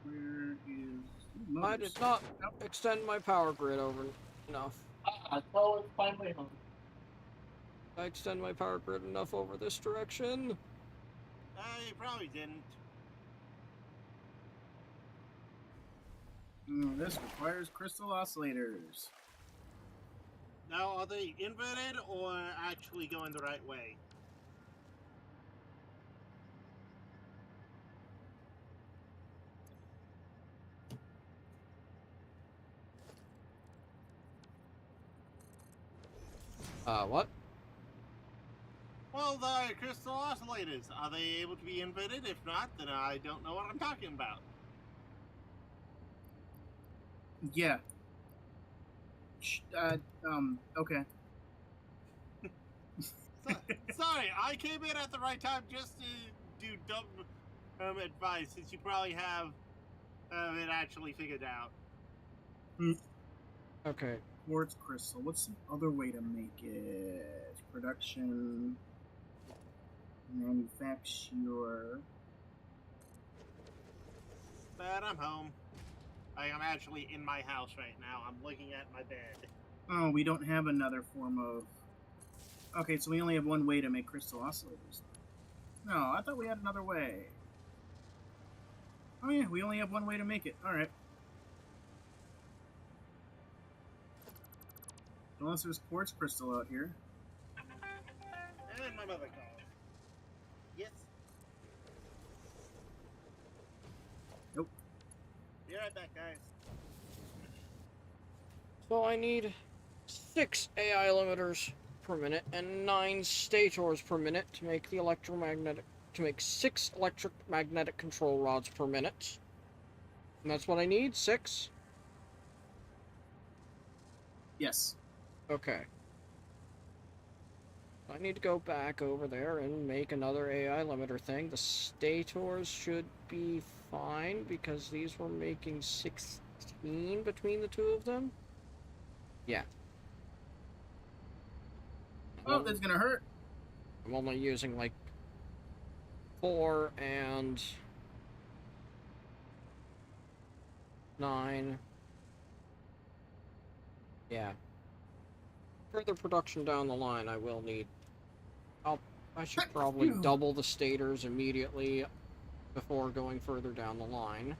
[SPEAKER 6] Where is
[SPEAKER 1] I did not extend my power grid over enough.
[SPEAKER 3] So it's finally home.
[SPEAKER 1] Did I extend my power grid enough over this direction?
[SPEAKER 7] You probably didn't.
[SPEAKER 6] This requires crystal oscillators.
[SPEAKER 7] Now, are they inverted or actually going the right way?
[SPEAKER 1] What?
[SPEAKER 7] Well, the crystal oscillators, are they able to be inverted? If not, then I don't know what I'm talking about.
[SPEAKER 6] Yeah. Okay.
[SPEAKER 7] Sorry, I came in at the right time just to do dumb advice, since you probably have it actually figured out.
[SPEAKER 1] Okay.
[SPEAKER 6] Quartz crystal. What's the other way to make it? Production. Manufacture.
[SPEAKER 7] But I'm home. I am actually in my house right now. I'm looking at my bed.
[SPEAKER 6] Oh, we don't have another form of... Okay, so we only have one way to make crystal oscillators. No, I thought we had another way. Oh yeah, we only have one way to make it. Alright. Unless there's quartz crystal out here.
[SPEAKER 7] And my mother called. Yes?
[SPEAKER 6] Nope.
[SPEAKER 7] Be right back, guys.
[SPEAKER 1] So I need 6 AI limiters per minute and 9 stators per minute to make the electromagnetic to make 6 electric magnetic control rods per minute. And that's what I need? 6?
[SPEAKER 6] Yes.
[SPEAKER 1] Okay. I need to go back over there and make another AI limiter thing. The stators should be fine because these were making 16 between the two of them. Yeah.
[SPEAKER 6] Oh, that's gonna hurt.
[SPEAKER 1] I'm only using like 4 and 9. Yeah. Further production down the line, I will need. I should probably double the stators immediately before going further down the line.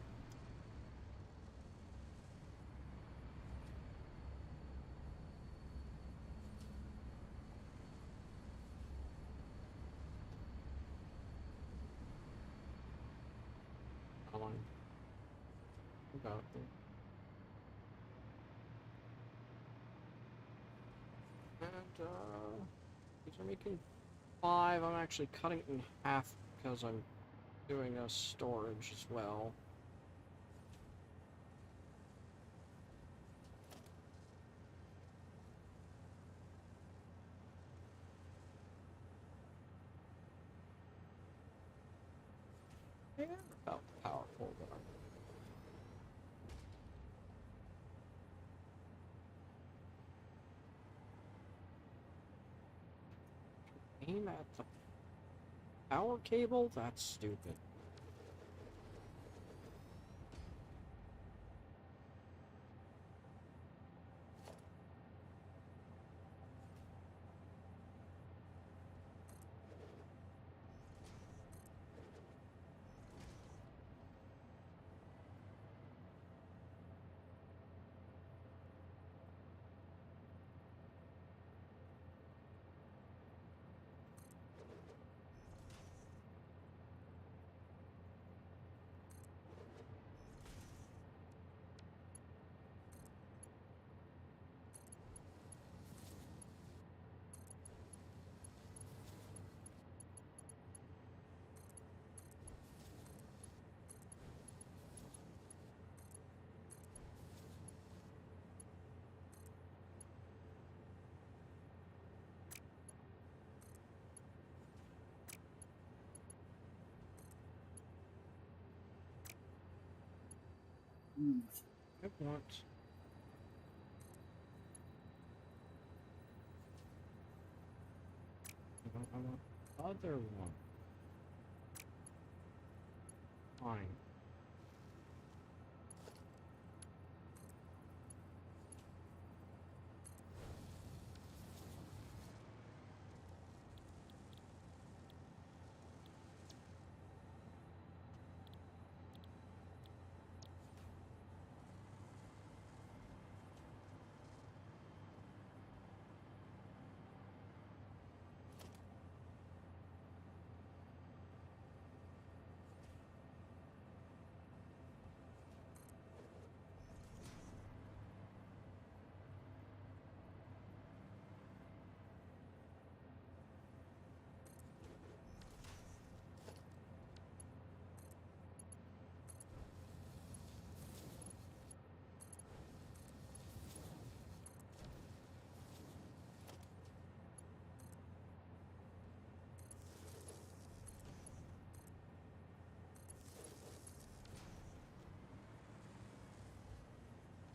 [SPEAKER 1] About and these are making 5. I'm actually cutting it in half because I'm doing a storage as well. I am about powerful, but aim at the power cable? That's stupid. I want. I want other one. Fine.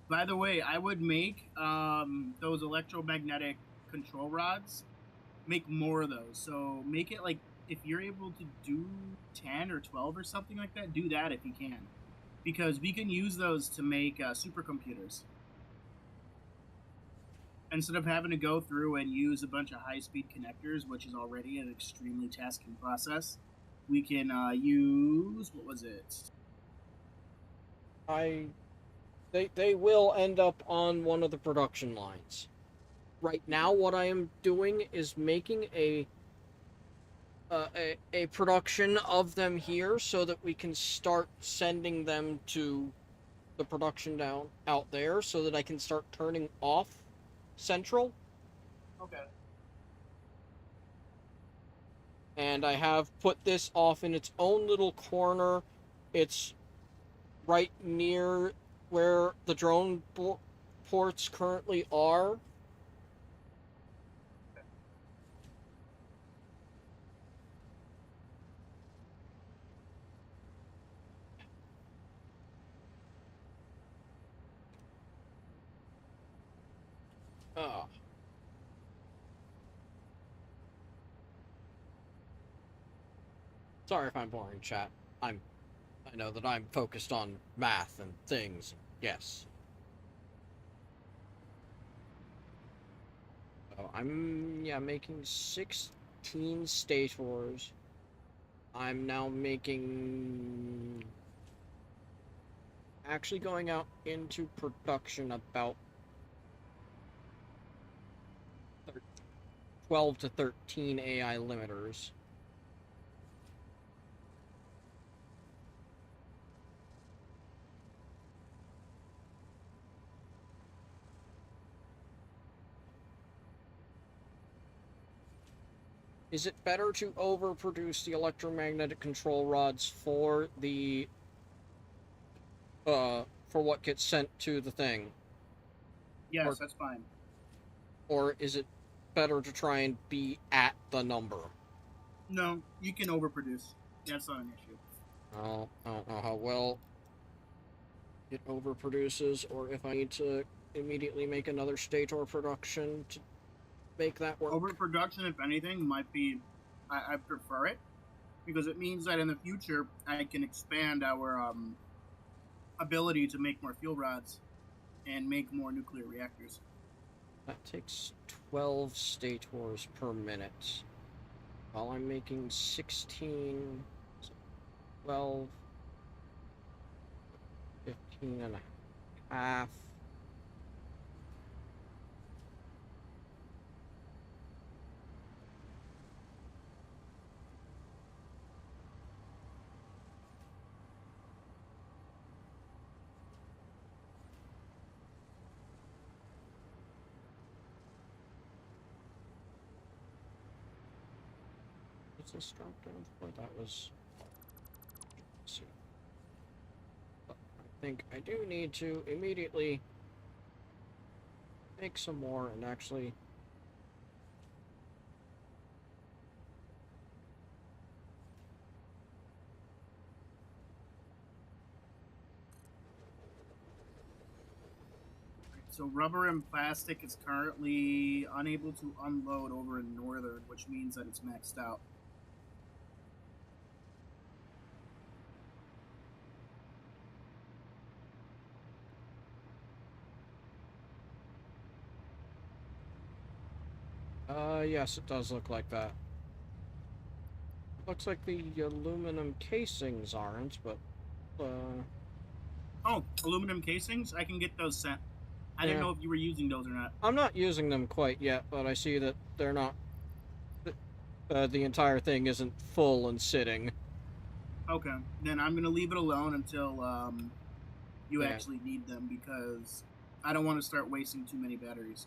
[SPEAKER 6] By the way, I would make those electromagnetic control rods. Make more of those. So make it like if you're able to do 10 or 12 or something like that, do that if you can, because we can use those to make supercomputers. Instead of having to go through and use a bunch of high-speed connectors, which is already an extremely tasking process, we can use, what was it?
[SPEAKER 1] They will end up on one of the production lines. Right now, what I am doing is making a production of them here so that we can start sending them to the production down out there so that I can start turning off Central.
[SPEAKER 6] Okay.
[SPEAKER 1] And I have put this off in its own little corner. It's right near where the drone ports currently are. Ah. Sorry if I'm boring, chat. I know that I'm focused on math and things. Yes. So I'm making 16 stators. I'm now making actually going out into production about 12 to 13 AI limiters. Is it better to overproduce the electromagnetic control rods for the for what gets sent to the thing?
[SPEAKER 6] Yes, that's fine.
[SPEAKER 1] Or is it better to try and be at the number?
[SPEAKER 6] No, you can overproduce. That's not an issue.
[SPEAKER 1] I don't know how well it overproduces, or if I need to immediately make another Stator production to make that work.
[SPEAKER 6] Overproduction, if anything, might be. I prefer it because it means that in the future I can expand our ability to make more fuel rods and make more nuclear reactors.
[SPEAKER 1] That takes 12 Stators per minute. While I'm making 16, 12, 15 and a half. What's this drop down for? That was... Let's see. But I think I do need to immediately make some more and actually...
[SPEAKER 6] So rubber and plastic is currently unable to unload over in Northern, which means that it's maxed out.
[SPEAKER 1] Yes, it does look like that. Looks like the aluminum casings aren't, but,
[SPEAKER 6] Oh, aluminum casings? I can get those sent. I didn't
[SPEAKER 1] Yeah.
[SPEAKER 6] know if you were using those or not.
[SPEAKER 1] I'm not using them quite yet, but I see that they're not... the entire thing isn't full and sitting.
[SPEAKER 6] Okay, then I'm gonna leave it alone until you
[SPEAKER 1] Yeah.
[SPEAKER 6] actually need them because I don't want to start wasting too many batteries.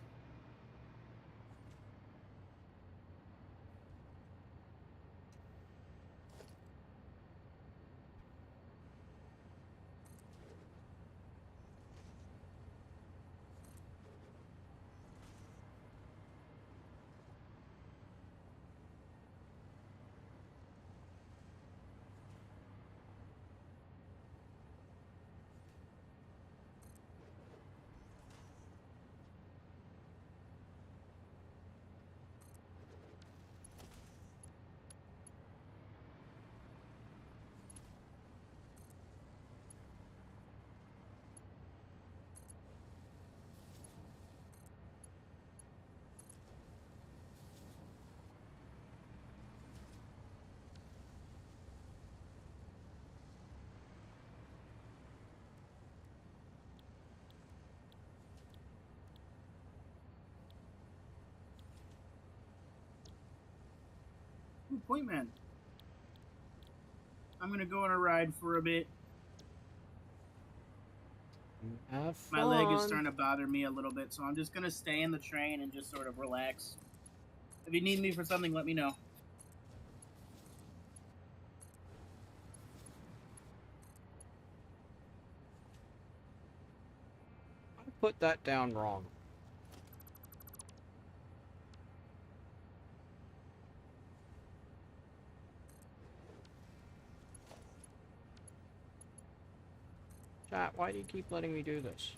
[SPEAKER 6] Ooh, Point Man. I'm gonna go on a ride for a bit.
[SPEAKER 1] Have
[SPEAKER 6] My
[SPEAKER 1] fun.
[SPEAKER 6] leg is starting to bother me a little bit, so I'm just gonna stay in the train and just sort of relax. If you need me for something, let me know.
[SPEAKER 1] I put that down wrong. Chat, why do you keep letting me do this?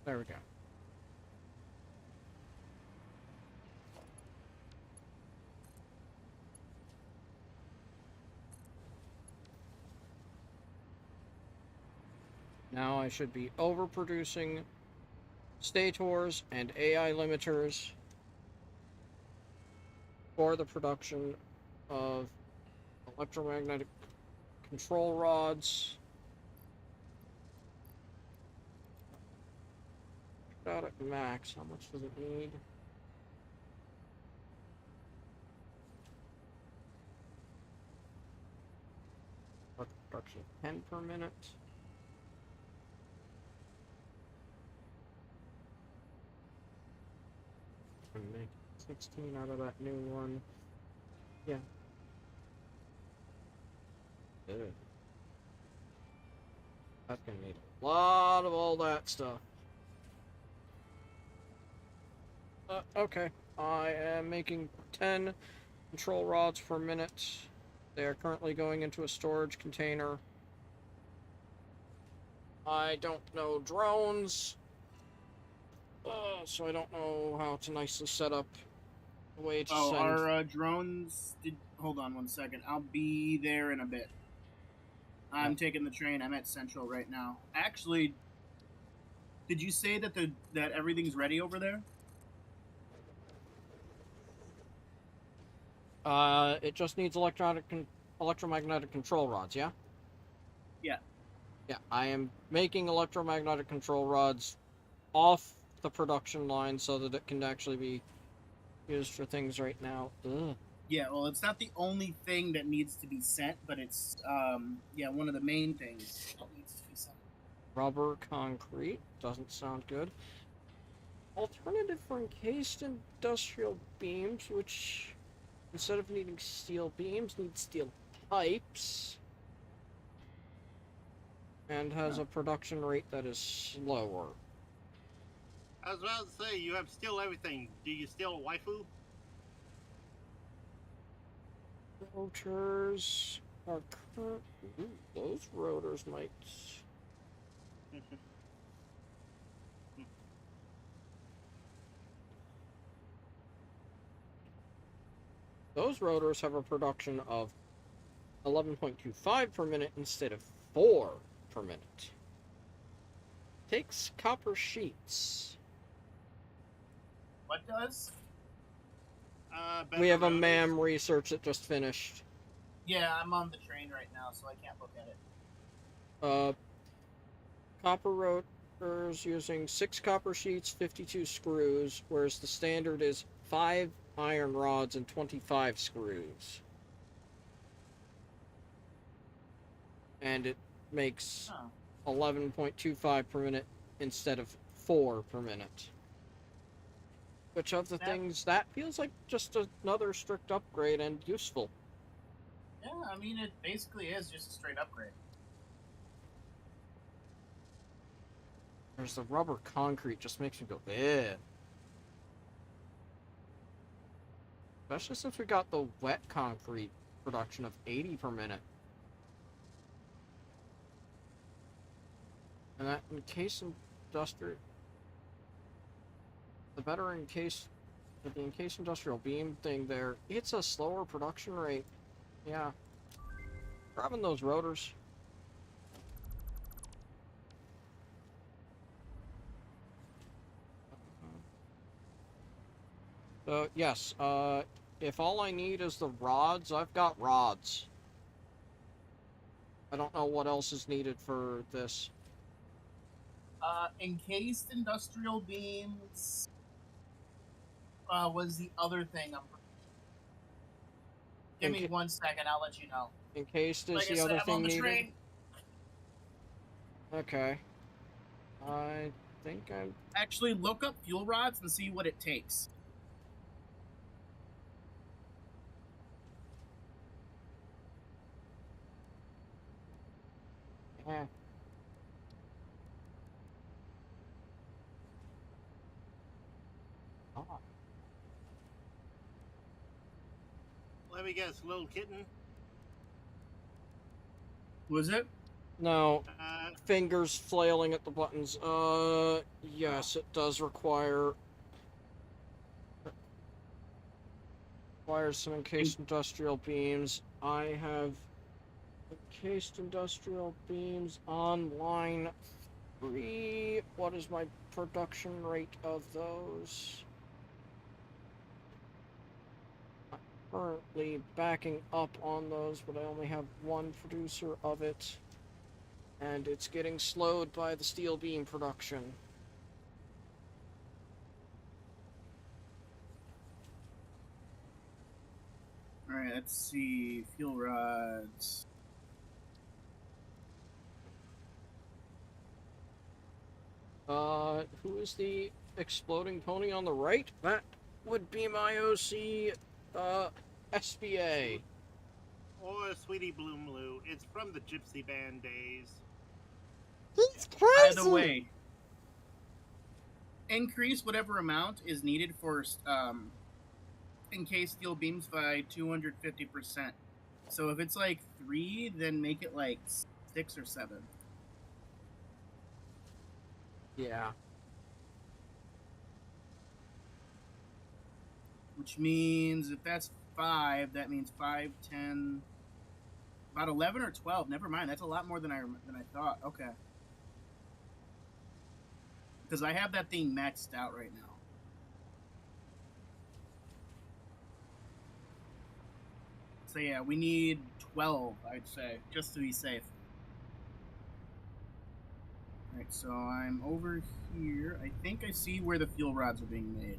[SPEAKER 1] There we go. Now I should be overproducing stators and AI limiters for the production of electromagnetic control rods. Put out at max. How much does it need? Production 10 per minute. And make 16 out of that new one. Yeah. Good. That's gonna need a lot of all that stuff. Okay. I am making 10 control rods per minute. They are currently going into a storage container. I don't know drones, so I don't know how to nicely set up a way to
[SPEAKER 6] Oh,
[SPEAKER 1] send.
[SPEAKER 6] our drones. Hold on 1 second. I'll be there in a bit. I'm taking the train. I'm at Central right now. Actually, did you say that that everything's ready over there?
[SPEAKER 1] It just needs electromagnetic control rods, yeah?
[SPEAKER 6] Yeah.
[SPEAKER 1] Yeah, I am making electromagnetic control rods off the production line so that it can actually be used for things right now. Ugh.
[SPEAKER 6] Yeah, well, it's not the only thing that needs to be sent, but it's yeah, one of the main things that needs to be sent.
[SPEAKER 1] Rubber concrete doesn't sound good. Alternative for encased industrial beams, which instead of needing steel beams, need steel pipes. And has a production rate that is slower.
[SPEAKER 7] I was about to say, you have still everything. Do you steal a waifu?
[SPEAKER 1] Rotors are current. Ooh, those rotors might. Those rotors have a production of 11.25 per minute instead of 4 per minute. Takes copper sheets.
[SPEAKER 6] What does?
[SPEAKER 1] We have a
[SPEAKER 7] Better
[SPEAKER 1] MAM research that just finished.
[SPEAKER 6] Yeah, I'm on the train right now, so I can't look at it.
[SPEAKER 1] Copper rotors using 6 copper sheets, 52 screws, whereas the standard is 5 iron rods and 25 screws. And it makes 11.25 per minute instead of 4 per minute. Which of the things, that feels like just another strict upgrade and useful.
[SPEAKER 6] Yeah, I mean, it basically is just a straight upgrade.
[SPEAKER 1] There's the rubber concrete, just makes me go, eh. Especially since we got the wet concrete production of 80 per minute. And that encased industrial, the better encased, the encased industrial beam thing there, it's a slower production rate. Yeah. Grabbing those rotors. So, yes, if all I need is the rods, I've got rods. I don't know what else is needed for this.
[SPEAKER 6] Encased industrial beams was the other thing. Give me 1 second, I'll let you know.
[SPEAKER 1] Encased is
[SPEAKER 6] Like
[SPEAKER 1] the
[SPEAKER 6] I said,
[SPEAKER 1] other
[SPEAKER 6] I'm
[SPEAKER 1] thing
[SPEAKER 6] on the
[SPEAKER 1] needed?
[SPEAKER 6] train.
[SPEAKER 1] Okay. I think I'm...
[SPEAKER 6] Actually, look up fuel rods and see what it takes.
[SPEAKER 1] Eh. Oh.
[SPEAKER 7] Let me guess, little kitten.
[SPEAKER 6] Was it?
[SPEAKER 1] No. Fingers flailing at the buttons. Yes, it does requires some encased industrial beams. I have encased industrial beams on line 3. What is my production rate of those? I'm currently backing up on those, but I only have one producer of it. And it's getting slowed by the steel beam production.
[SPEAKER 6] Alright, let's see. Fuel rods.
[SPEAKER 1] Who is the exploding pony on the right? That would be my OC, SBA.
[SPEAKER 7] Or Sweetie Bloom Blue. It's from the Gypsy Band days.
[SPEAKER 1] He's
[SPEAKER 6] By
[SPEAKER 1] crazy!
[SPEAKER 6] the way, increase whatever amount is needed for in case steel beams by 250%. So if it's like 3, then make it like 6 or 7.
[SPEAKER 1] Yeah.
[SPEAKER 6] Which means if that's 5, that means 5, 10, about 11 or 12. Never mind, that's a lot more than I thought. Okay. Because I have that thing maxed out right now. So yeah, we need 12, I'd say, just to be safe. Alright, so I'm over here. I think I see where the fuel rods are being made.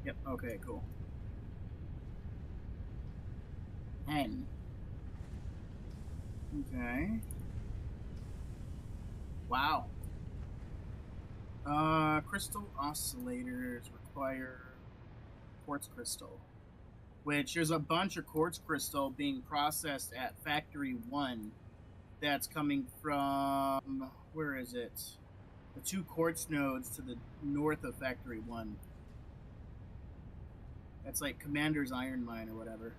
[SPEAKER 6] Yep, okay, cool. 10. Okay. Wow. Crystal oscillators require quartz crystal. Which there's a bunch of quartz crystal being processed at Factory 1 that's coming from, where is it? The 2 quartz nodes to the north of Factory 1. That's like Commander's Iron Mine or whatever.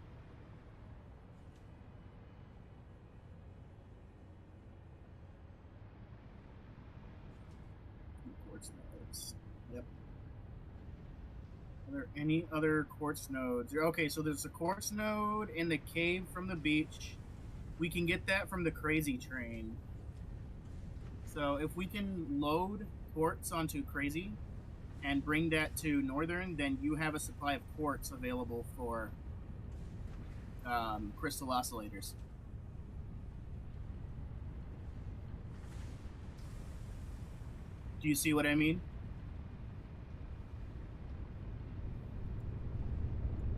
[SPEAKER 6] Quartz nodes. Yep. Are there any other quartz nodes? Okay, so there's a quartz node in the cave from the beach. We can get that from the crazy train. So if we can load quartz onto crazy and bring that to northern, then you have a supply of quartz available for crystal oscillators. Do you see what I mean?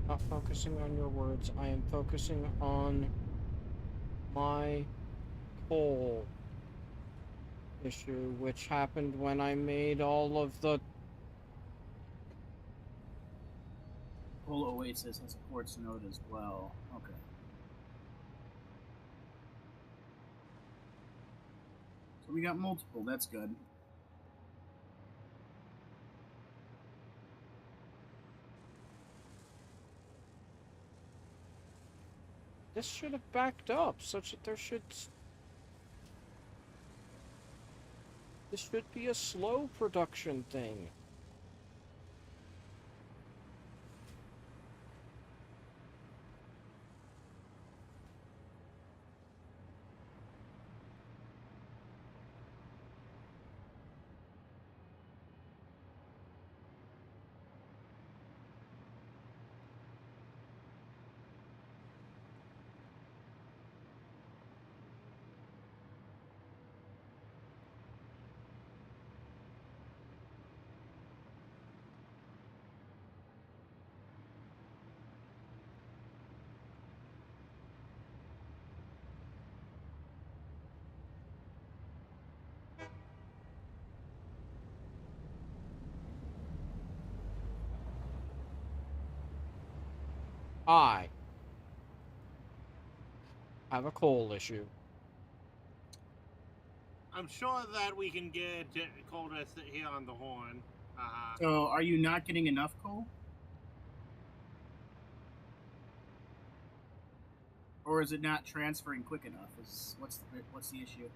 [SPEAKER 1] Not focusing on your words. I am focusing on my coal issue, which happened when I made all of the...
[SPEAKER 6] Coal Oasis has a quartz node as well. Okay. So we got multiple. That's good.
[SPEAKER 1] This should have backed up, such that there should... This should be a slow production thing. I have a coal issue.
[SPEAKER 7] I'm sure that we can get Coldest here on the horn.
[SPEAKER 6] So are you not getting enough coal? Or is it not transferring quick enough? What's the issue?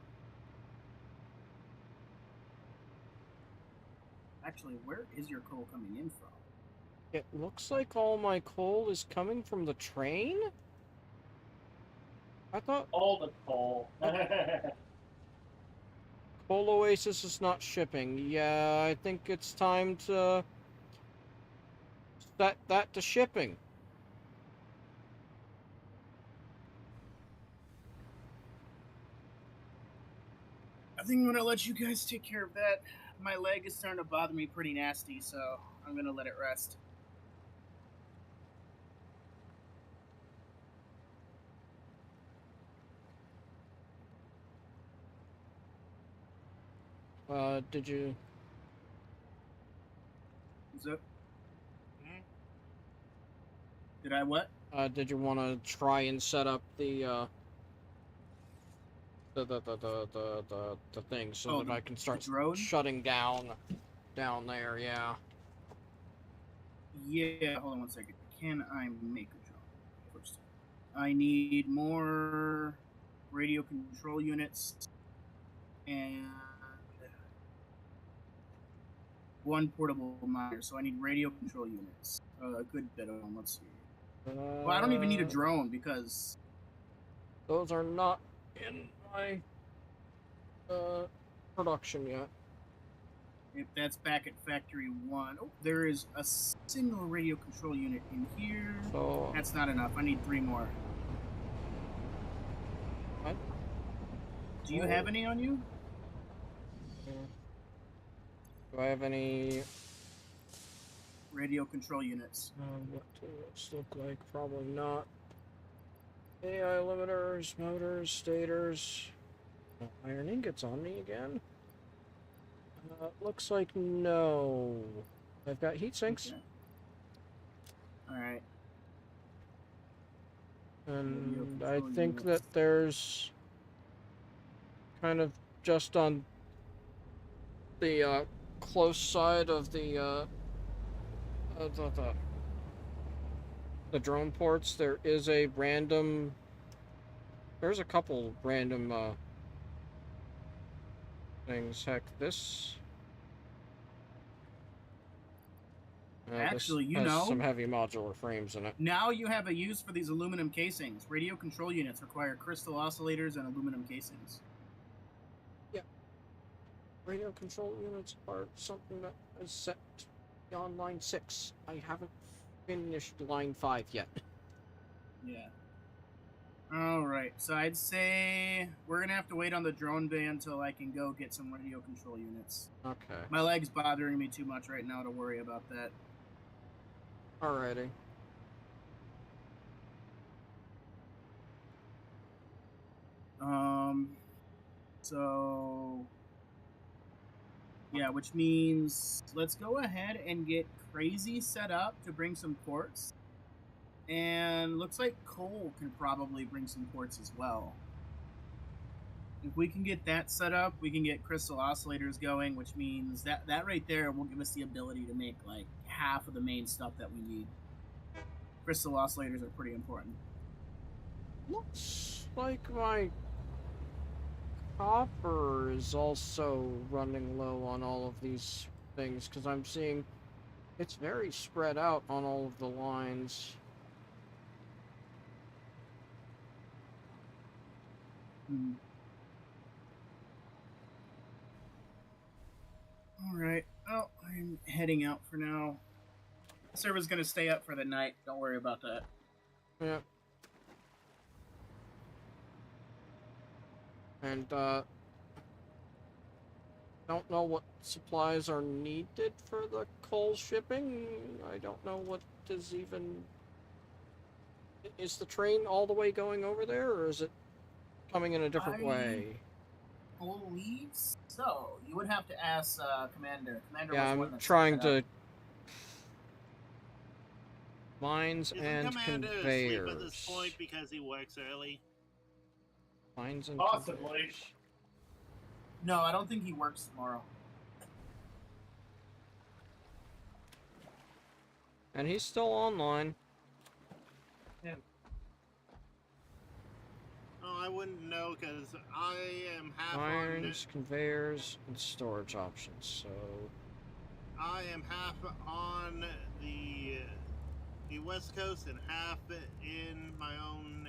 [SPEAKER 6] Actually, where is your coal coming in from?
[SPEAKER 1] It looks like all my coal is coming from the train? I thought
[SPEAKER 3] All the coal.
[SPEAKER 1] Coal Oasis is not shipping. Yeah, I think it's time to set that to shipping.
[SPEAKER 6] I think I'm gonna let you guys take care of that. My leg is starting to bother me pretty nasty, so I'm gonna let it rest.
[SPEAKER 1] Did you...
[SPEAKER 6] What's up? Did I what?
[SPEAKER 1] Did you want to try and set up the thing so
[SPEAKER 6] Oh,
[SPEAKER 1] that I can start
[SPEAKER 6] drone?
[SPEAKER 1] shutting down there? Yeah.
[SPEAKER 6] Yeah, hold on one second. Can I make a drone? First, I need more radio control units and one portable miner. So I need radio control units. A good bit of them. Let's see. Well, I don't even need a drone because
[SPEAKER 1] Those are not in my production yet.
[SPEAKER 6] if that's back at factory 1, oh, there is a single radio control unit in here.
[SPEAKER 1] So
[SPEAKER 6] That's not enough. I need 3 more.
[SPEAKER 1] What?
[SPEAKER 6] Do you have any on you?
[SPEAKER 1] do I have any?
[SPEAKER 6] Radio control units.
[SPEAKER 1] What do those look like? Probably not. AI limiters, motors, stators. Oh, iron ingots on me again. Looks like no. I've got heat sinks.
[SPEAKER 6] Okay. Alright.
[SPEAKER 1] And
[SPEAKER 6] Radio
[SPEAKER 1] I
[SPEAKER 6] control
[SPEAKER 1] think
[SPEAKER 6] units.
[SPEAKER 1] that there's kind of just on the close side of the drone ports, there is a random. There's a couple random things. Heck, this.
[SPEAKER 6] Actually,
[SPEAKER 1] this
[SPEAKER 6] you
[SPEAKER 1] has
[SPEAKER 6] know,
[SPEAKER 1] some heavy modular frames in it.
[SPEAKER 6] now you have a use for these aluminum casings. Radio control units require crystal oscillators and aluminum casings.
[SPEAKER 1] Radio control units are something that is set on line 6. I haven't finished line 5 yet.
[SPEAKER 6] Yeah. Alright, so I'd say we're gonna have to wait on the drone bay until I can go get some radio control units.
[SPEAKER 1] Okay.
[SPEAKER 6] My leg's bothering me too much right now to worry about that.
[SPEAKER 1] Alrighty.
[SPEAKER 6] So yeah, which means let's go ahead and get Crazy set up to bring some quartz. And looks like Cole can probably bring some quartz as well. If we can get that set up, we can get crystal oscillators going, which means that right there will give us the ability to make like half of the main stuff that we need. Crystal oscillators are pretty important.
[SPEAKER 1] Looks like my copper is also running low on all of these things, because I'm seeing it's very spread out on all of the lines.
[SPEAKER 6] Alright, well, I'm heading out for now. The server's gonna stay up for the night, don't worry about that.
[SPEAKER 1] Yeah. And, don't know what supplies are needed for the coal shipping. I don't know what is even... Is the train all the way going over there, or is it coming in a different way?
[SPEAKER 6] Believe so. You would have to ask Commander. Commander
[SPEAKER 1] Yeah,
[SPEAKER 6] was the one
[SPEAKER 1] I'm
[SPEAKER 6] that set
[SPEAKER 1] trying
[SPEAKER 6] that up.
[SPEAKER 1] to... Mines
[SPEAKER 7] Isn't
[SPEAKER 1] and
[SPEAKER 7] Commander asleep
[SPEAKER 1] conveyors.
[SPEAKER 7] at this point because he works early?
[SPEAKER 1] Mines and
[SPEAKER 3] Possibly.
[SPEAKER 1] conveyors.
[SPEAKER 6] No, I don't think he works tomorrow.
[SPEAKER 1] And he's still online.
[SPEAKER 7] Oh, I wouldn't know because I am half
[SPEAKER 1] Mines, conveyors, and storage options. So
[SPEAKER 7] I am half on the West Coast and half in my own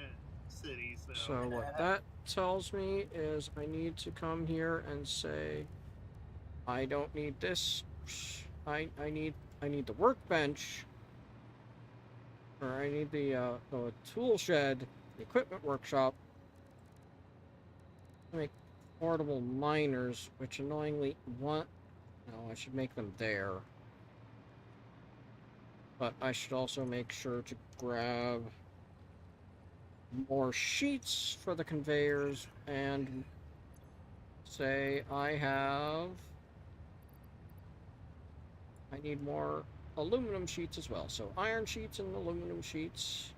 [SPEAKER 7] city.
[SPEAKER 1] So what that tells me is I need to come here and say, I don't need this. I need the workbench, or I need the tool shed, the equipment workshop. To make portable miners, which annoyingly no, I should make them there. But I should also make sure to grab more sheets for the conveyors and say I need more aluminum sheets as well. So iron sheets and aluminum sheets.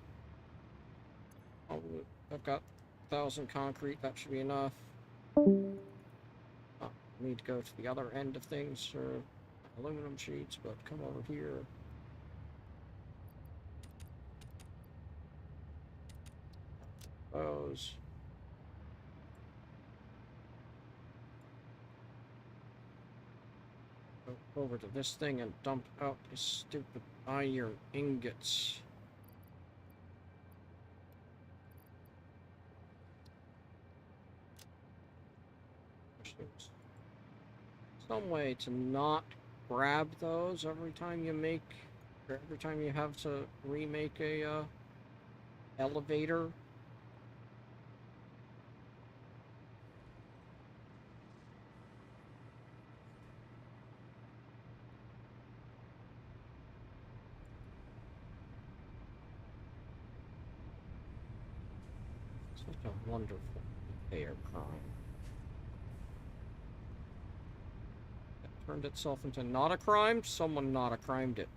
[SPEAKER 1] I've got 1,000 concrete. That should be enough. Oh, need to go to the other end of things for aluminum sheets, but come over here. Those. Go over to this thing and dump out these stupid iron ingots. There's some way to not grab those every time you make, or every time you have to remake a elevator. Such a wonderful repair crime. It turned itself into not a crime. Someone not a crimed it.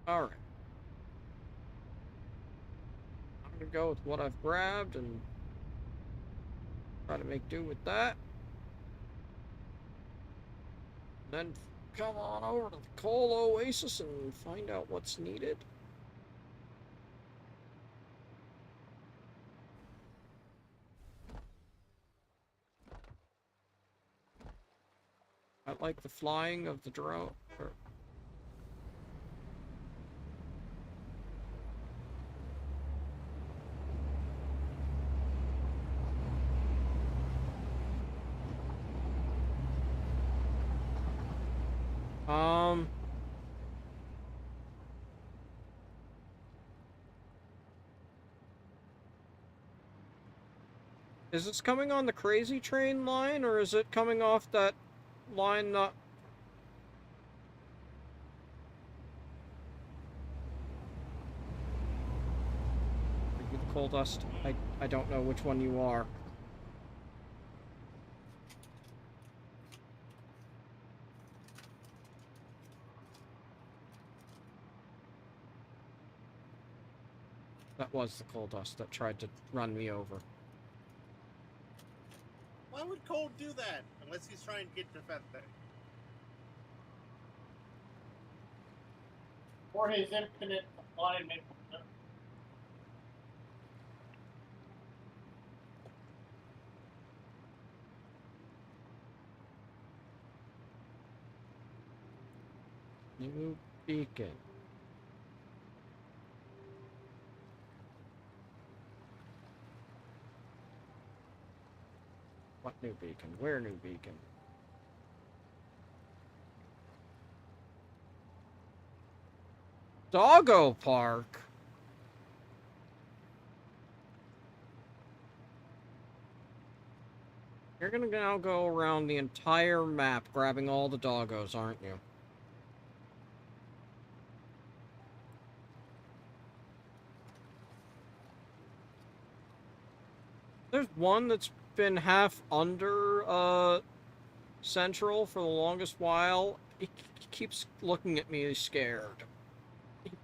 [SPEAKER 1] Alright. I'm gonna go with what I've grabbed and try to make do with that. Then come on over to the Coal Oasis and find out what's needed. I like the flying of the drone. Is this coming on the Crazy Train line, or is it coming off that line not... Are you the Coal Dust? I don't know which one you are. That was the Coal Dust that tried to run me over.
[SPEAKER 7] Why would Cole do that unless he's trying to get defended?
[SPEAKER 3] For his infinite alignment.
[SPEAKER 1] New beacon. What new beacon? Where new beacon? Doggo Park? You're gonna now go around the entire map grabbing all the doggos, aren't you? There's one that's been half under Central for the longest while. He keeps looking at me scared.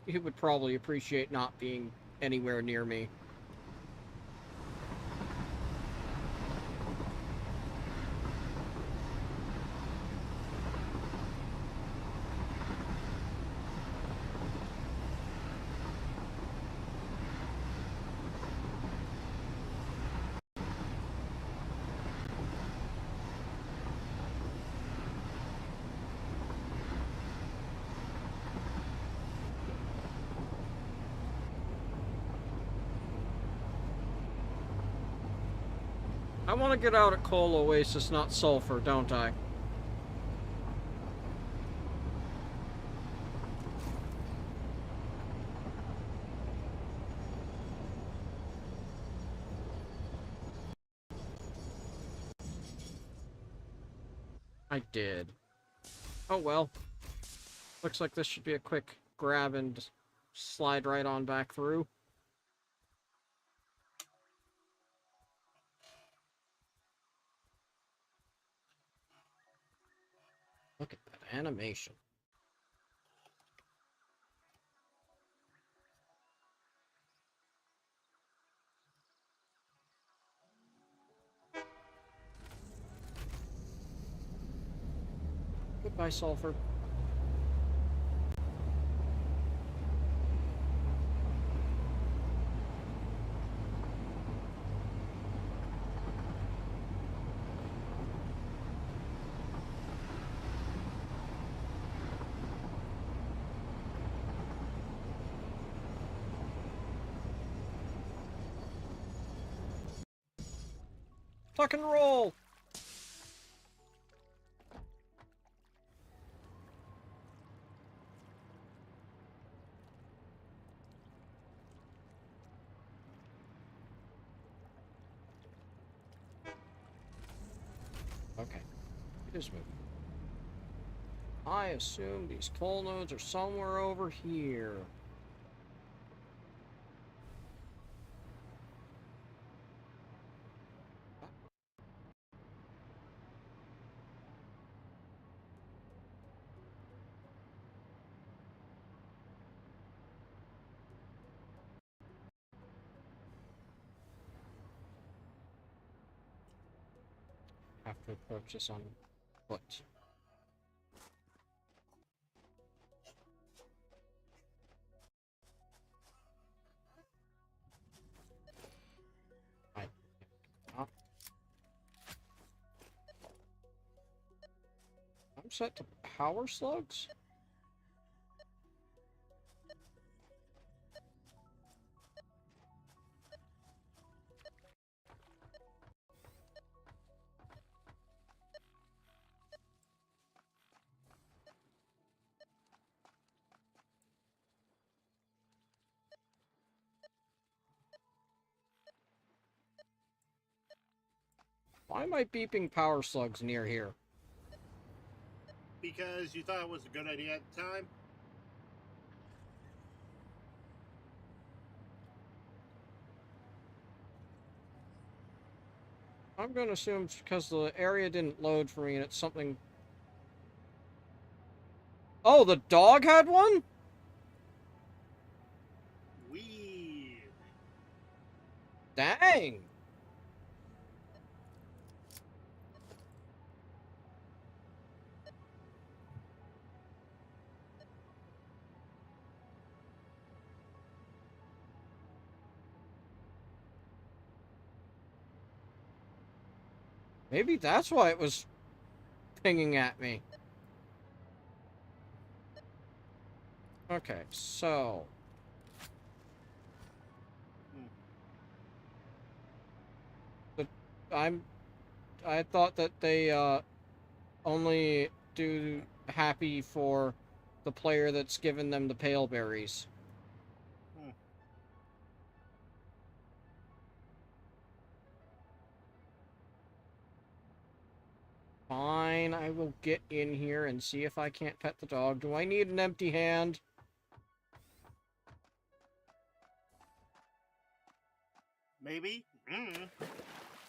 [SPEAKER 1] He would probably appreciate not being anywhere near me. I want to get out at Coal Oasis, not Sulphur, don't I? I did. Oh well. Looks like this should be a quick grab and slide right on back through. Animation. Goodbye, Sulfur. Tuck and roll! Okay, it is moving. I assume these coal nodes are somewhere over here. Have to approach this on foot. Right. Up. I'm set to power slugs? Why am I beeping power slugs near here?
[SPEAKER 7] Because you thought it was a good idea at the time?
[SPEAKER 1] I'm going to assume it's because the area didn't load for me and it's something... Oh, the dog had one?
[SPEAKER 7] Weird.
[SPEAKER 1] Dang! Maybe that's why it was pinging at me. Okay, so... I thought that they, only do happy for the player that's given them the pale berries. Fine, I will get in here and see if I can't pet the dog. Do I need an empty hand?
[SPEAKER 7] Maybe?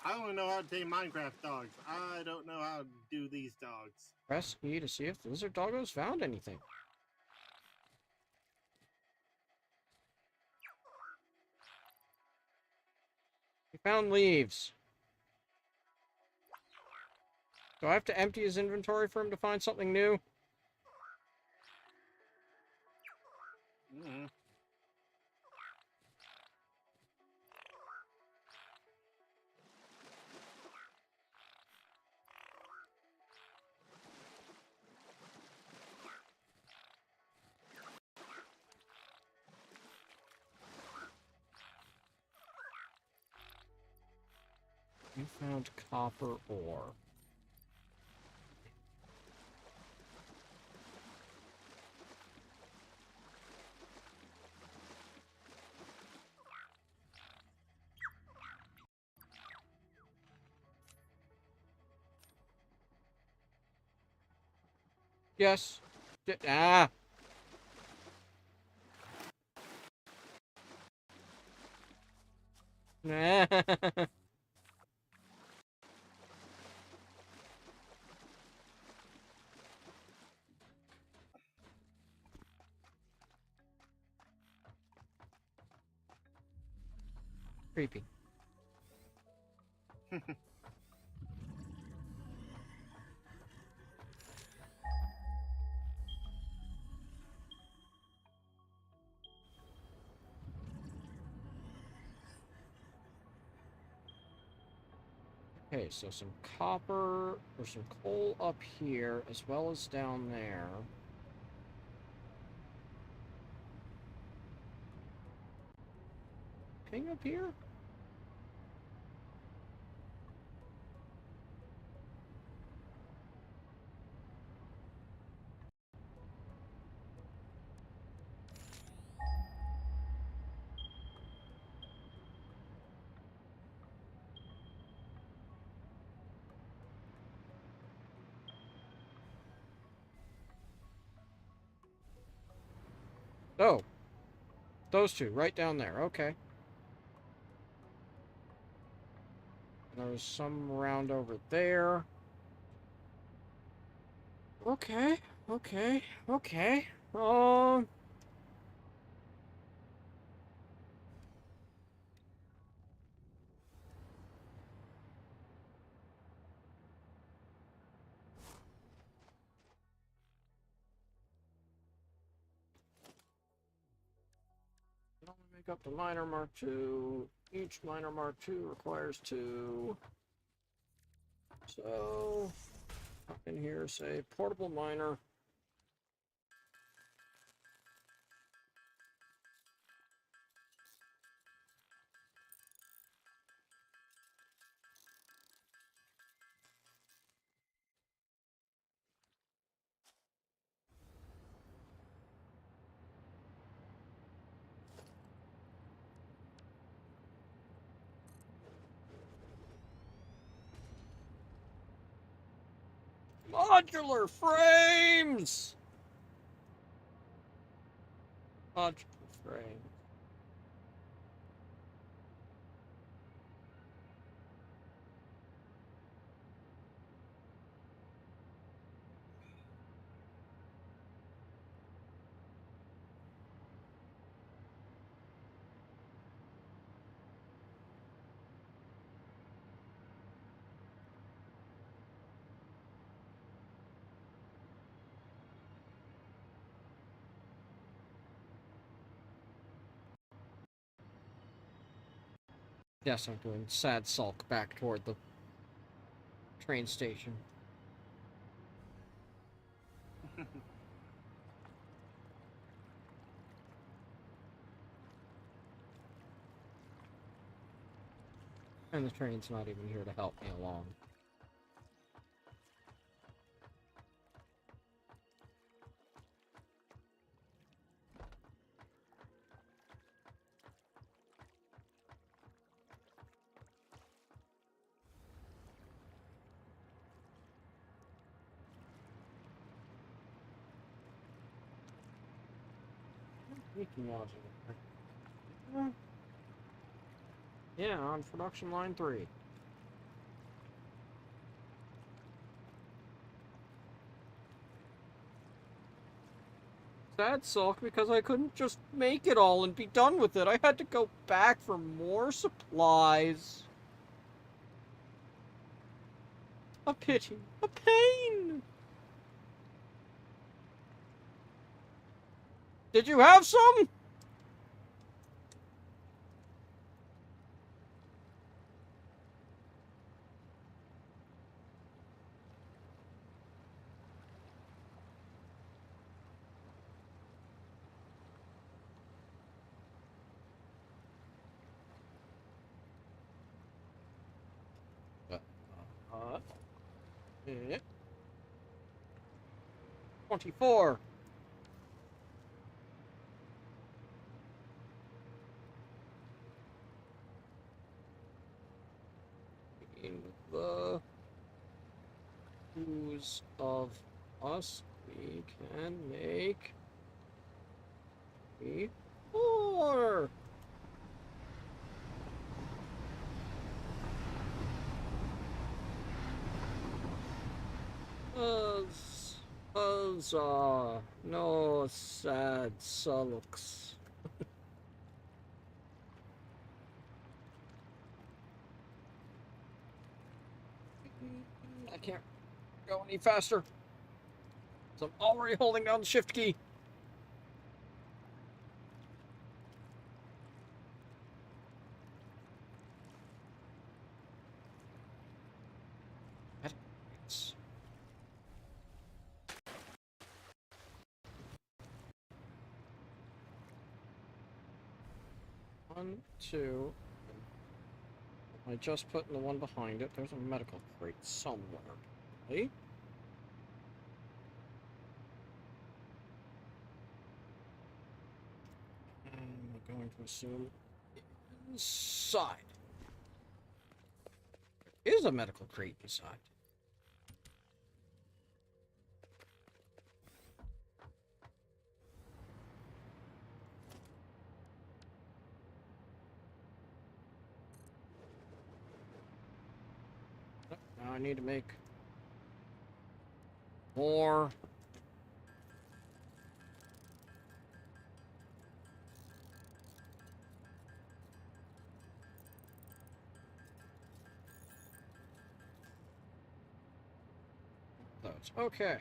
[SPEAKER 7] I only know how to tame Minecraft dogs. I don't know how to do these dogs.
[SPEAKER 1] Press E to see if lizard doggos found anything. He found leaves. Do I have to empty his inventory for him to find something new? You found copper ore. Yes. Ah! Creepy. Okay, so some copper or some coal up here as well as down there. Anything up here? Oh, those two right down there. Okay. There's some around over there. Okay, okay, okay. Only make up the miner Mark II. Each miner Mark II requires 2. So, up in here, say portable miner. Modular frames! Modular frames. Yes, I'm doing sad sulk back toward the train station. And the train's not even here to help me along. Yeah, on production line 3. Sad sulk because I couldn't just make it all and be done with it. I had to go back for more supplies. A pity. A pain. Did you have some? Yeah. 24. In the who's of us, we can make 4. Huzzah! No sad sulks. I can't go any faster. So I'm already holding down the shift key. It's... One, two. I just put in the one behind it. There's a medical crate somewhere. Really? I'm going to assume inside. There is a medical crate inside. Now I need to make more. Those. Okay.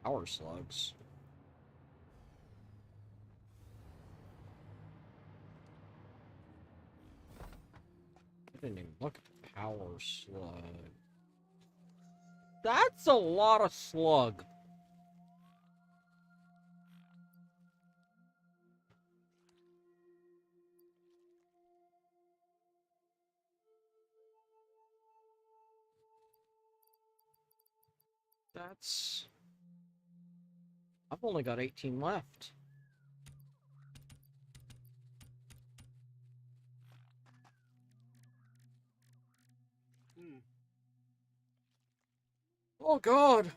[SPEAKER 1] Power slugs. I didn't even look at the power slug. That's a lot of slug. That's... I've only got 18 left.
[SPEAKER 7] Hmm.
[SPEAKER 1] Oh god!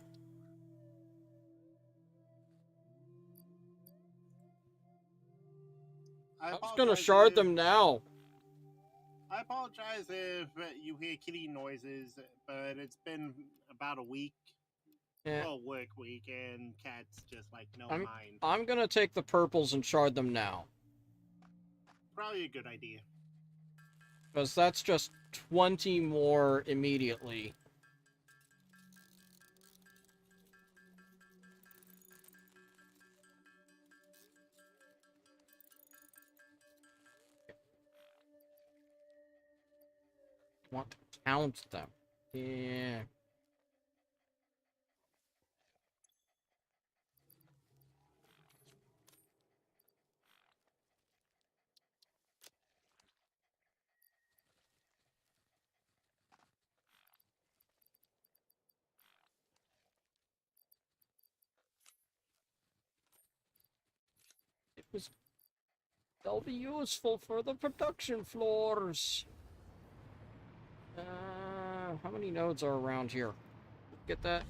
[SPEAKER 7] I
[SPEAKER 1] I was gonna
[SPEAKER 7] apologize
[SPEAKER 1] shard
[SPEAKER 7] if-
[SPEAKER 1] them now.
[SPEAKER 7] I apologize if you hear kitty noises, but it's been about a week.
[SPEAKER 1] Yeah.
[SPEAKER 7] Well, work week, and cats just like no
[SPEAKER 1] I'm-
[SPEAKER 7] mind.
[SPEAKER 1] I'm gonna take the purples and shard them now.
[SPEAKER 7] Probably a good idea.
[SPEAKER 1] Because that's just 20 more immediately. Want to count them. Yeah. It was... They'll be useful for the production floors. How many nodes are around here? Get that?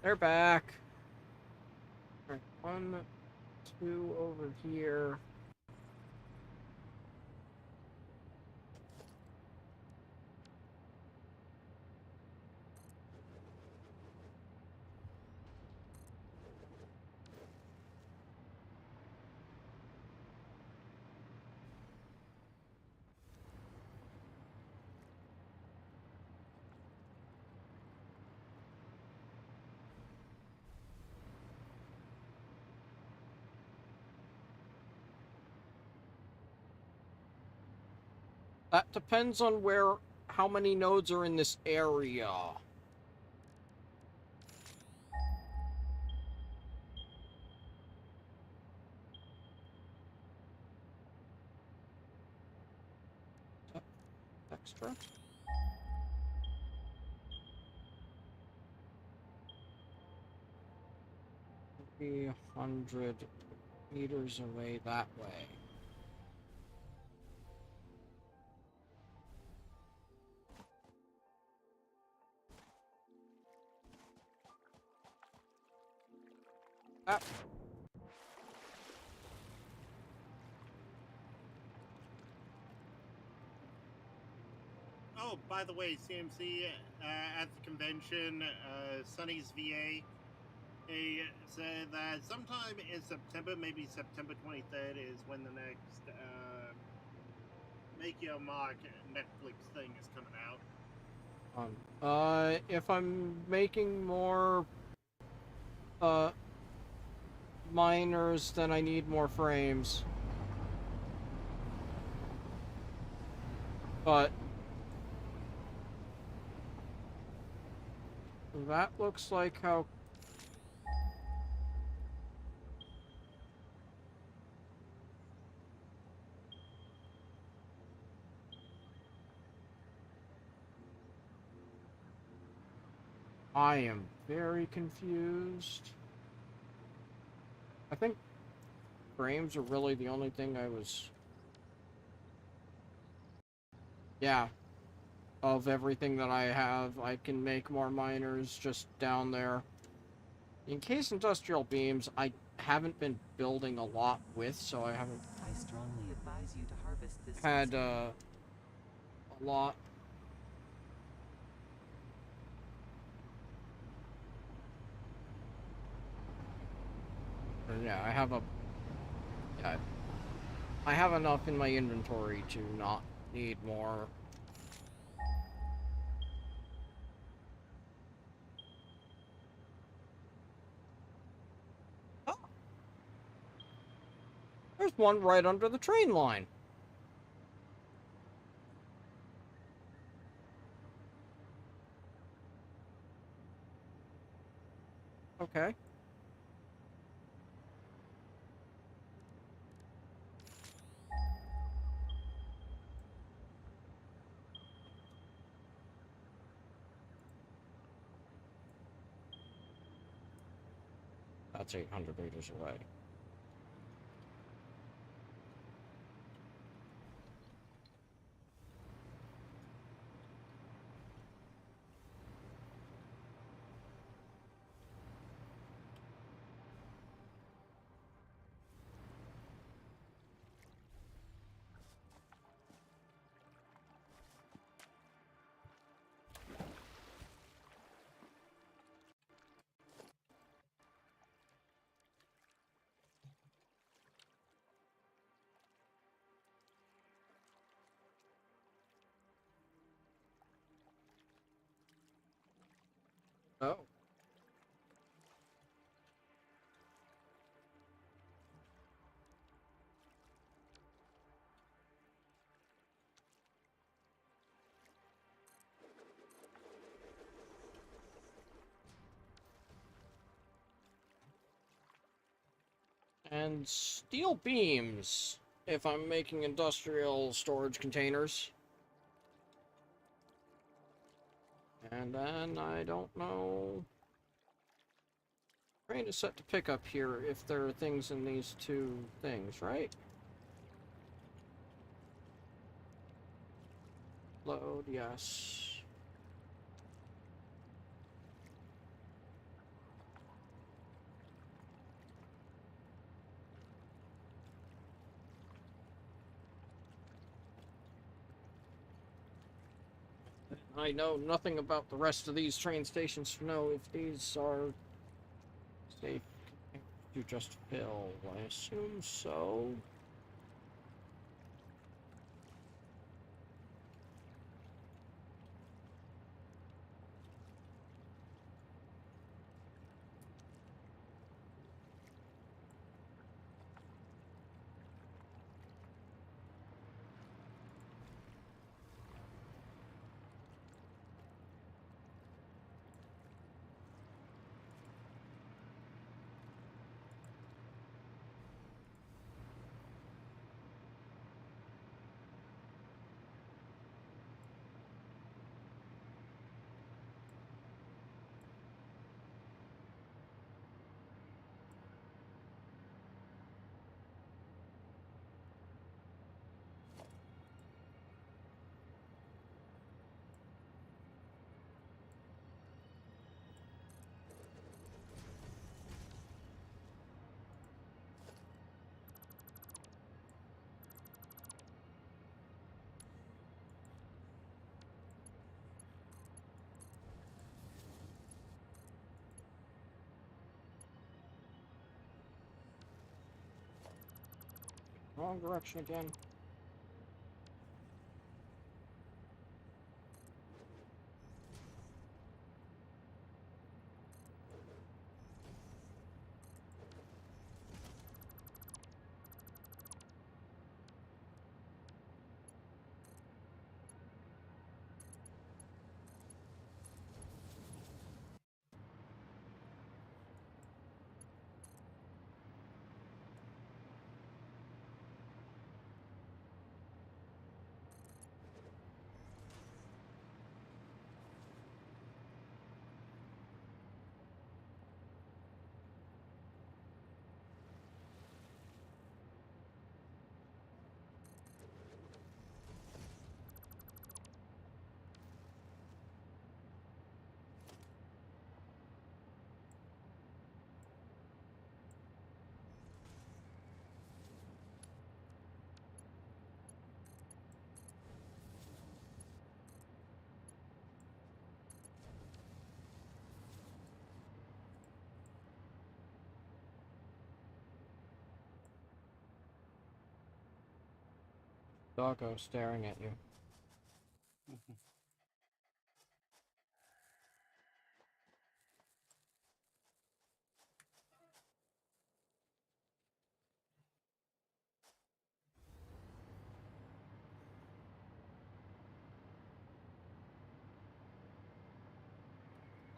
[SPEAKER 1] They're back. Alright, 1, 2 over here. That depends on how many nodes are in this area. Extra? Be 100 meters away that way. Ah.
[SPEAKER 7] Oh, by the way, CMC at the convention, Sonny's VA, they said that sometime in September, maybe September 23rd, is when the next Make Your Mark Netflix thing is coming out.
[SPEAKER 1] If I'm making more miners, then I need more frames. But that looks like how I am very confused. I think frames are really the only thing I was... Yeah. Of everything that I have, I can make more miners just down there. In case industrial beams, I haven't been building a lot with, so I haven't
[SPEAKER 8] I strongly advise you to harvest this
[SPEAKER 1] had
[SPEAKER 8] specimen.
[SPEAKER 1] a lot. Yeah, I have a... Yeah, I have enough in my inventory to not need more. Oh. There's one right under the train line. Okay. That's 800 meters away. Oh. And steel beams, if I'm making industrial storage containers. And then I don't know. Train is set to pick up here if there are things in these two things, right? Load, yes. I know nothing about the rest of these train stations to know if these are safe to just fill. I assume so. Wrong direction again. Doggo staring at you.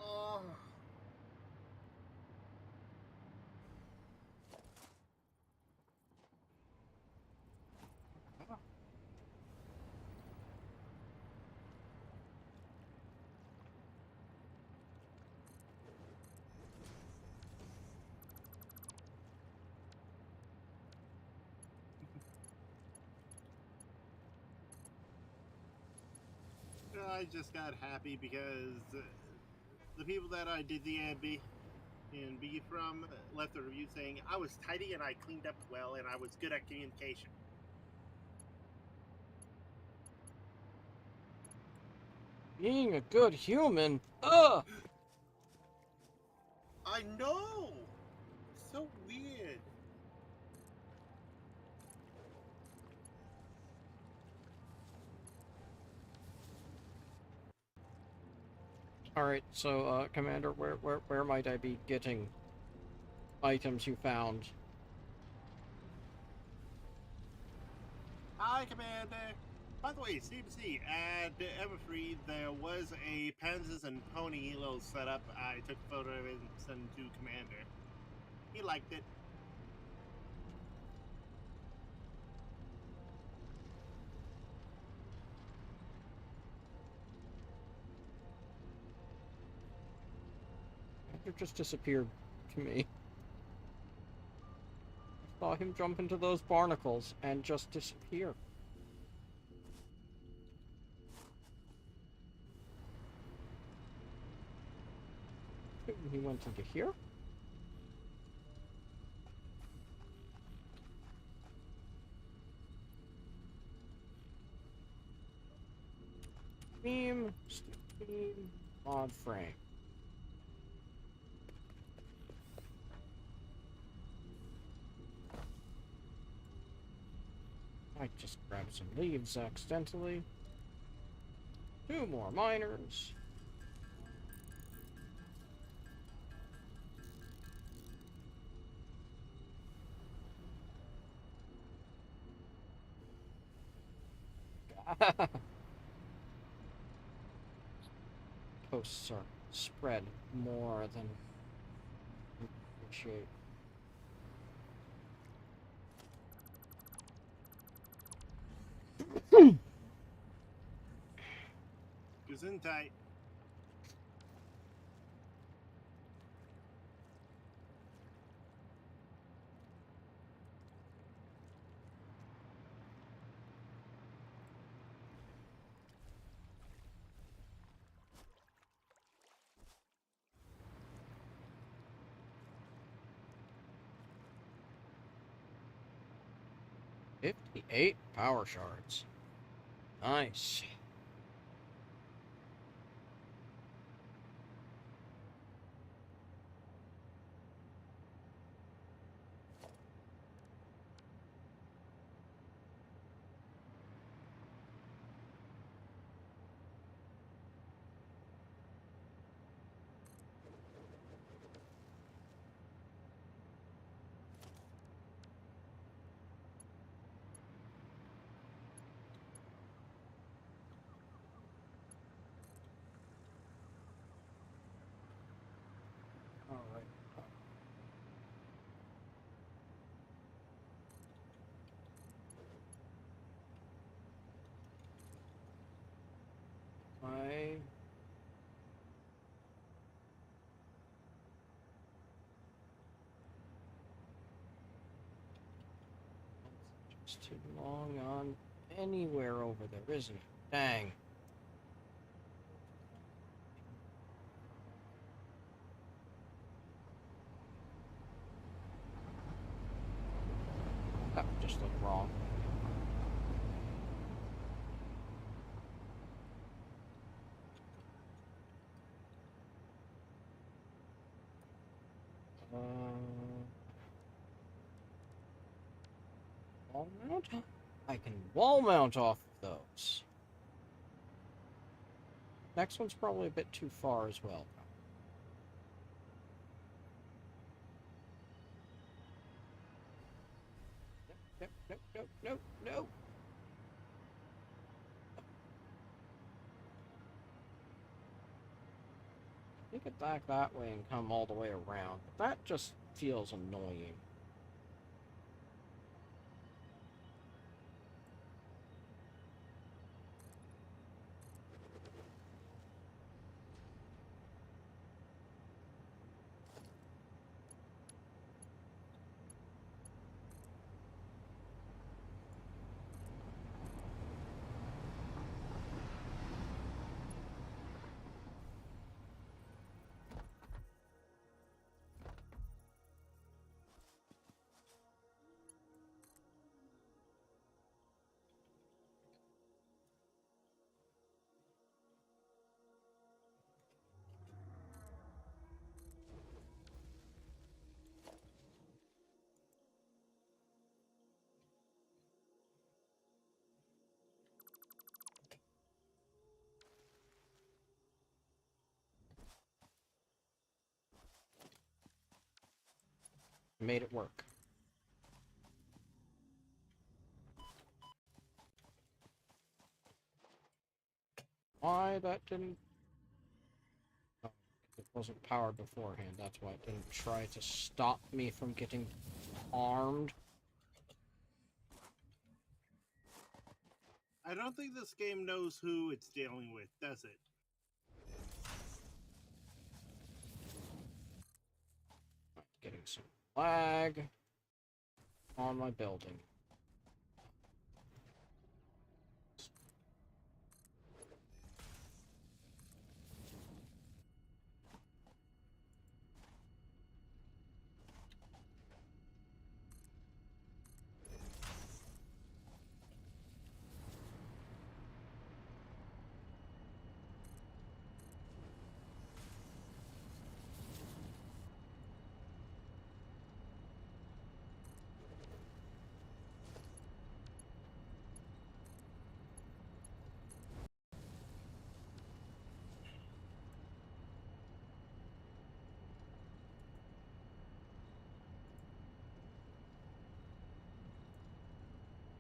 [SPEAKER 7] Oh. I just got happy because the people that I did the and B from left a review saying I was tidy and I cleaned up well and I was good at communication.
[SPEAKER 1] Being a good human. Ugh.
[SPEAKER 7] I know. So weird.
[SPEAKER 1] All right, so Commander, where might I be getting items you found?
[SPEAKER 7] Hi, Commander. By the way, CmC, at Everfree, there was a Panzers and Pony little setup. I took a photo of it and sent it to Commander. He liked it.
[SPEAKER 1] It just disappeared to me. I saw him jump into those barnacles and just disappear. He went into here? Steam, mod frame. I just grabbed some leaves accidentally. 2 more miners. Posts are spread more than you appreciate.
[SPEAKER 7] Gesundheit.
[SPEAKER 1] $58 power shards. Nice. It's too long on anywhere over there, isn't it? Dang. That just looked wrong. Wall mount? I can wall mount off of those. Next one's probably a bit too far as well. Nope, nope, nope, nope, nope. Take it back that way and come all the way around. But that just feels annoying. Made it work. Why that didn't... Oh, it wasn't powered beforehand, that's why it didn't try to stop me from getting armed.
[SPEAKER 7] I don't think this game knows who it's dealing with, does it?
[SPEAKER 1] Getting some lag on my building.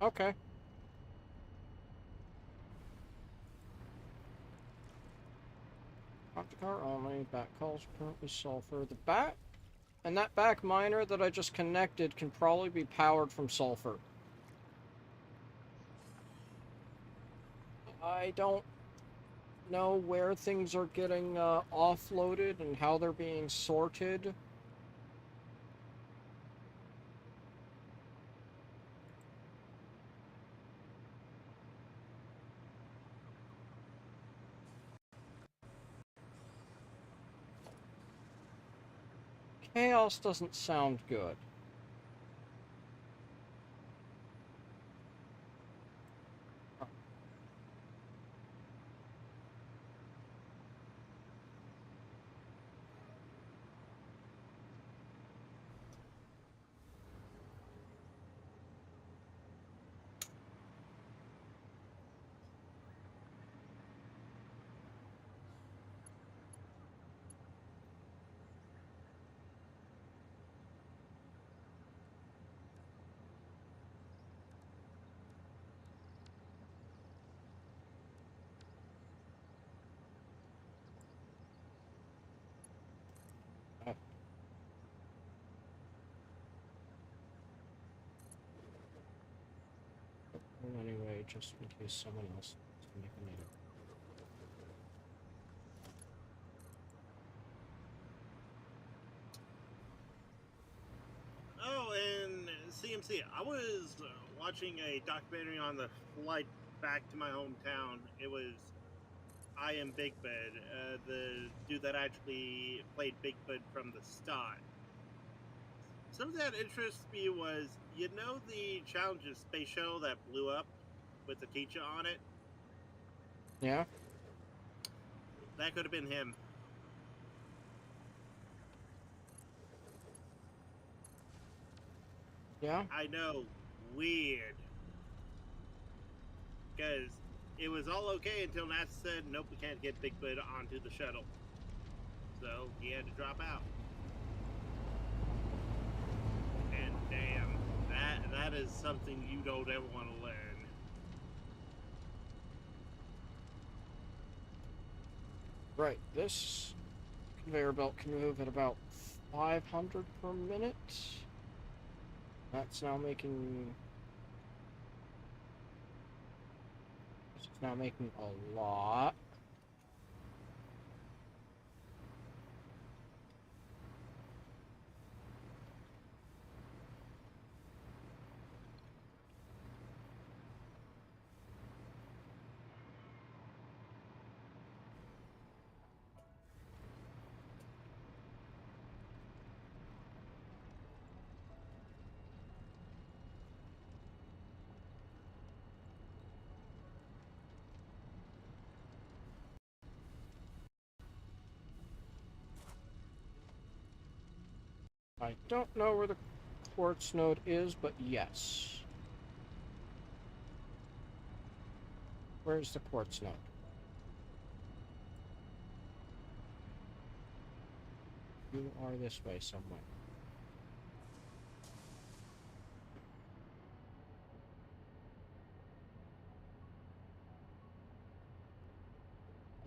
[SPEAKER 1] Okay. Talk to car only. Back calls currently sulfur. The back and that back miner that I just connected can probably be powered from sulfur. I don't know where things are getting offloaded and how they're being sorted. Chaos doesn't sound good. Anyway, just in case someone else can make a minute.
[SPEAKER 7] Oh, and CmC see, I was watching a documentary on the flight back to my hometown. It was I Am Bigfoot, the dude that actually played Bigfoot from the start. Something that interests me was, you know, the Challenger space shuttle that blew up with the teacher on it?
[SPEAKER 1] Yeah?
[SPEAKER 7] That could have been him.
[SPEAKER 1] Yeah?
[SPEAKER 7] I know, weird. Because it was all okay until NASA said, nope, we can't get Bigfoot onto the shuttle. So he had to drop out. And damn, that is something you don't ever want to learn.
[SPEAKER 1] Right, this conveyor belt can move at about 500 per minute. That's now making... This is now making a lot. I don't know where the quartz node is, but yes. Where's the quartz node? You are this way somewhere.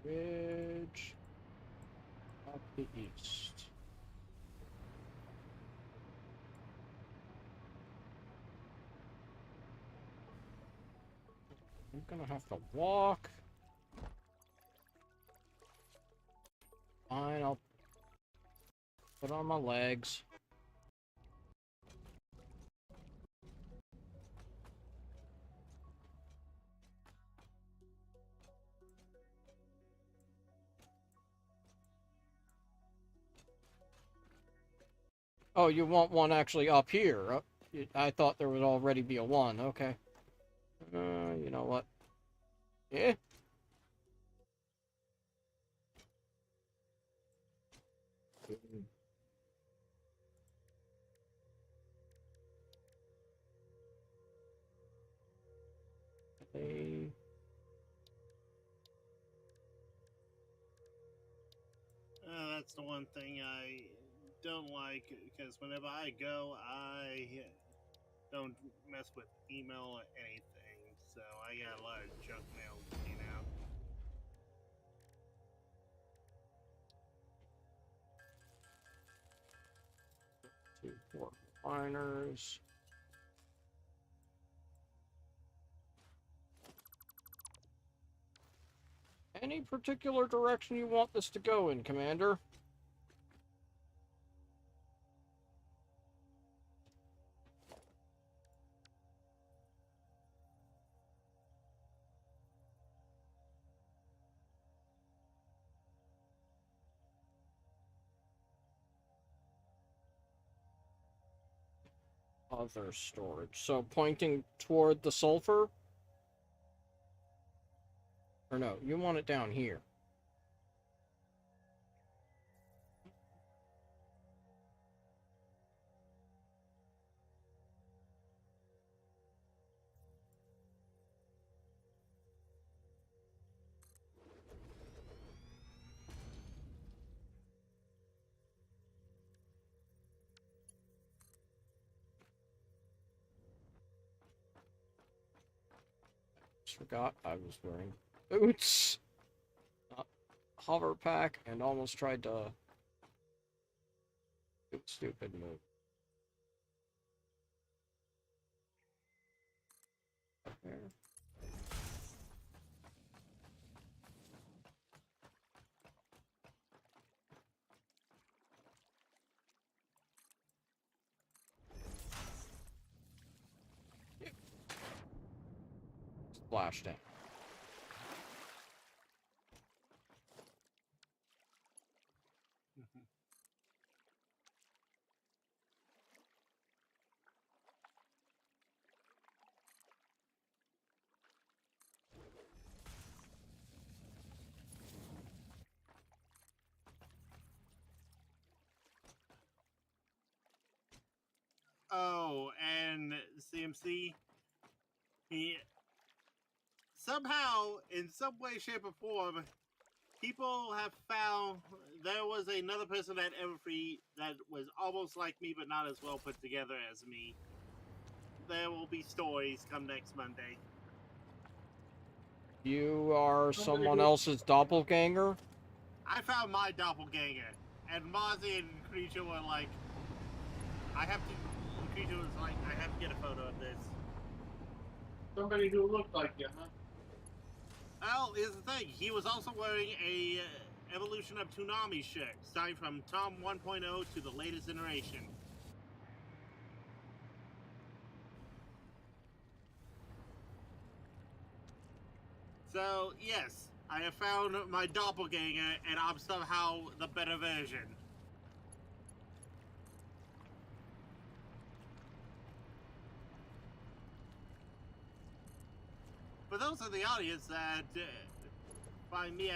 [SPEAKER 1] Ridge up the east. I'm gonna have to walk. Fine, I'll put on my legs. Oh, you want one actually up here. I thought there would already be a one. Okay. You know what? Yeah. Hey.
[SPEAKER 7] That's the one thing I don't like, because whenever I go, I don't mess with email or anything, so I got a lot of junk mail to clean out.
[SPEAKER 1] Two, four miners. Any particular direction you want this to go in, Commander? Other storage. So pointing toward the sulfur? Or no, you want it down here. Just forgot I was wearing boots. Hover pack, and almost tried to do a stupid move. There. Splashdown.
[SPEAKER 7] Oh, and CMC, he somehow, in some way, shape, or form, people have found there was another person at Everfree that was almost like me, but not as well put together as me. There will be stories come next Monday.
[SPEAKER 1] You are someone else's doppelganger?
[SPEAKER 7] I found my doppelganger, and Mozzie and Creature were like, Creature was like, I have to get a photo of this.
[SPEAKER 3] Somebody who looked like you, huh?
[SPEAKER 7] Well, here's the thing. He was also wearing a Evolution of Toonami shirt, starting from Tom 1.0 to the latest iteration. So, yes, I have found my doppelganger, and I'm somehow the better version. For those in the audience that find me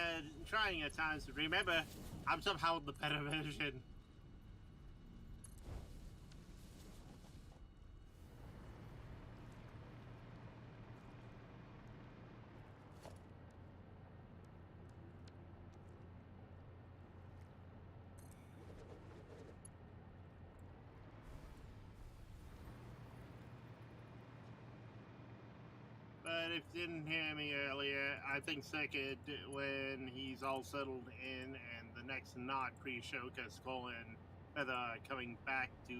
[SPEAKER 7] trying at times, remember, I'm somehow the better version. But if you didn't hear me earlier, I think second, when he's all settled in and the next not pre-show, because Colin Feather are coming back to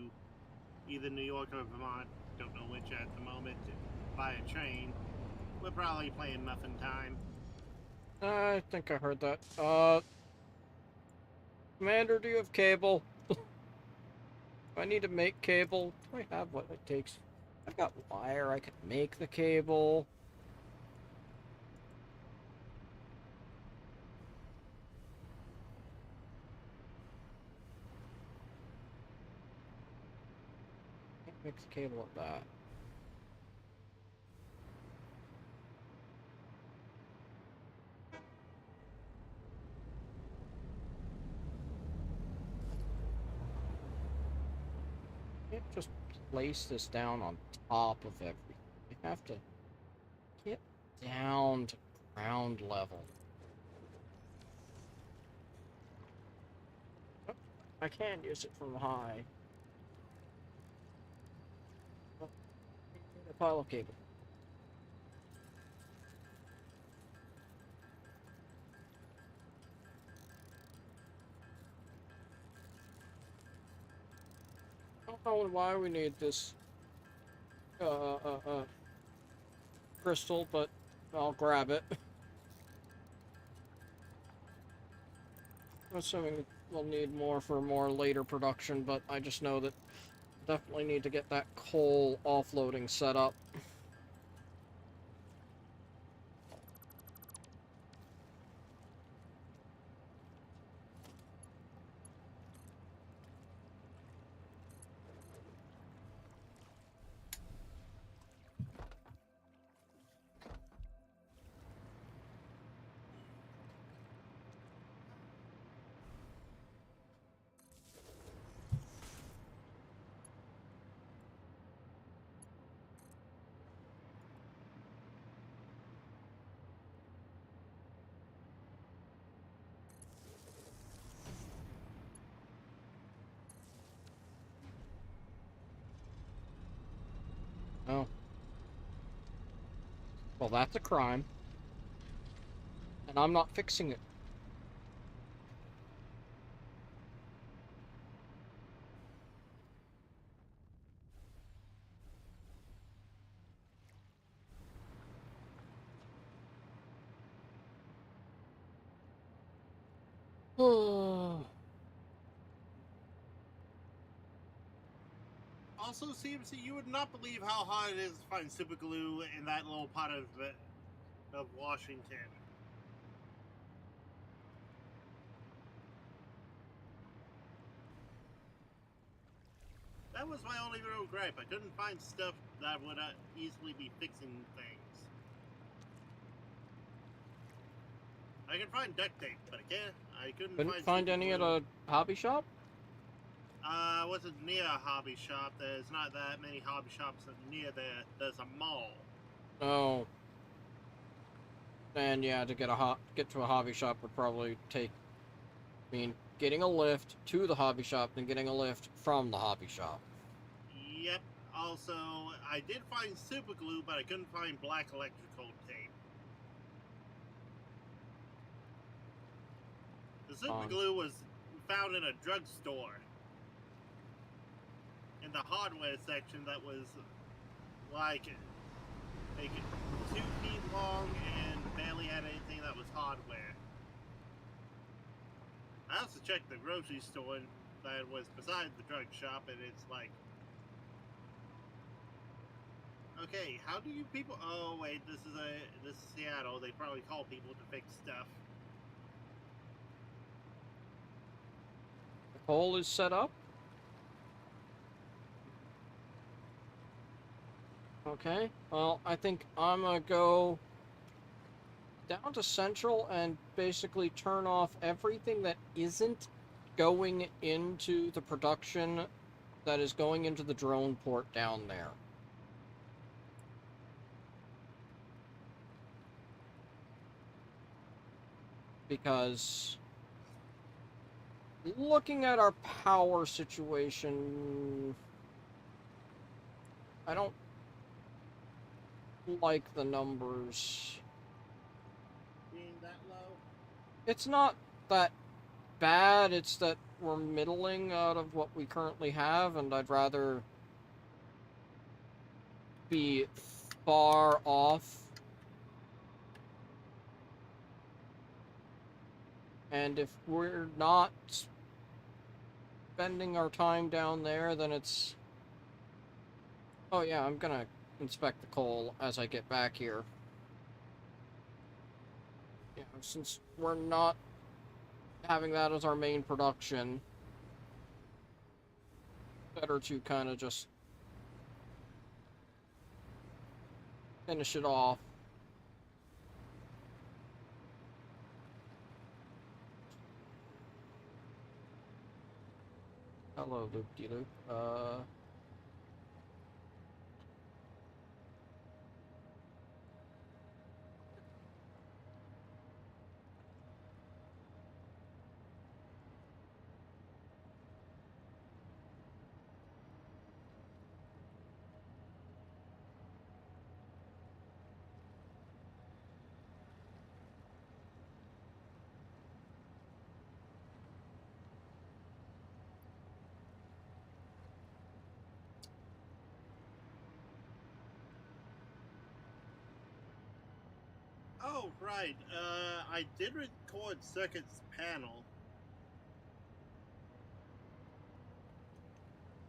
[SPEAKER 7] either New York or Vermont, don't know which at the moment, by a train, we're probably playing Muffin Time.
[SPEAKER 1] I think I heard that. Commander, do you have cable? Do I need to make cable? Do I have what it takes? I've got wire, I could make the cable. Can't mix the cable with that. Can't just place this down on top of everything. I have to get down to ground level. Oh, I can use it from high. Oh, a pile of cable. I don't know why we need this crystal, but I'll grab it. I'm assuming we'll need more for more later production, but I just know that definitely need to get that coal offloading set up. Oh. Well, that's a crime. And I'm not fixing it.
[SPEAKER 7] Also, CMC, you would not believe how hard it is to find super glue in that little pot of of Washington. That was my only real gripe. I couldn't find stuff that would easily be fixing things. I can find duct tape, but I couldn't
[SPEAKER 1] Couldn't find
[SPEAKER 7] super
[SPEAKER 1] any at
[SPEAKER 7] glue.
[SPEAKER 1] a hobby shop?
[SPEAKER 7] I wasn't near a hobby shop. There's not that many hobby shops near there. There's a mall.
[SPEAKER 1] Oh. And yeah, to get to a hobby shop would probably take, I mean, getting a lift to the hobby shop and getting a lift from the hobby shop.
[SPEAKER 7] Yep. Also, I did find super glue, but I couldn't find black electrical tape. The super glue was found in a drugstore. In the hardware section that was like 2 feet long and barely had anything that was hardware. I also checked the grocery store that was beside the drug shop, and it's like, okay, how do you people? Oh wait, this is Seattle. They probably call people to fix stuff.
[SPEAKER 1] The poll is set up. Okay, well, I think I'm gonna go down to Central and basically turn off everything that isn't going into the production that is going into the drone port down there. Because looking at our power situation, I don't like the numbers.
[SPEAKER 7] Being that low?
[SPEAKER 1] It's not that bad, it's that we're middling out of what we currently have, and I'd rather be far off. And if we're not spending our time down there, then it's... Oh yeah, I'm gonna inspect the coal as I get back here. Yeah, since we're not having that as our main production, better to kind of just finish it off. Hello, Loop-de-Loop.
[SPEAKER 7] Oh, right. I did record Circuit's panel.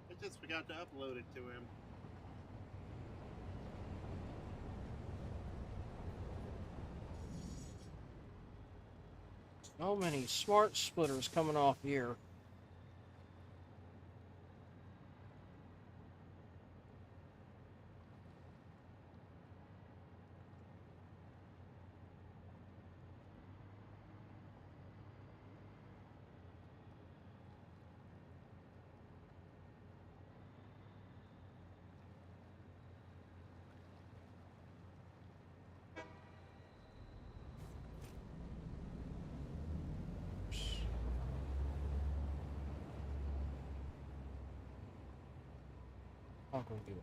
[SPEAKER 7] I just forgot to upload it to him.
[SPEAKER 1] So many smart splitters coming off here. I'll go do it.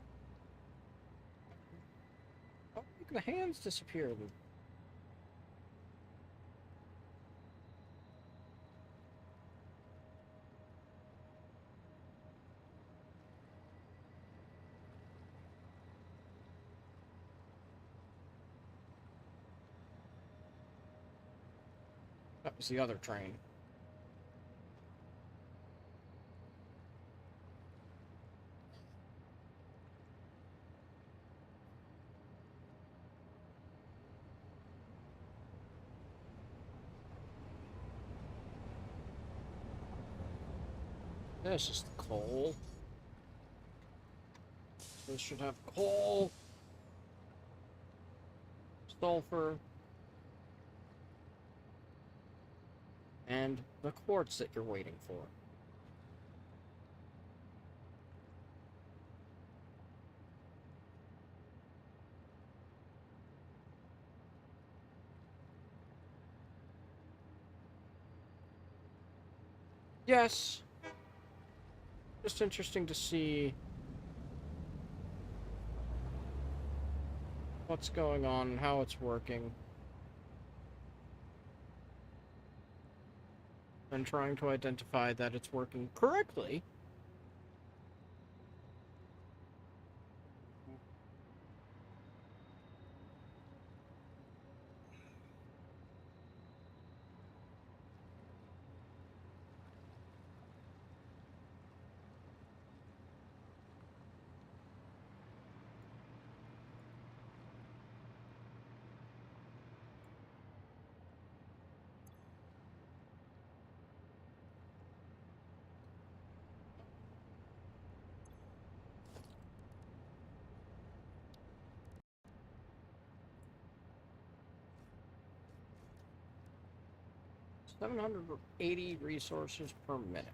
[SPEAKER 1] Oh, look, the hands disappear, Luke. That was the other train. This is the coal. This should have coal, sulfur, and the quartz that you're waiting for. Yes. Just interesting to see what's going on and how it's working. And trying to identify that it's working correctly. $780 resources per minute.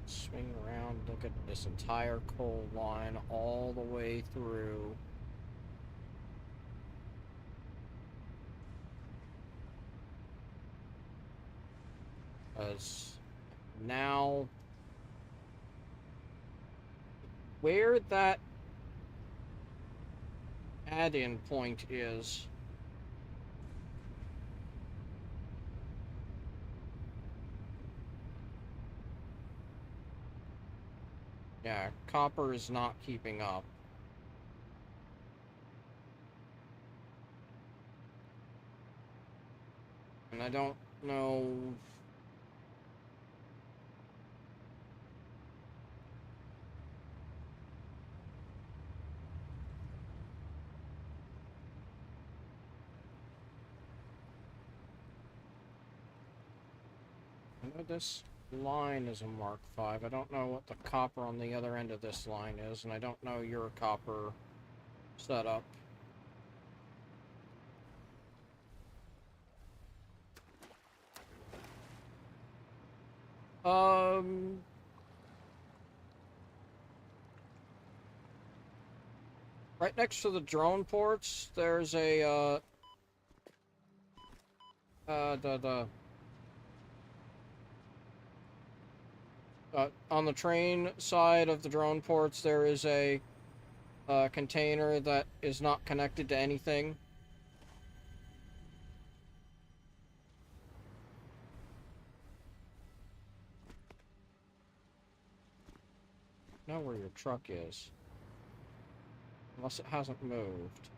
[SPEAKER 1] Swing around, look at this entire coal line all the way through. As now, where that add-in point is, yeah, copper is not keeping up. And I don't know. I know this line is a Mark V. I don't know what the copper on the other end of this line is, and I don't know your copper setup. Right next to the drone ports, there's a, on the train side of the drone ports, there is a container that is not connected to anything. Know where your truck is. Unless it hasn't moved.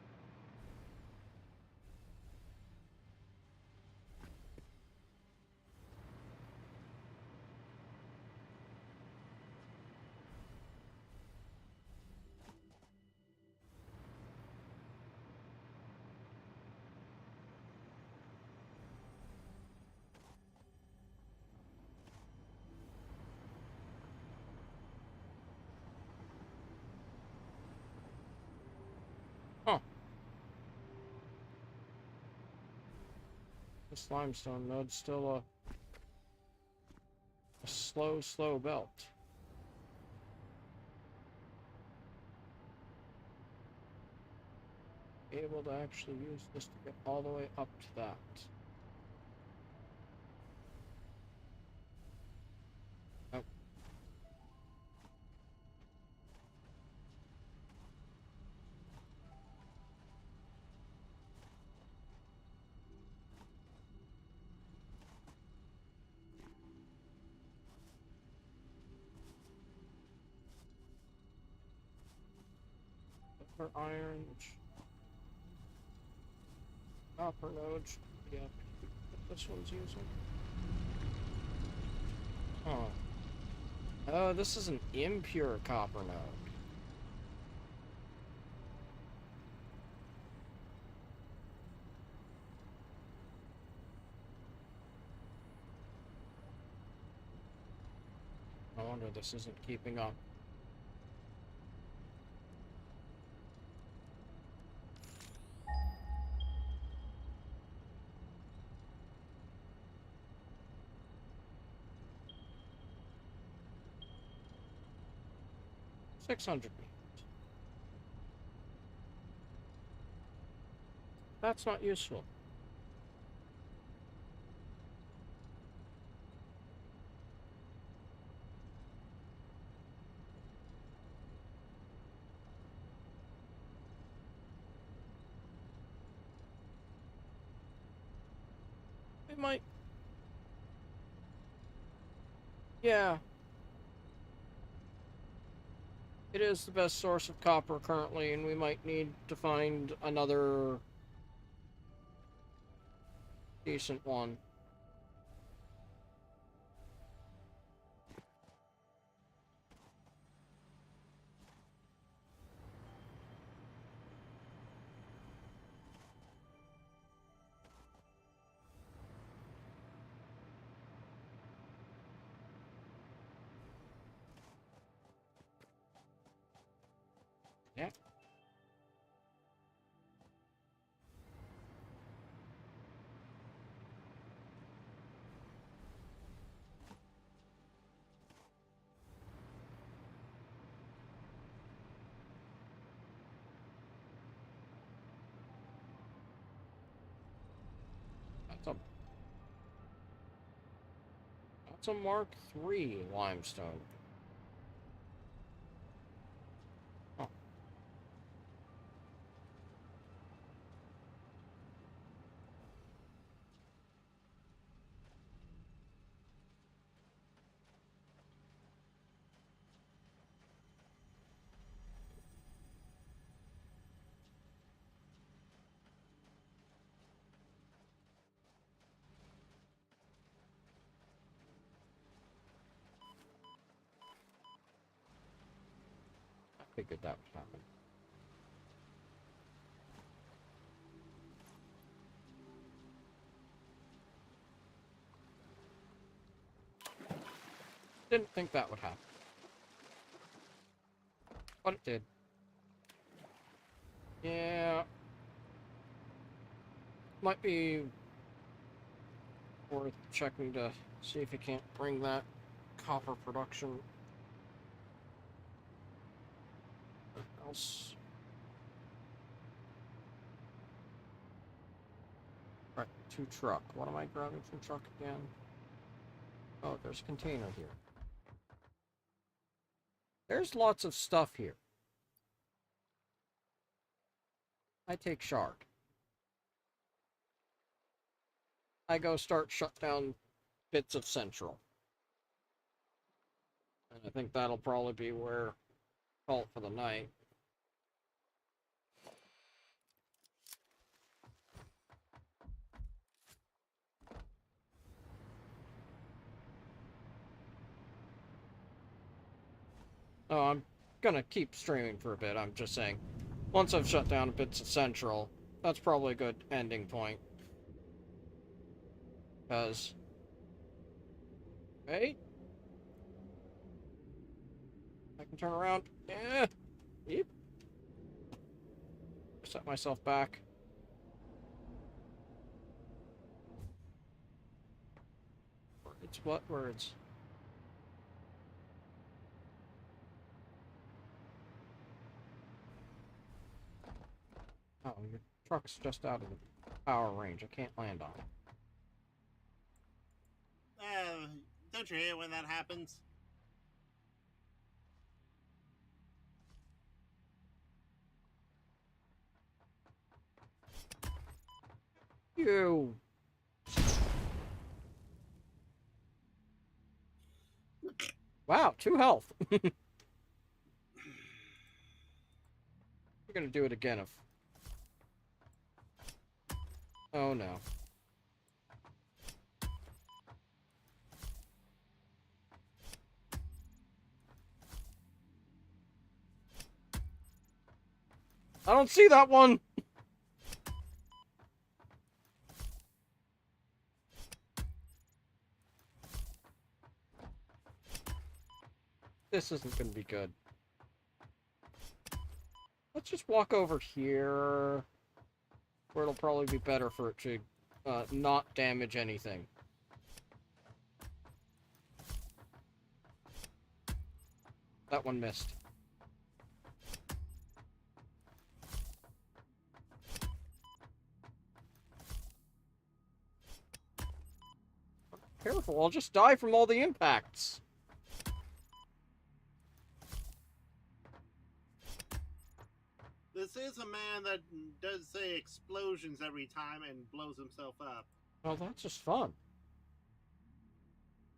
[SPEAKER 1] Huh. This limestone node's still a slow belt. Able to actually use this to get all the way up to that. Nope. copper iron, which copper nodes. Yeah, what this one's using. Oh. Oh, this is an impure copper node. No wonder this isn't keeping up. $600. That's not useful. It might. Yeah. It is the best source of copper currently, and we might need to find another decent one. Yeah. That's a Mark III limestone. Oh. I figured that would happen. Didn't think that would happen. But it did. Yeah. Might be worth checking to see if you can't bring that copper production else. Right, to truck. What am I grabbing from truck again? Oh, there's a container here. There's lots of stuff here. I take shard. I go start shut down bits of Central. And I think that'll probably be where call it for the night. Oh, I'm gonna keep streaming for a bit. I'm just saying, once I've shut down bits of Central, that's probably a good ending point. Because, wait, I can turn around. Yeah, yep. Set myself back. It's what words? Oh, your truck's just out of the power range. I can't land on it.
[SPEAKER 7] Don't you hate when that happens?
[SPEAKER 1] You. Wow, 2 health. We're gonna do it again if... Oh no. I don't see that one! This isn't gonna be good. Let's just walk over here, where it'll probably be better for it to not damage anything. That one missed. Careful, I'll just die from all the impacts.
[SPEAKER 7] This is a man that does say explosions every time and blows himself up.
[SPEAKER 1] Oh, that's just fun.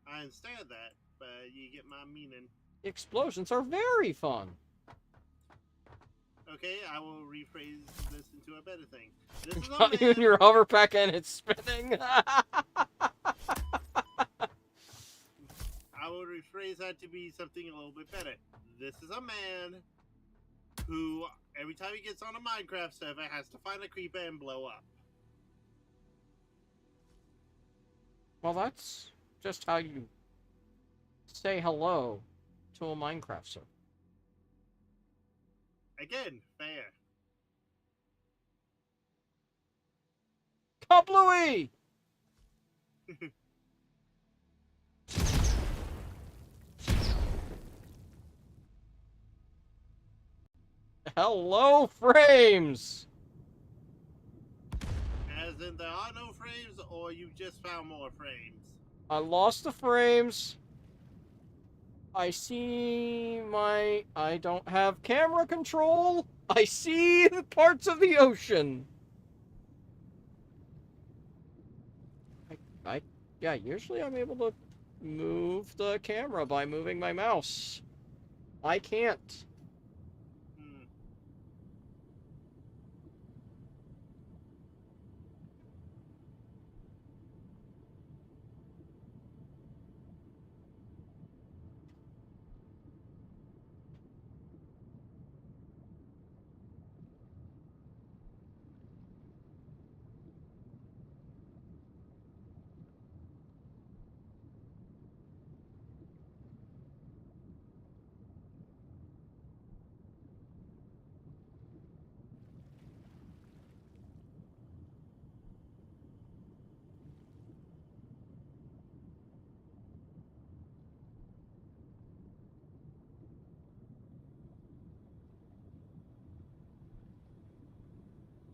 [SPEAKER 7] I understand that, but you get my meaning.
[SPEAKER 1] Explosions are very fun.
[SPEAKER 7] Okay, I will rephrase this into a better thing. This is a
[SPEAKER 1] Got you in
[SPEAKER 7] man.
[SPEAKER 1] your hover pack and it's spinning.
[SPEAKER 7] I will rephrase that to be something a little bit better. This is a man who, every time he gets on a Minecraft server, has to find a creeper and blow up.
[SPEAKER 1] Well, that's just how you say hello to a Minecraft server.
[SPEAKER 7] Again, fair.
[SPEAKER 1] Kablooey! Hello, frames!
[SPEAKER 7] As in, there are no frames, or you just found more frames?
[SPEAKER 1] I lost the frames. I see my... I don't have camera control. I see the parts of the ocean. Yeah, usually I'm able to move the camera by moving my mouse. I can't.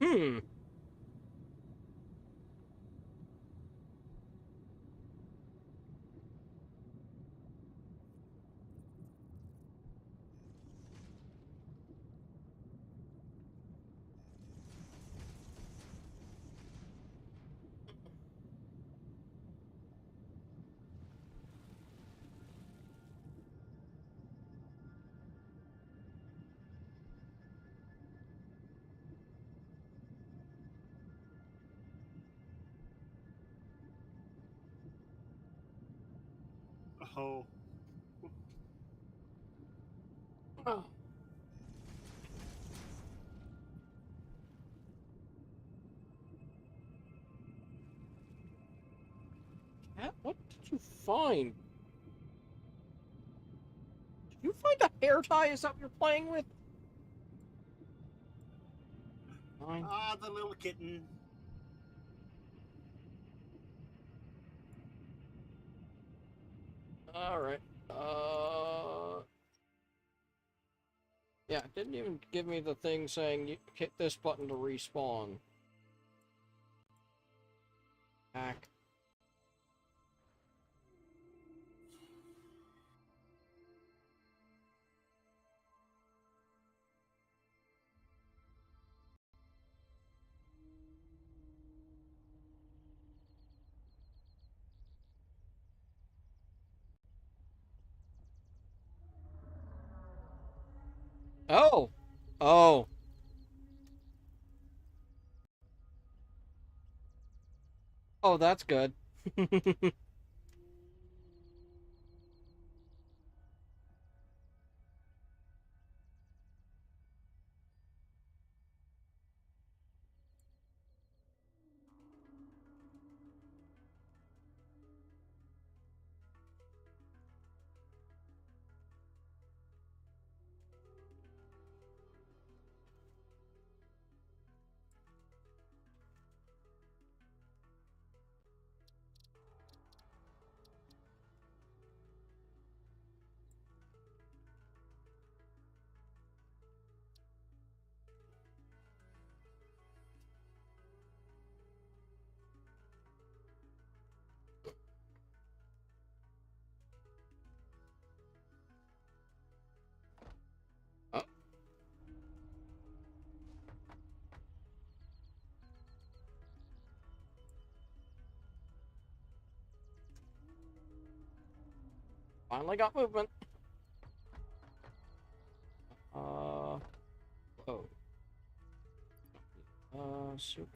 [SPEAKER 1] Hmm.
[SPEAKER 7] Oh.
[SPEAKER 1] Oh. Cat, what did you find? Did you find a hair tie? Is that what you're playing with? Fine.
[SPEAKER 7] Ah, the little kitten.
[SPEAKER 1] Alright. Yeah, it didn't even give me the thing saying you hit this button to respawn. Hack. Oh! Oh. Oh, that's good. Oh. Finally got movement. Oh. Soup.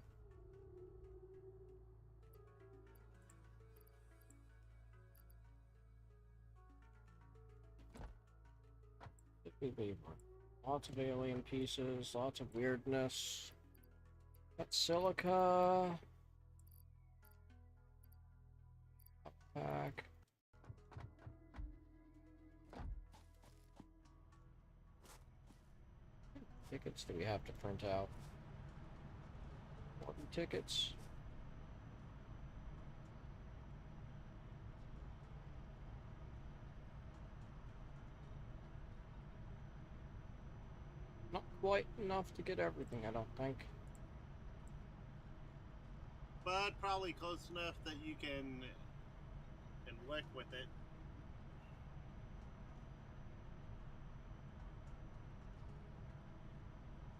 [SPEAKER 1] Lots of alien pieces, lots of weirdness. That's silica. Back. Tickets do we have to print out? 40 tickets. Not quite enough to get everything, I don't think.
[SPEAKER 7] But probably close enough that you can lick with it.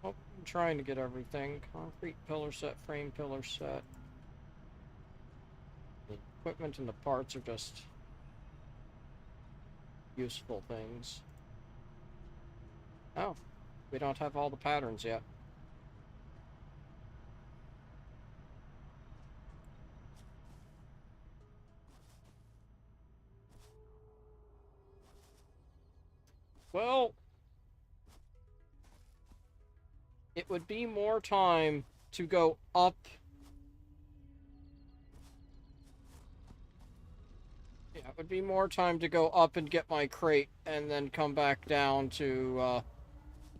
[SPEAKER 1] Oh, I'm trying to get everything. Concrete pillar set, frame pillar set. The equipment and the parts are just useful things. Oh, we don't have all the patterns yet. Well, it would be more time to go up. Yeah, it would be more time to go up and get my crate and then come back down to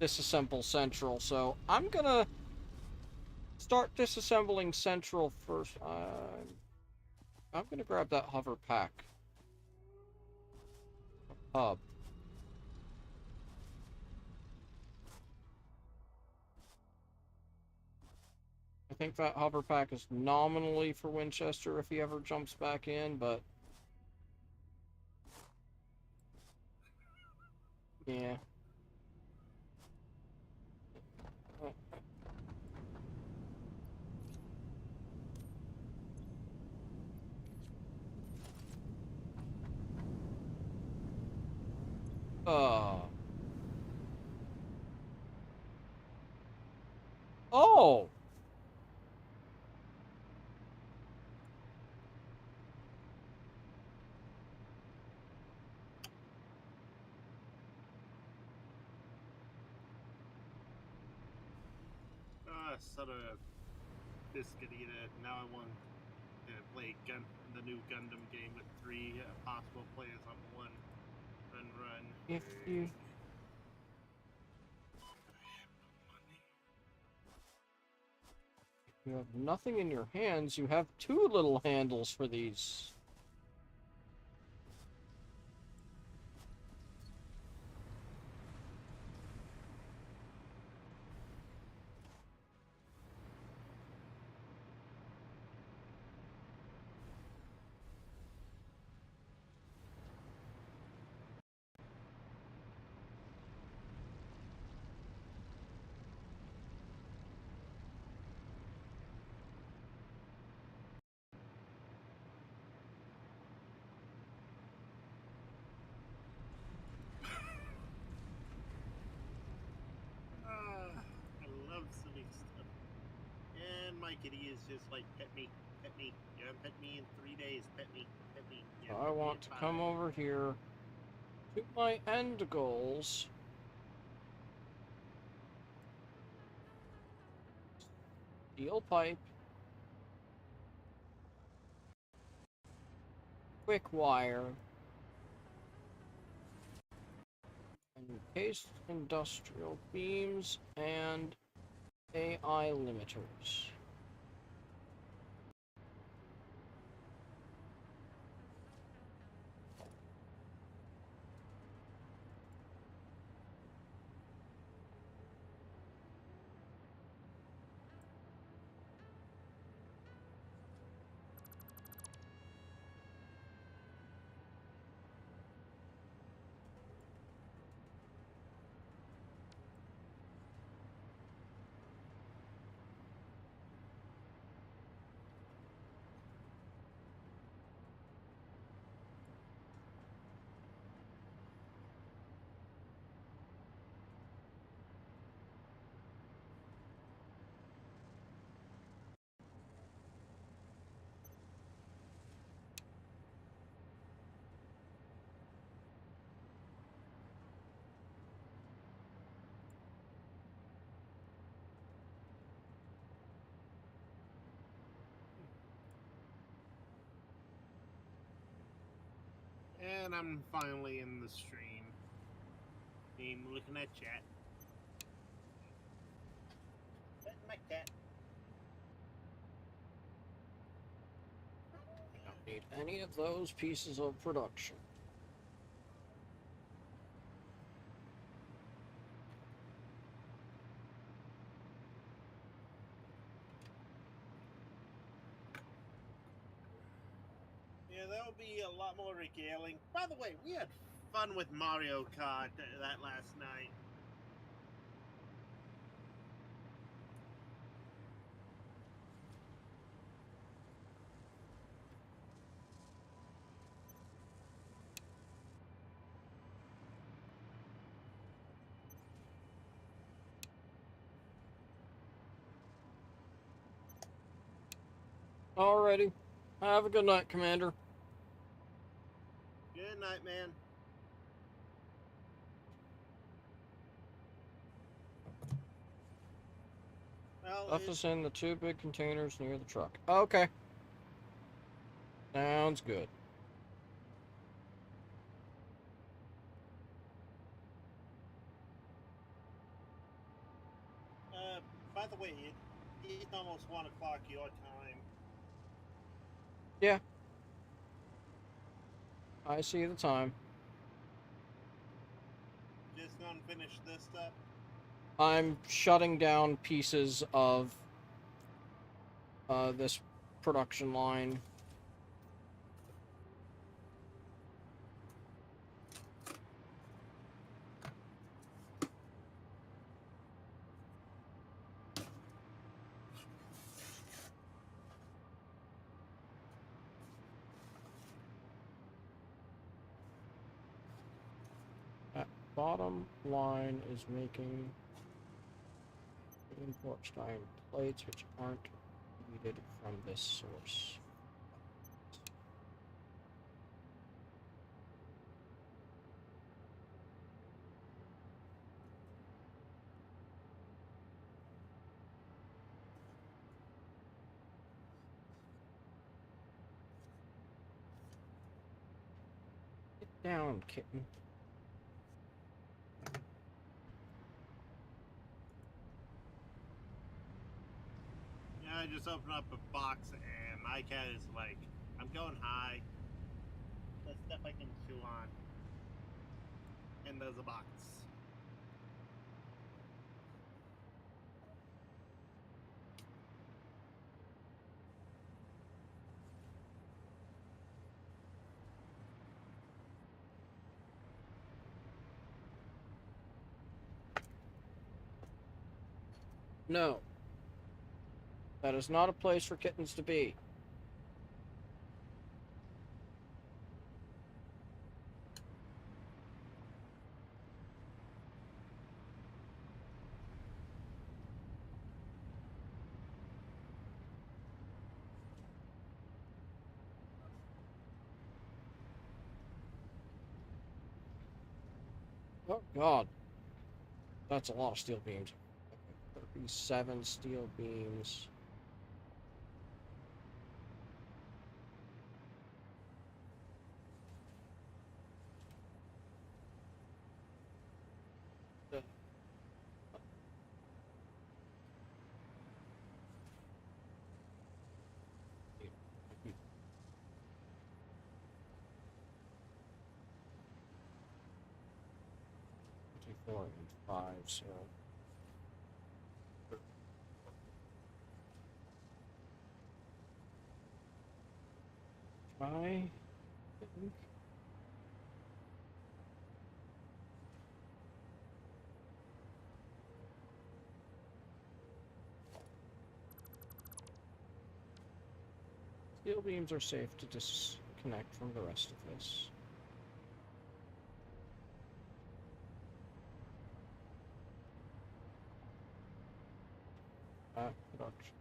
[SPEAKER 1] disassemble Central. So I'm gonna start disassembling Central first. I'm gonna grab that hover pack. Hub. I think that hover pack is nominally for Winchester if he ever jumps back in, but yeah. Oh!
[SPEAKER 7] Son of a biscuit eater. Now I want to play the new Gundam game with 3 possible players on one run.
[SPEAKER 1] If you... You have nothing in your hands, you have 2 little handles for these.
[SPEAKER 7] my kitty is just like, pet me, pet me. You haven't pet me in 3 days. Pet me, pet me. You
[SPEAKER 1] So
[SPEAKER 7] haven't
[SPEAKER 1] I
[SPEAKER 7] pet me
[SPEAKER 1] want
[SPEAKER 7] in
[SPEAKER 1] to
[SPEAKER 7] 5.
[SPEAKER 1] come over here to my end goals. Steel pipe. Quick wire. Encased industrial beams and AI limiters.
[SPEAKER 7] And I'm finally in the stream. I'm looking at chat. Petting my cat.
[SPEAKER 1] I don't need any of those pieces of production.
[SPEAKER 7] Yeah, that'll be a lot more regaling. By the way, we had fun with Mario Kart that last night.
[SPEAKER 1] Alrighty. Have a good night, Commander.
[SPEAKER 7] Good night, man. Well,
[SPEAKER 1] Stuff is in the 2 big containers near the truck. Okay. Sounds good.
[SPEAKER 7] by the way, it's almost 1 o'clock your time.
[SPEAKER 1] Yeah. I see the time.
[SPEAKER 7] Just gonna finish this stuff.
[SPEAKER 1] I'm shutting down pieces of this production line. That bottom line is making reinforced iron plates which aren't needed from this source. Get down, kitten.
[SPEAKER 7] Yeah, I just opened up a box and my cat is like, I'm going high. There's stuff I can chew on. And there's a box.
[SPEAKER 1] No. That is not a place for kittens to be. Oh god. That's a lot of steel beams. 37 steel beams. Four and five, so try. Steel beams are safe to disconnect from the rest of this. Production.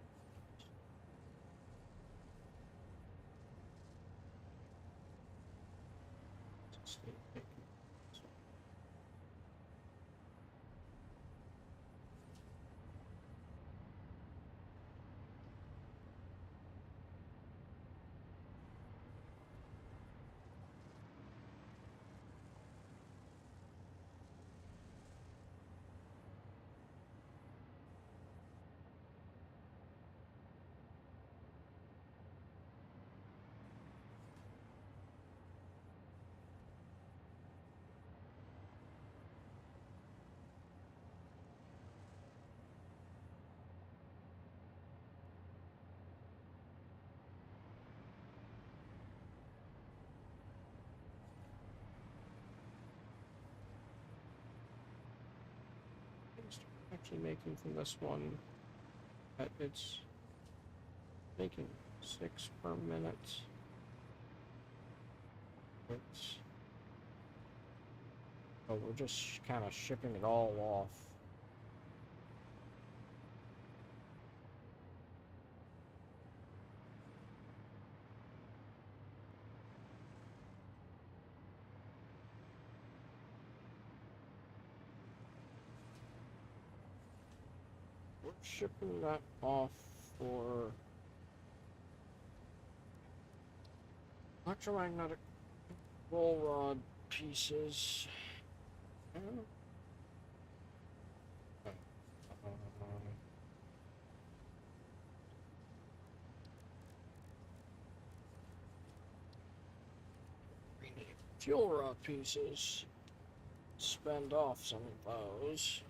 [SPEAKER 1] Actually making from this one, it's making 6 per minute. It's, oh, we're just kind of shipping it all off. We're shipping that off for electromagnetic roll rod pieces. We need fuel rod pieces. Spend off some of those.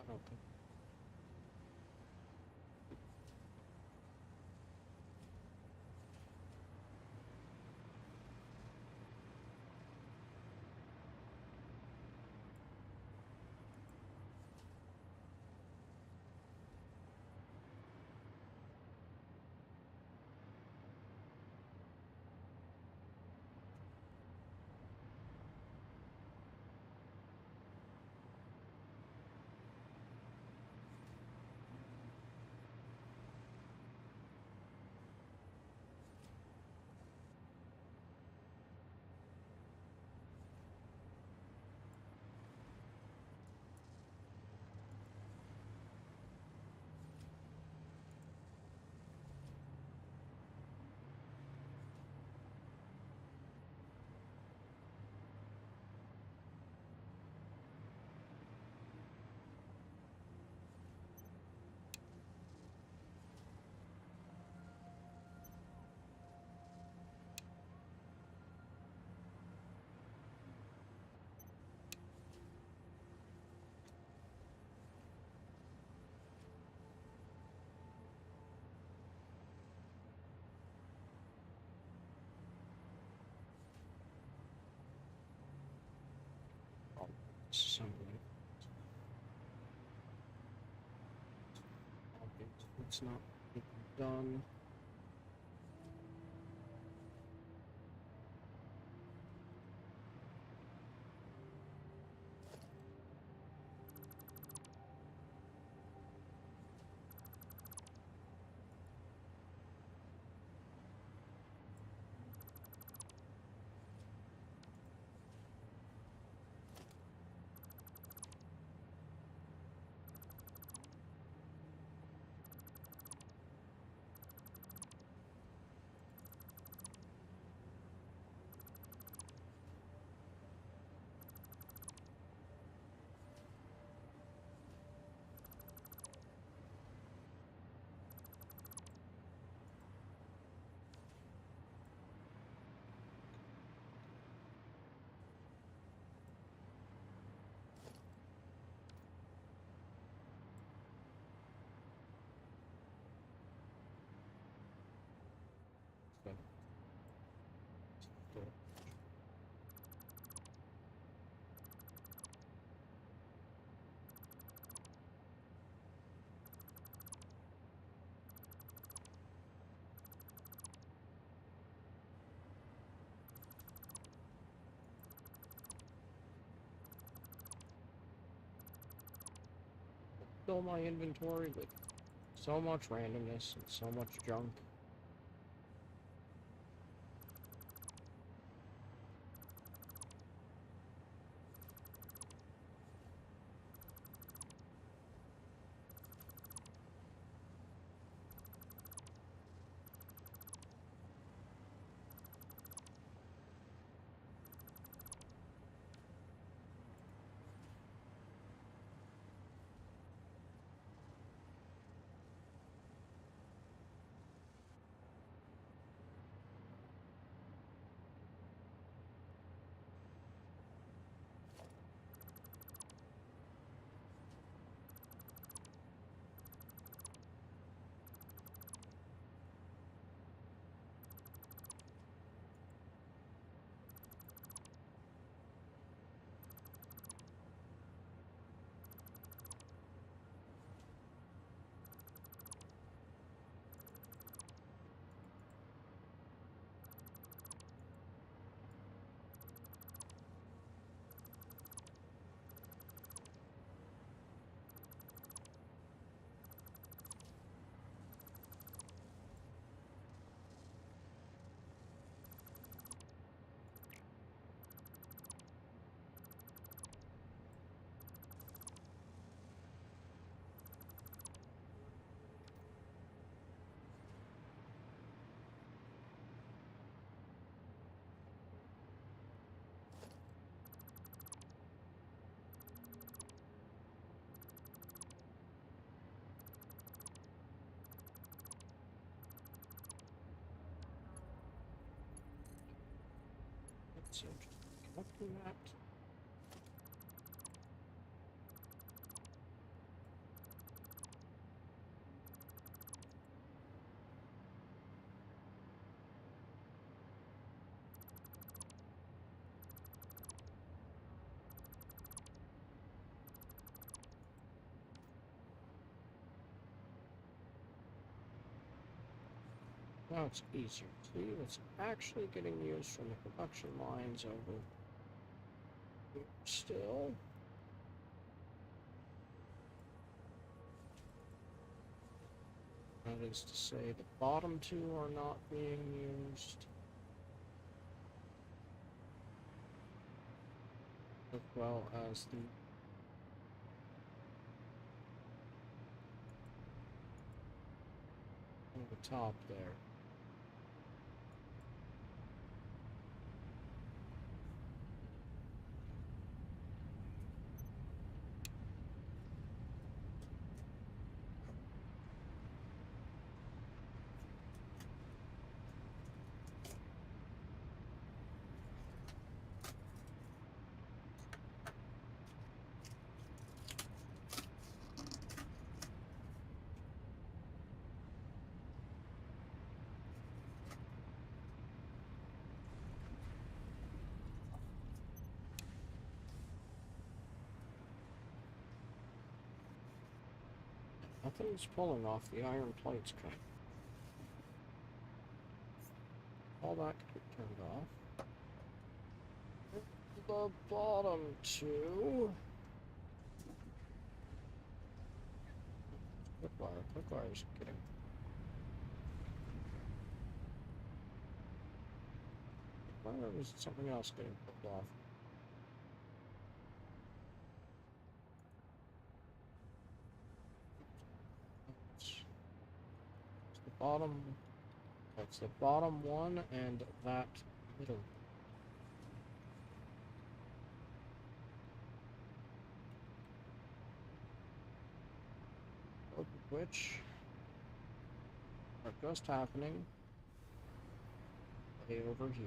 [SPEAKER 1] I don't think. It's not done. Fill my inventory with so much randomness and so much junk. So just collecting that. Now it's easier to see what's actually getting used from the production lines over here still. That is to say, the bottom two are not being used. As well as the top there. Nothing's pulling off the iron plates, cut. All that could be turned off. The bottom two. Quickwire's getting. Why was something else getting pulled off? It's the bottom. That's the bottom one and that middle. Both of which are just happening way over here.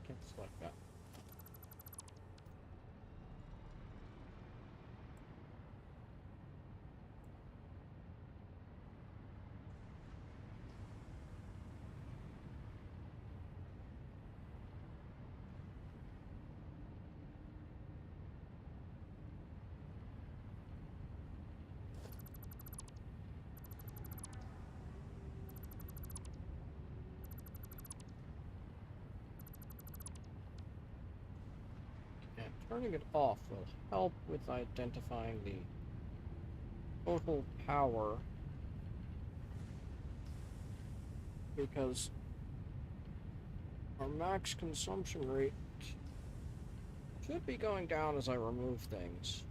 [SPEAKER 1] Can't select that. And turning it off will help with identifying the total power, because our max consumption rate should be going down as I remove things.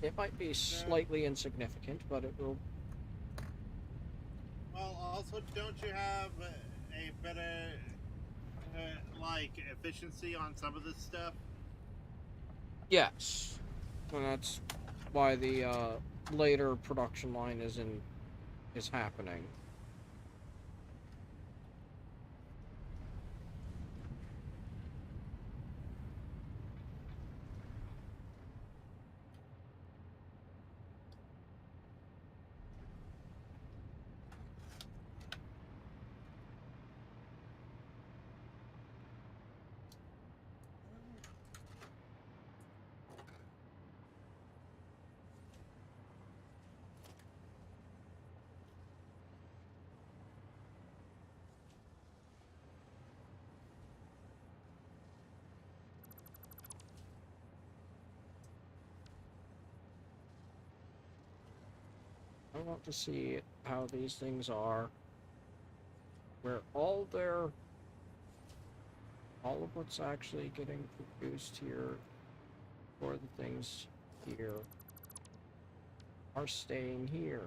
[SPEAKER 1] It might be slightly insignificant, but it will.
[SPEAKER 7] Well, also, don't you have a better, like, efficiency on some of this stuff?
[SPEAKER 1] Yes, and that's why the later production line is happening. I want to see how these things are, where all of what's actually getting produced here for the things here are staying here.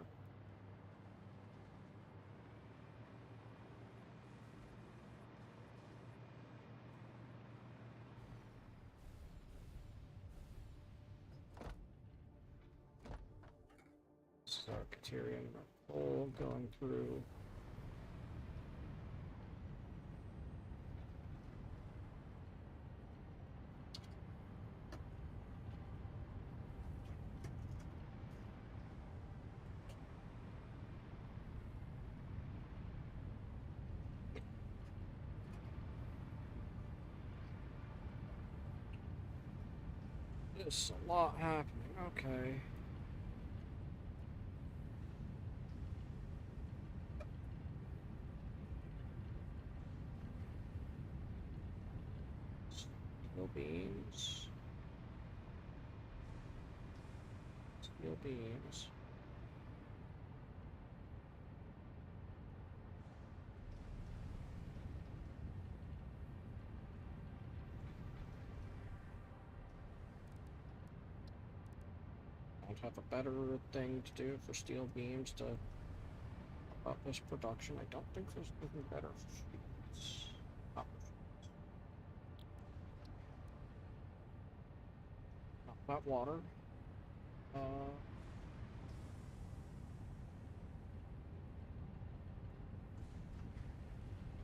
[SPEAKER 1] Arcaturian hole going through. There's a lot happening. Okay. Steel beams. Steel beams. Don't have a better thing to do for steel beams to up this production. I don't think there's anything better for sheets. Copper sheets. Not that water.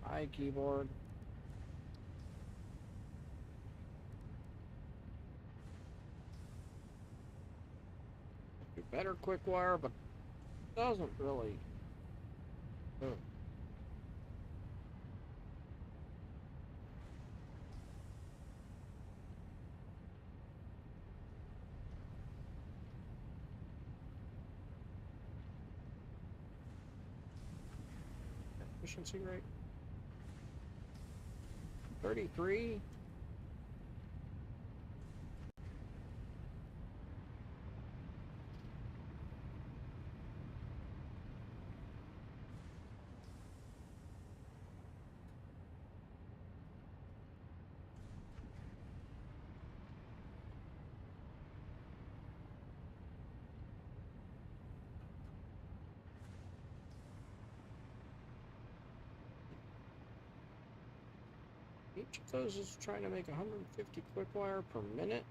[SPEAKER 1] Hi, keyboard. Do better quick wire, but doesn't really. Oh. Efficiency rate 33. Each of those is trying to make 150 quick wire per minute.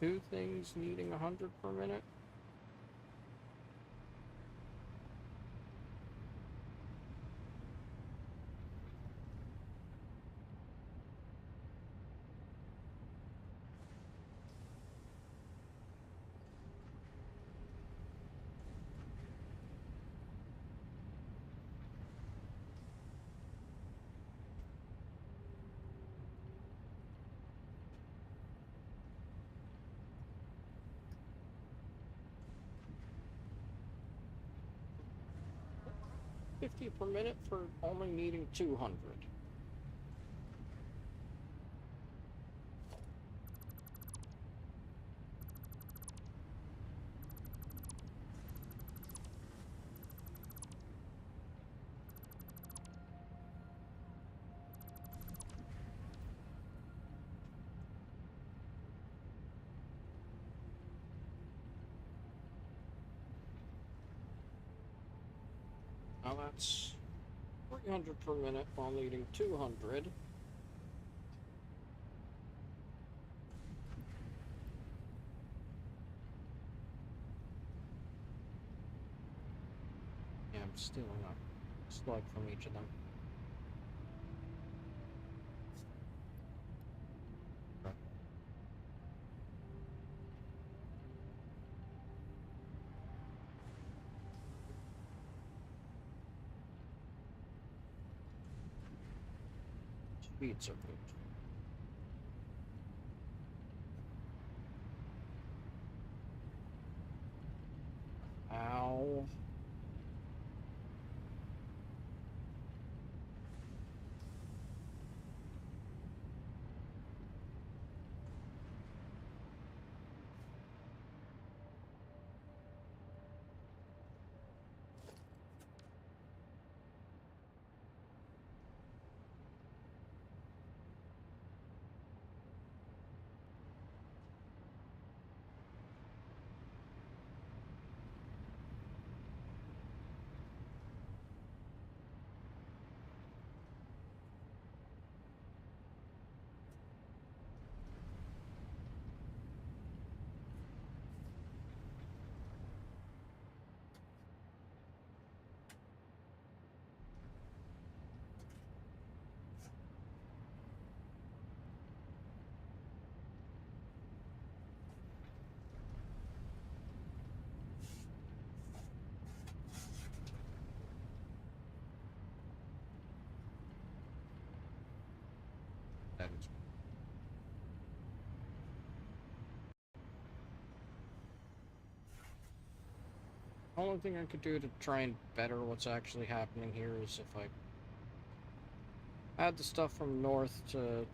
[SPEAKER 1] Two things needing 100 per minute. $50 per minute for only needing 200. Now that's 300 per minute while needing 200. Yeah, I'm stealing a slug from each of them. Okay. Speeds are good. Ow. The only thing I could do to try and better what's actually happening here is if I add the stuff from north to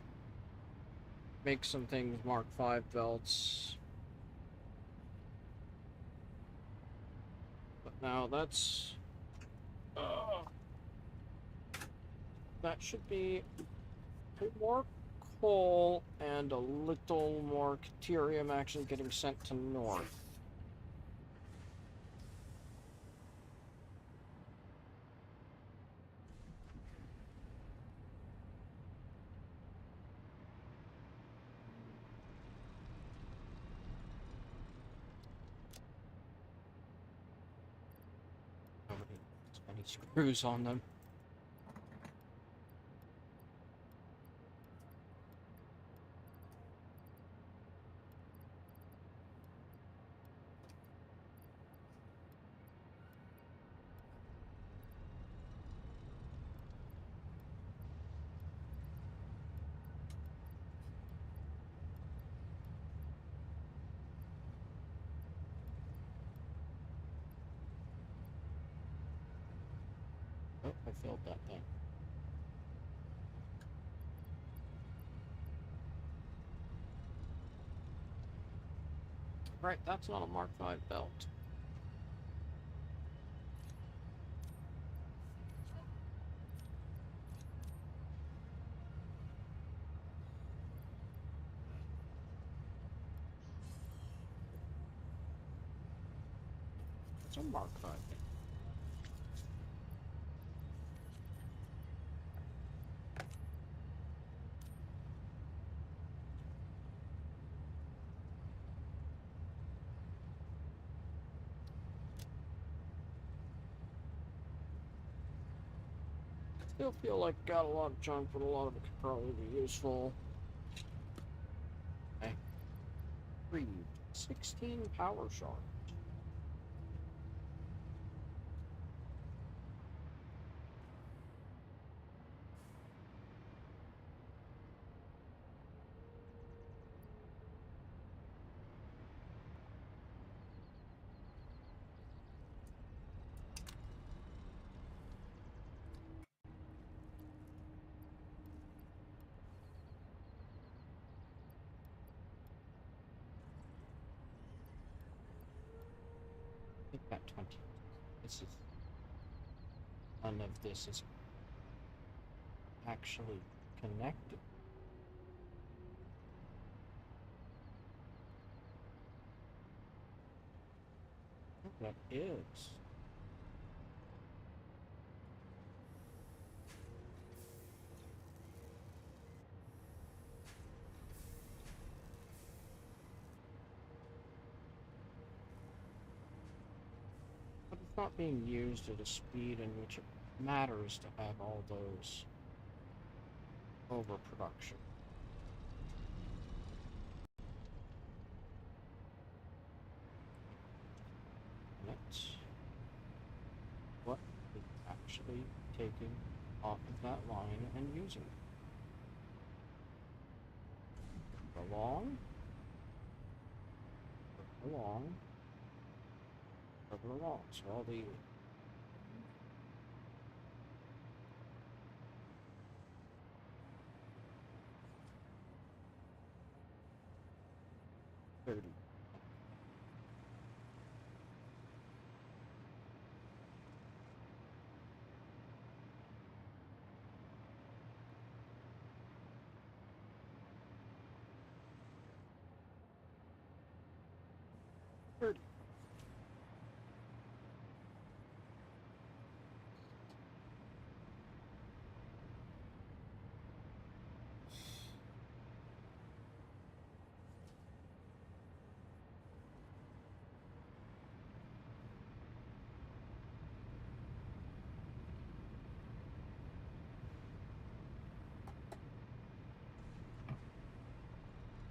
[SPEAKER 1] make some things Mark 5 belts. But now that's... that should be more coal and a little more Caterium actually getting sent to north. Nobody has any screws on them. Oh, I filled that thing. Right, that's not a Mark 5 belt. It's a Mark 5 belt. Still feel like got a lot of junk, but a lot of it could probably be useful. Okay. 16 power shards. I think that 20. This is... none of this is actually connected. That is. But it's not being used at a speed in which it matters to have all those overproduction. That's what is actually taking off of that line and using it. Along, along, further along. So all the $30.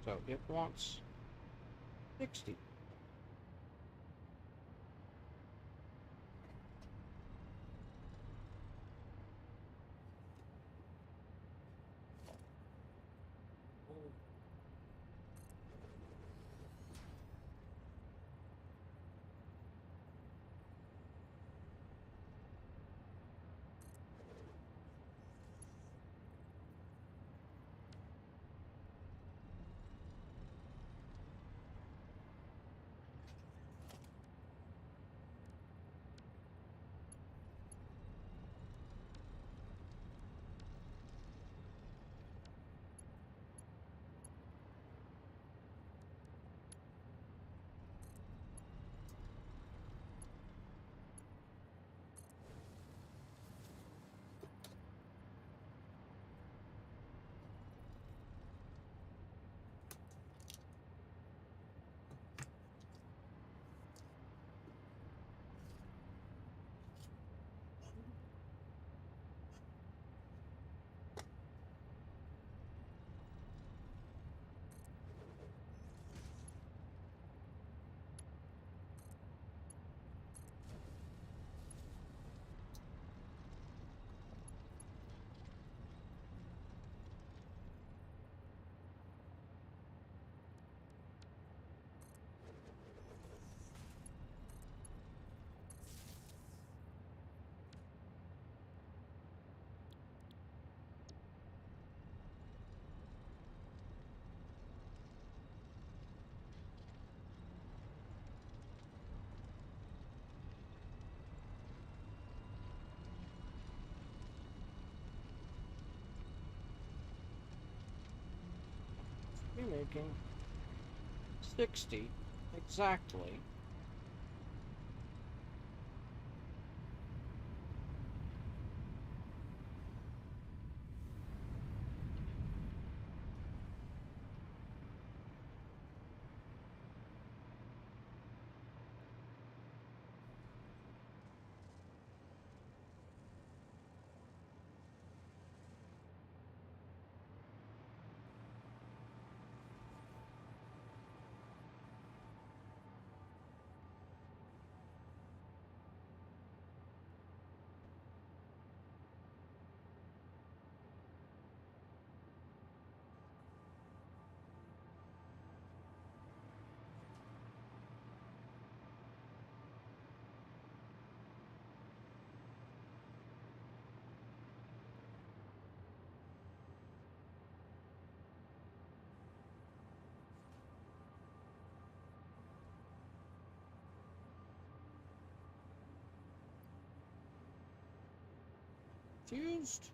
[SPEAKER 1] So it wants 60. making? 60. Exactly. Confused?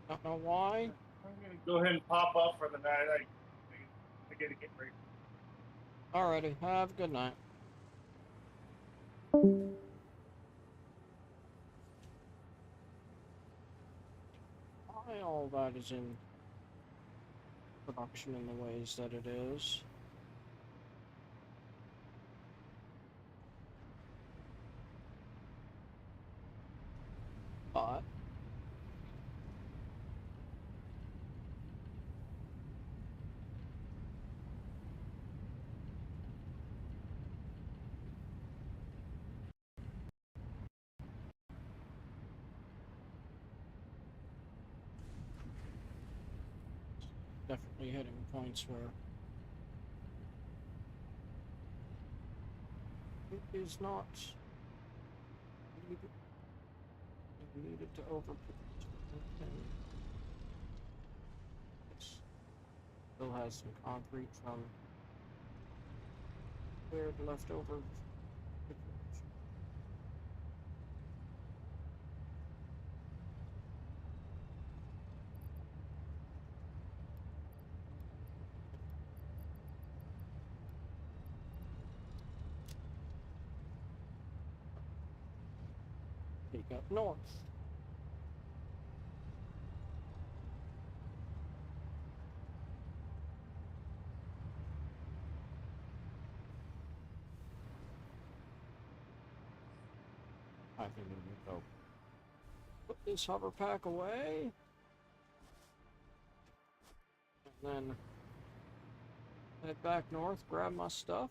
[SPEAKER 1] Don't know why.
[SPEAKER 3] I'm gonna go ahead and pop off for the night. I gotta get ready.
[SPEAKER 1] Alrighty, have a good night. Why all that is in production in the ways that it is. But definitely hitting points where it is not needed to overproduce. Still has some concrete from weird leftover. Take up north. I think we can go put this hover pack away. And then head back north, grab my stuff.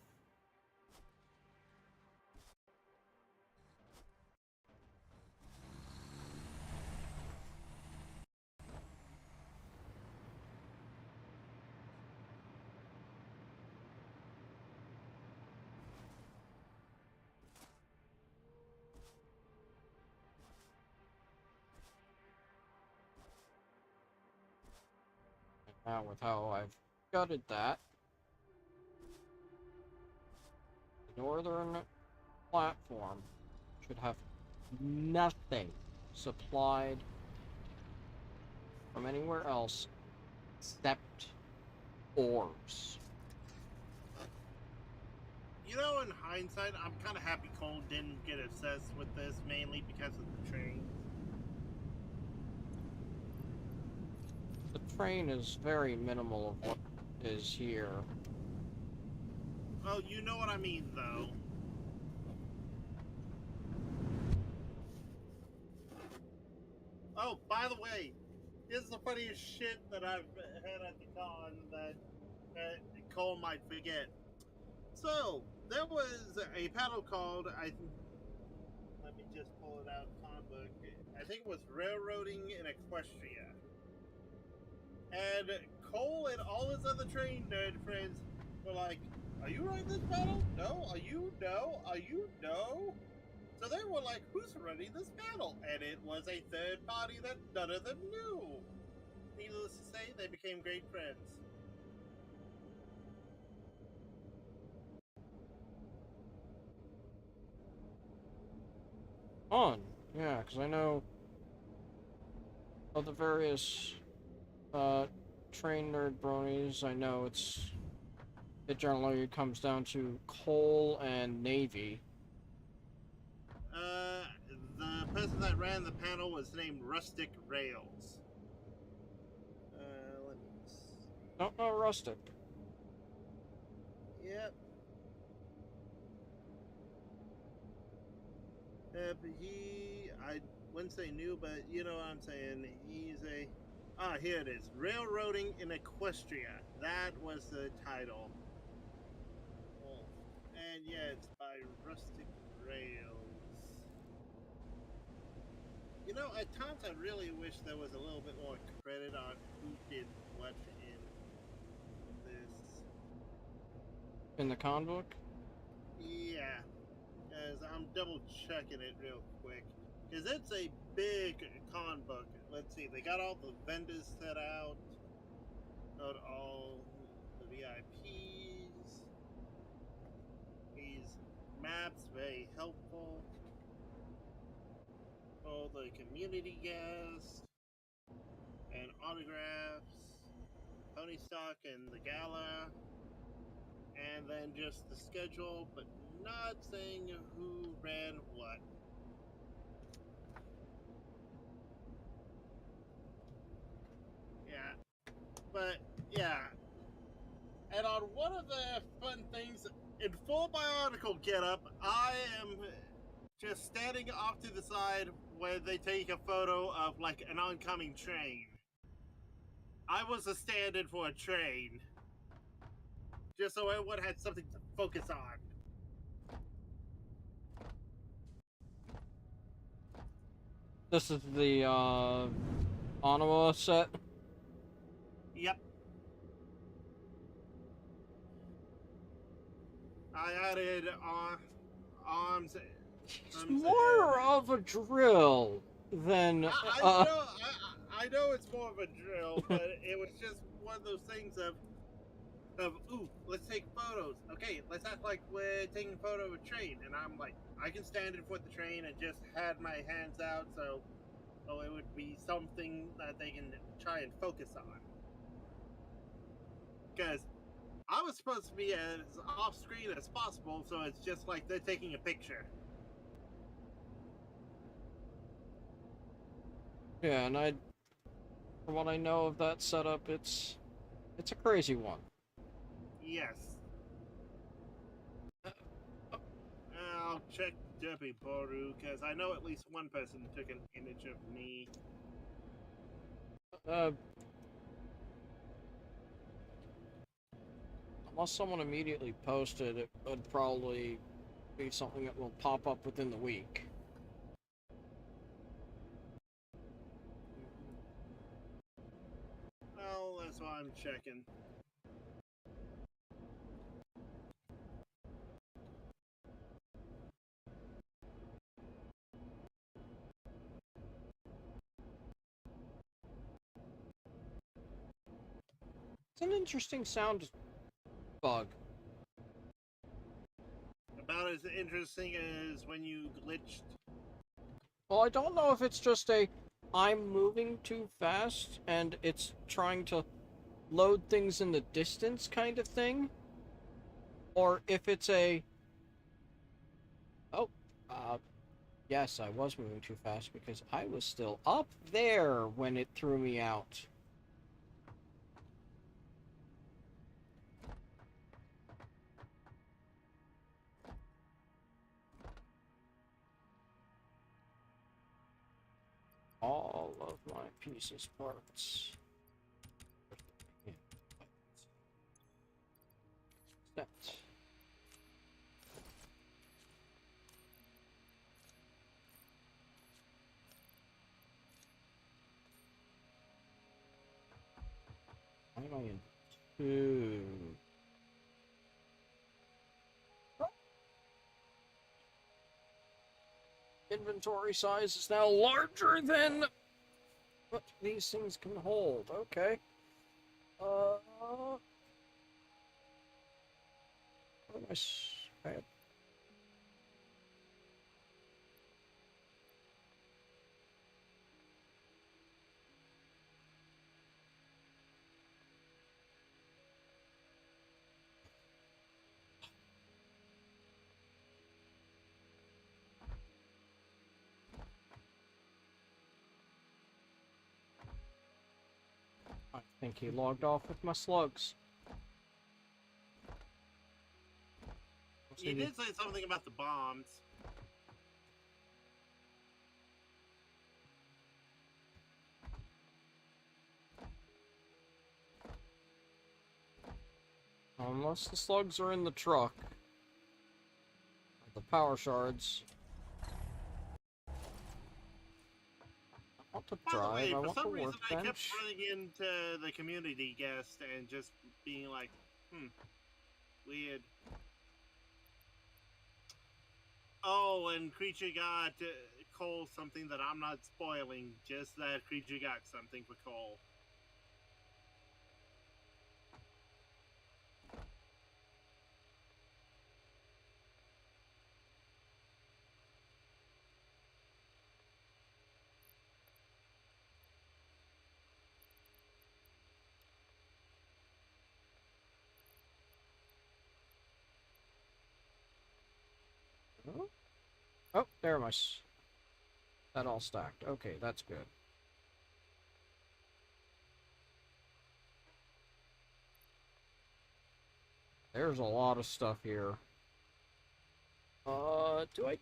[SPEAKER 1] Now with how I've gutted that, the northern platform should have nothing supplied from anywhere else except ores.
[SPEAKER 7] You know, in hindsight, I'm kind of happy Cole didn't get obsessed with this, mainly because of the train.
[SPEAKER 1] The train is very minimal of what is here.
[SPEAKER 7] Oh, you know what I mean, though. Oh, by the way, here's the funniest shit that I've had at the con that Cole might forget. So, there was a panel called, let me just pull it out, con book. I think it was Railroading in Equestria. And Cole and all his other train nerd friends were like, "Are you running this battle? No. Are you? No. Are you? No." So they were like, "Who's running this battle?" And it was a third party that none of them knew. Needless to say, they became great friends.
[SPEAKER 1] On, yeah, because I know of the various train nerd bronies, I know it generally comes down to coal and navy.
[SPEAKER 7] The person that ran the panel was named Rustic Rails. Let me
[SPEAKER 1] Don't know rustic.
[SPEAKER 7] Yep. But I wouldn't say new, but you know what I'm saying. He's here it is. Railroading in Equestria. That was the title. And yeah, it's by Rustic Rails. You know, at times I really wish there was a little bit more credit on who did what in this.
[SPEAKER 1] In the con book?
[SPEAKER 7] Yeah, as I'm double checking it real quick. Because it's a big con book. Let's see, they got all the vendors set out. Got all the VIPs. These maps, very helpful. All the community guests. And autographs. Pony stock and the gala. And then just the schedule, but not saying who ran what. Yeah. But, yeah. And on one of the fun things, in full Bionicle getup, I am just standing off to the side where they take a photo of, like, an oncoming train. I was a stand-in for a train. Just so everyone had something to focus on.
[SPEAKER 1] This is the Ottawa set.
[SPEAKER 7] Yep. I added arms.
[SPEAKER 1] It's more of a drill than
[SPEAKER 7] I know it's more of a drill, but it was just one of those things of ooh, let's take photos. Okay, let's act like we're taking a photo of a train, and I'm like, I can stand in for the train and just had my hands out, so it would be something that they can try and focus on. Because I was supposed to be as off screen as possible, so it's just like they're taking a picture.
[SPEAKER 1] yeah, and from what I know of that setup, it's a crazy one.
[SPEAKER 7] Yes. I'll check Derby Boru, because I know at least one person took an image of me.
[SPEAKER 1] Unless someone immediately posted, it would probably be something that will pop up within the week.
[SPEAKER 7] Well, that's why I'm checking.
[SPEAKER 1] It's an interesting sound bug.
[SPEAKER 7] About as interesting as when you glitched.
[SPEAKER 1] Well, I don't know if it's just I'm moving too fast and it's trying to load things in the distance kind of thing, or if it's yes, I was moving too fast because I was still up there when it threw me out. All of my pieces, parts. Set. Why am I in 2? Inventory size is now larger than what these things can hold. Okay. What am I had think he logged off with my slugs.
[SPEAKER 7] He did say something about the bombs.
[SPEAKER 1] Unless the slugs are in the truck. The power shards. I want to
[SPEAKER 7] By the
[SPEAKER 1] drive,
[SPEAKER 7] way,
[SPEAKER 1] I
[SPEAKER 7] for
[SPEAKER 1] want the
[SPEAKER 7] some reason I kept
[SPEAKER 1] workbench.
[SPEAKER 7] running into the community guest and just being like, weird. Oh, and Creature got Cole something that I'm not spoiling, just that Creature got something for Cole.
[SPEAKER 1] Oh, there my... That all stacked. Okay, that's good. There's a lot of stuff here. Do I...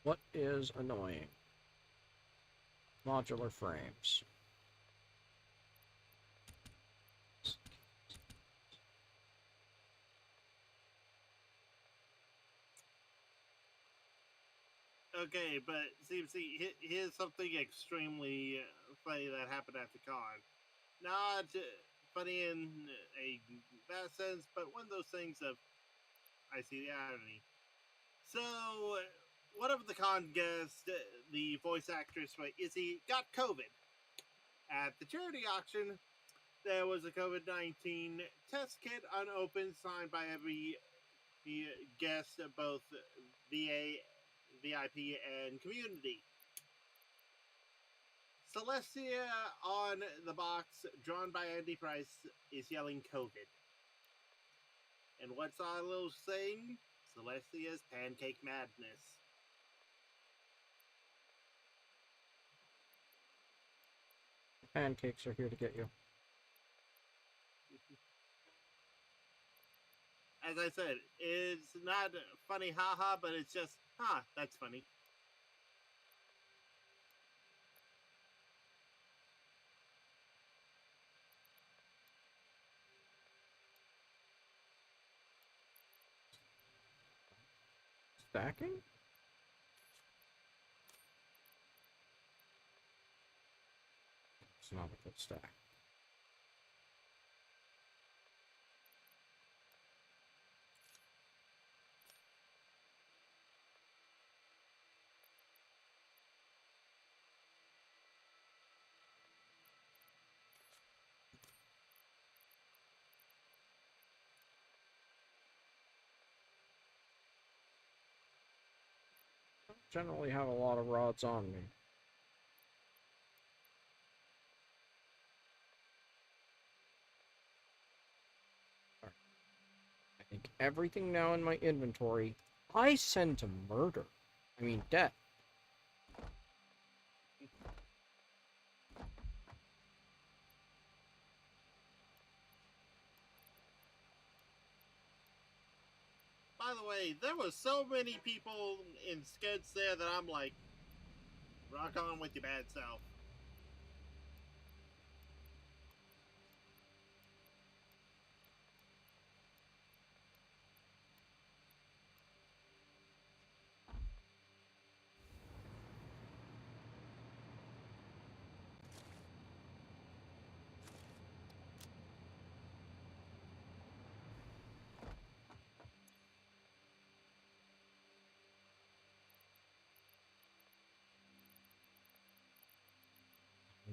[SPEAKER 1] What is annoying? Modular frames.
[SPEAKER 7] Okay, but CMC, here's something extremely funny that happened at the con. Not funny in a bad sense, but one of those things of, I see the irony. So, one of the con guests, the voice actress for Izzy, got COVID. At the charity auction, there was a COVID-19 test kit unopened, signed by every guest, both VA, VIP, and community. Celestia on the box, drawn by Andy Price, is yelling COVID. And what's our little saying? Celestia's pancake madness.
[SPEAKER 1] Pancakes are here to get you.
[SPEAKER 7] As I said, it's not funny, haha, but it's just, that's funny.
[SPEAKER 1] Stacking? It's not a good stack. Generally have a lot of rods on me. I think everything now in my inventory I send to murder. I mean death.
[SPEAKER 7] By the way, there were so many people in skits there that I'm like, rock on with your bad self.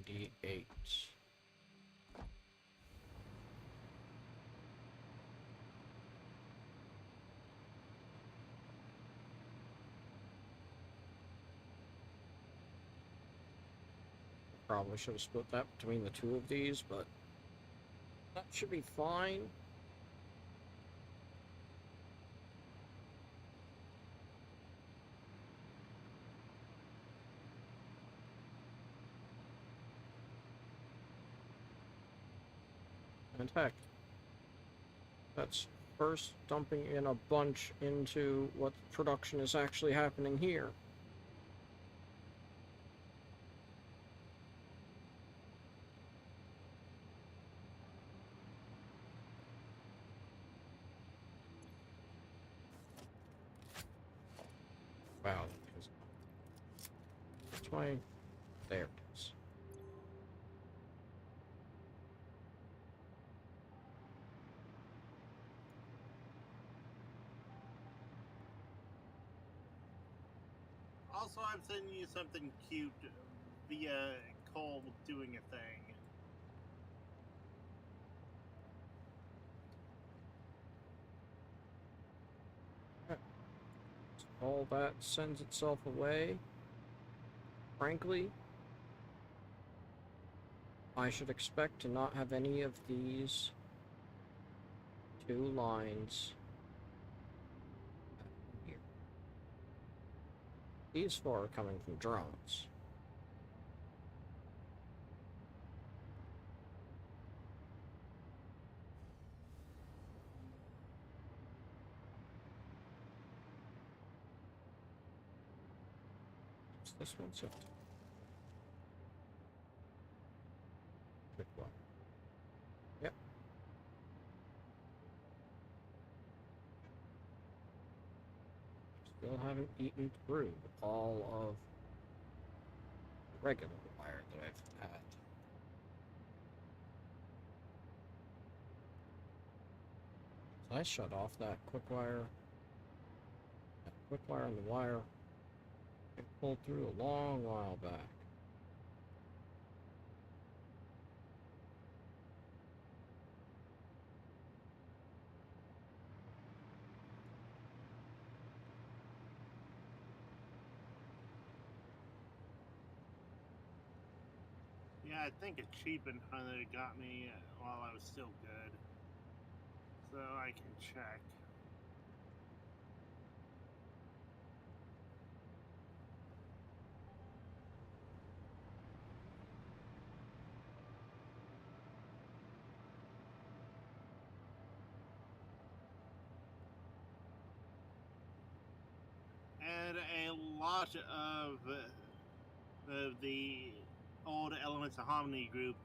[SPEAKER 1] D8. Probably should have split that between the two of these, but that should be fine. And heck, that's first dumping in a bunch into what production is actually happening here. Wow, that's my... There it is.
[SPEAKER 7] Also, I'm sending you something cute via Cole doing a thing.
[SPEAKER 1] All that sends itself away. Frankly, I should expect to not have any of these two lines here. These four are coming from drones. This one's up. Quick one. Yep. Still haven't eaten through all of the regular wire that I've had. So I shut off that quick wire. That quick wire and the wire. It pulled through a long while back.
[SPEAKER 7] Yeah, I think a cheapened hunter got me while I was still good. So I can check. And a lot of the old Elements of Harmony group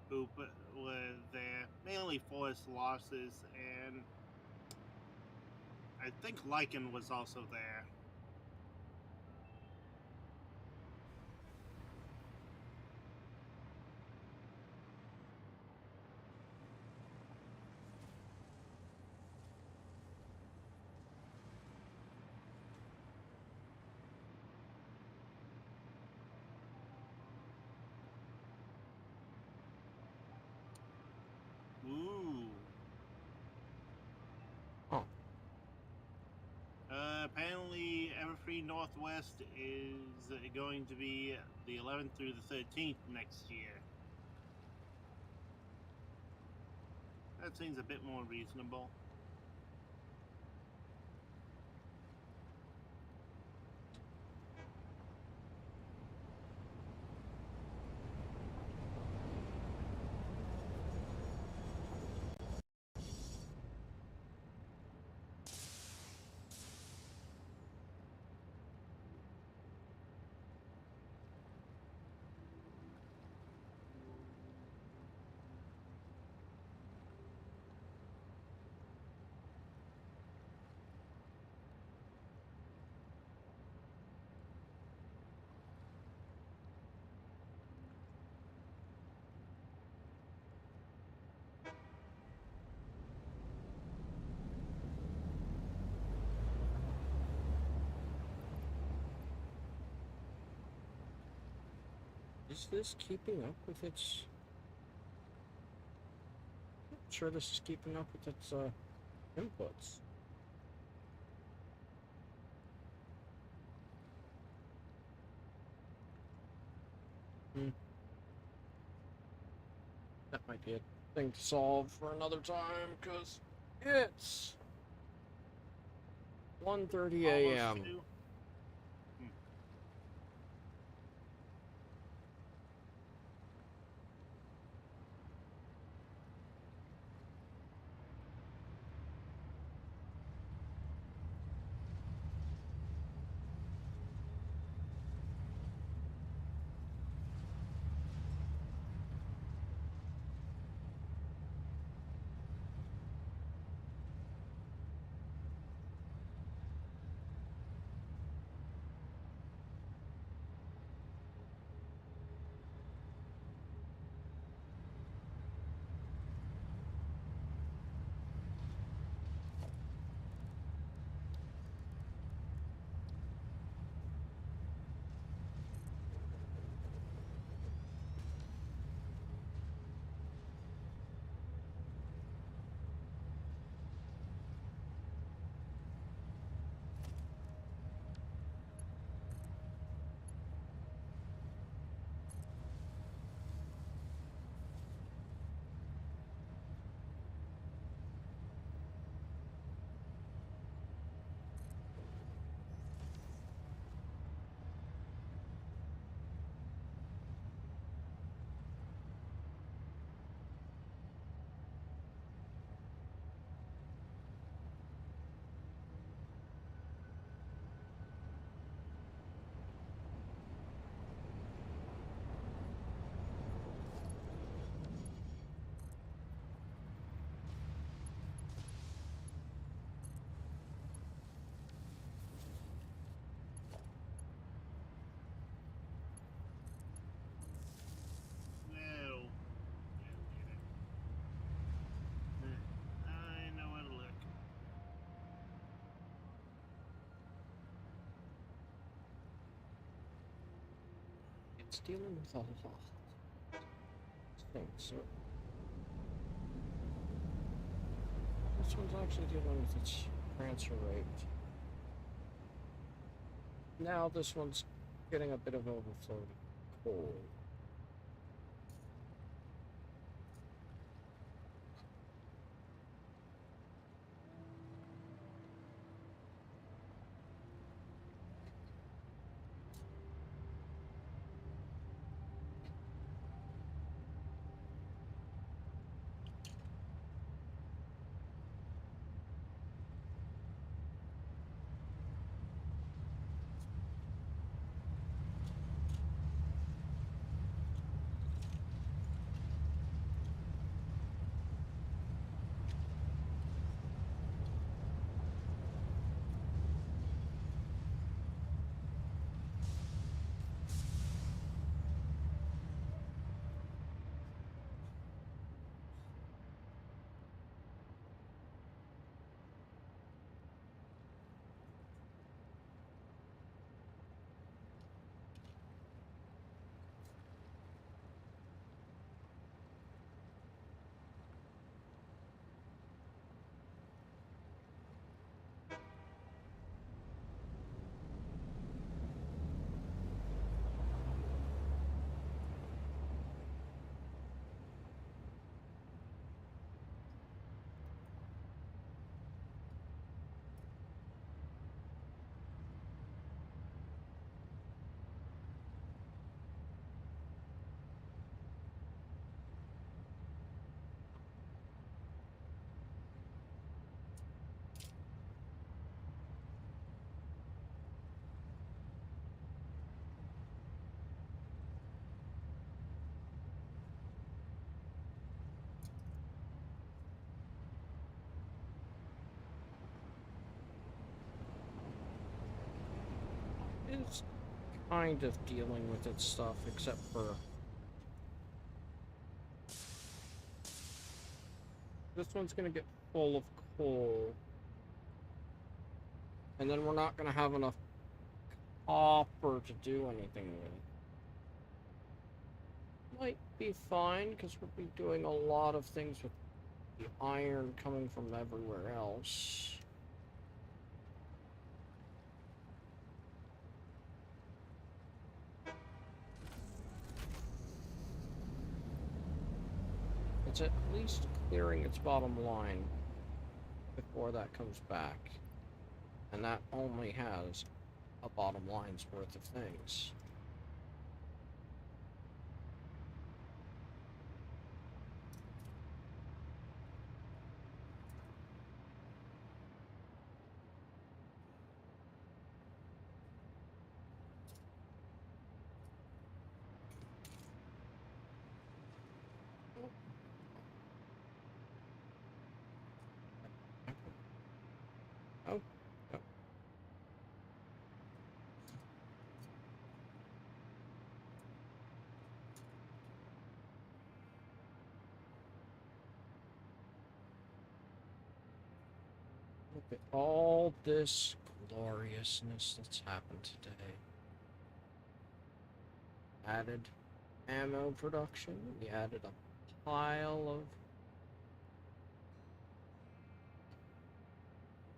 [SPEAKER 7] who were there, mainly forest losses, and I think Lycan was also there. Ooh.
[SPEAKER 1] Oh.
[SPEAKER 7] Apparently, Everfree Northwest is going to be the 11th through the 13th next year. That seems a bit more reasonable.
[SPEAKER 1] Is this keeping up with its... I'm not sure this is keeping up with its inputs. That might be a thing to solve for another time, because it's 1:30 a.m.
[SPEAKER 7] Almost 2.
[SPEAKER 1] It's dealing with a lot of things. So this one's actually dealing with its transfer rate. Now this one's getting a bit of overflow to coal. It's kind of dealing with its stuff, except for this one's gonna get full of coal, and then we're not gonna have enough copper to do anything with it. Might be fine, because we'll be doing a lot of things with the iron coming from everywhere else. It's at least clearing its bottom line before that comes back. And that only has a bottom line's worth of things. Oh. Oh. Look at all this gloriousness that's happened today. Added ammo production. We added a pile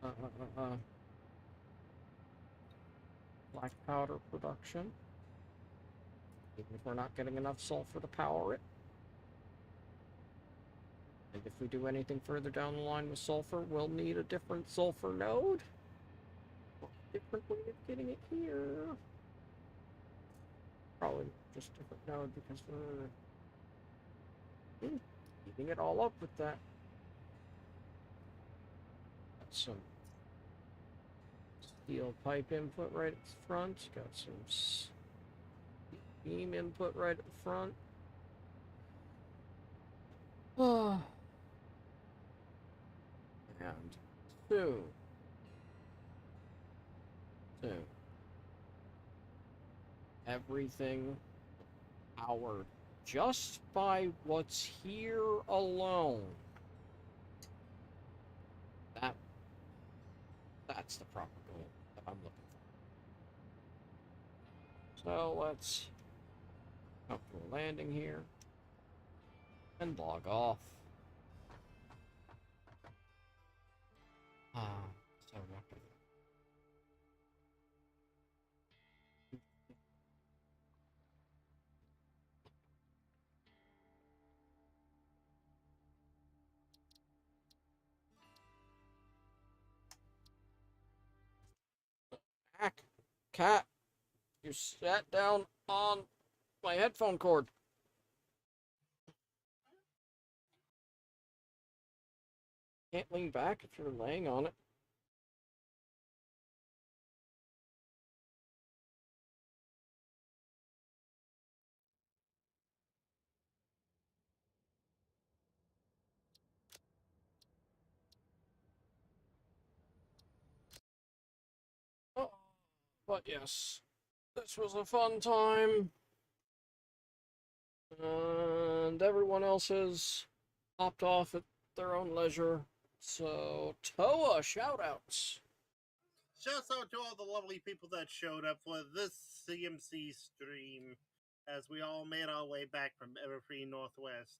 [SPEAKER 1] of black powder production. Even if we're not getting enough sulfur to power it. And if we do anything further down the line with sulfur, we'll need a different sulfur node. Different way of getting it here. Probably just different node because we're heating it all up with that. Got some steel pipe input right at the front. Got some beam input right at the front. And soon, everything powered just by what's here alone. That's the proper goal that I'm looking for. So let's Outdoor landing here. And log off. So lucky. Back. Cat, you sat down on my headphone cord. Can't lean back if you're laying on it. Oh, but yes, this was a fun time. And everyone else has hopped off at their own leisure. So, Toa, shoutouts.
[SPEAKER 7] Shouts out to all the lovely people that showed up for this CMC stream as we all made our way back from Everfree Northwest.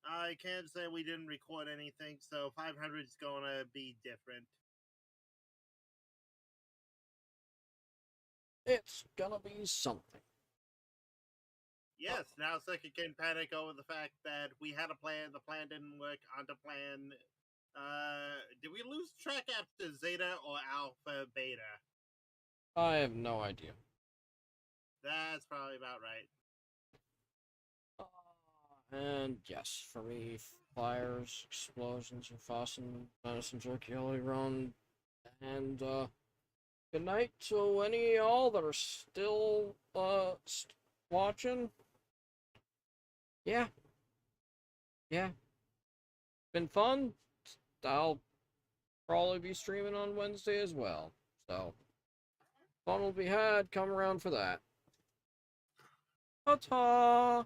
[SPEAKER 7] I can't say we didn't record anything, so 500 is gonna be different.
[SPEAKER 1] It's gonna be something.
[SPEAKER 7] Yes, now Sika can panic over the fact that we had a plan, the plan didn't work, on the plan. Did we lose track after Zeta or Alpha Beta?
[SPEAKER 1] I have no idea.
[SPEAKER 7] That's probably about right.
[SPEAKER 1] And yes, for me, fires, explosions, and Fossen, Medicine Jerky Run, and good night to any of y'all that are still watching. Yeah. Been fun. I'll probably be streaming on Wednesday as well. So, fun will be had. Come around for that. Ta-ta!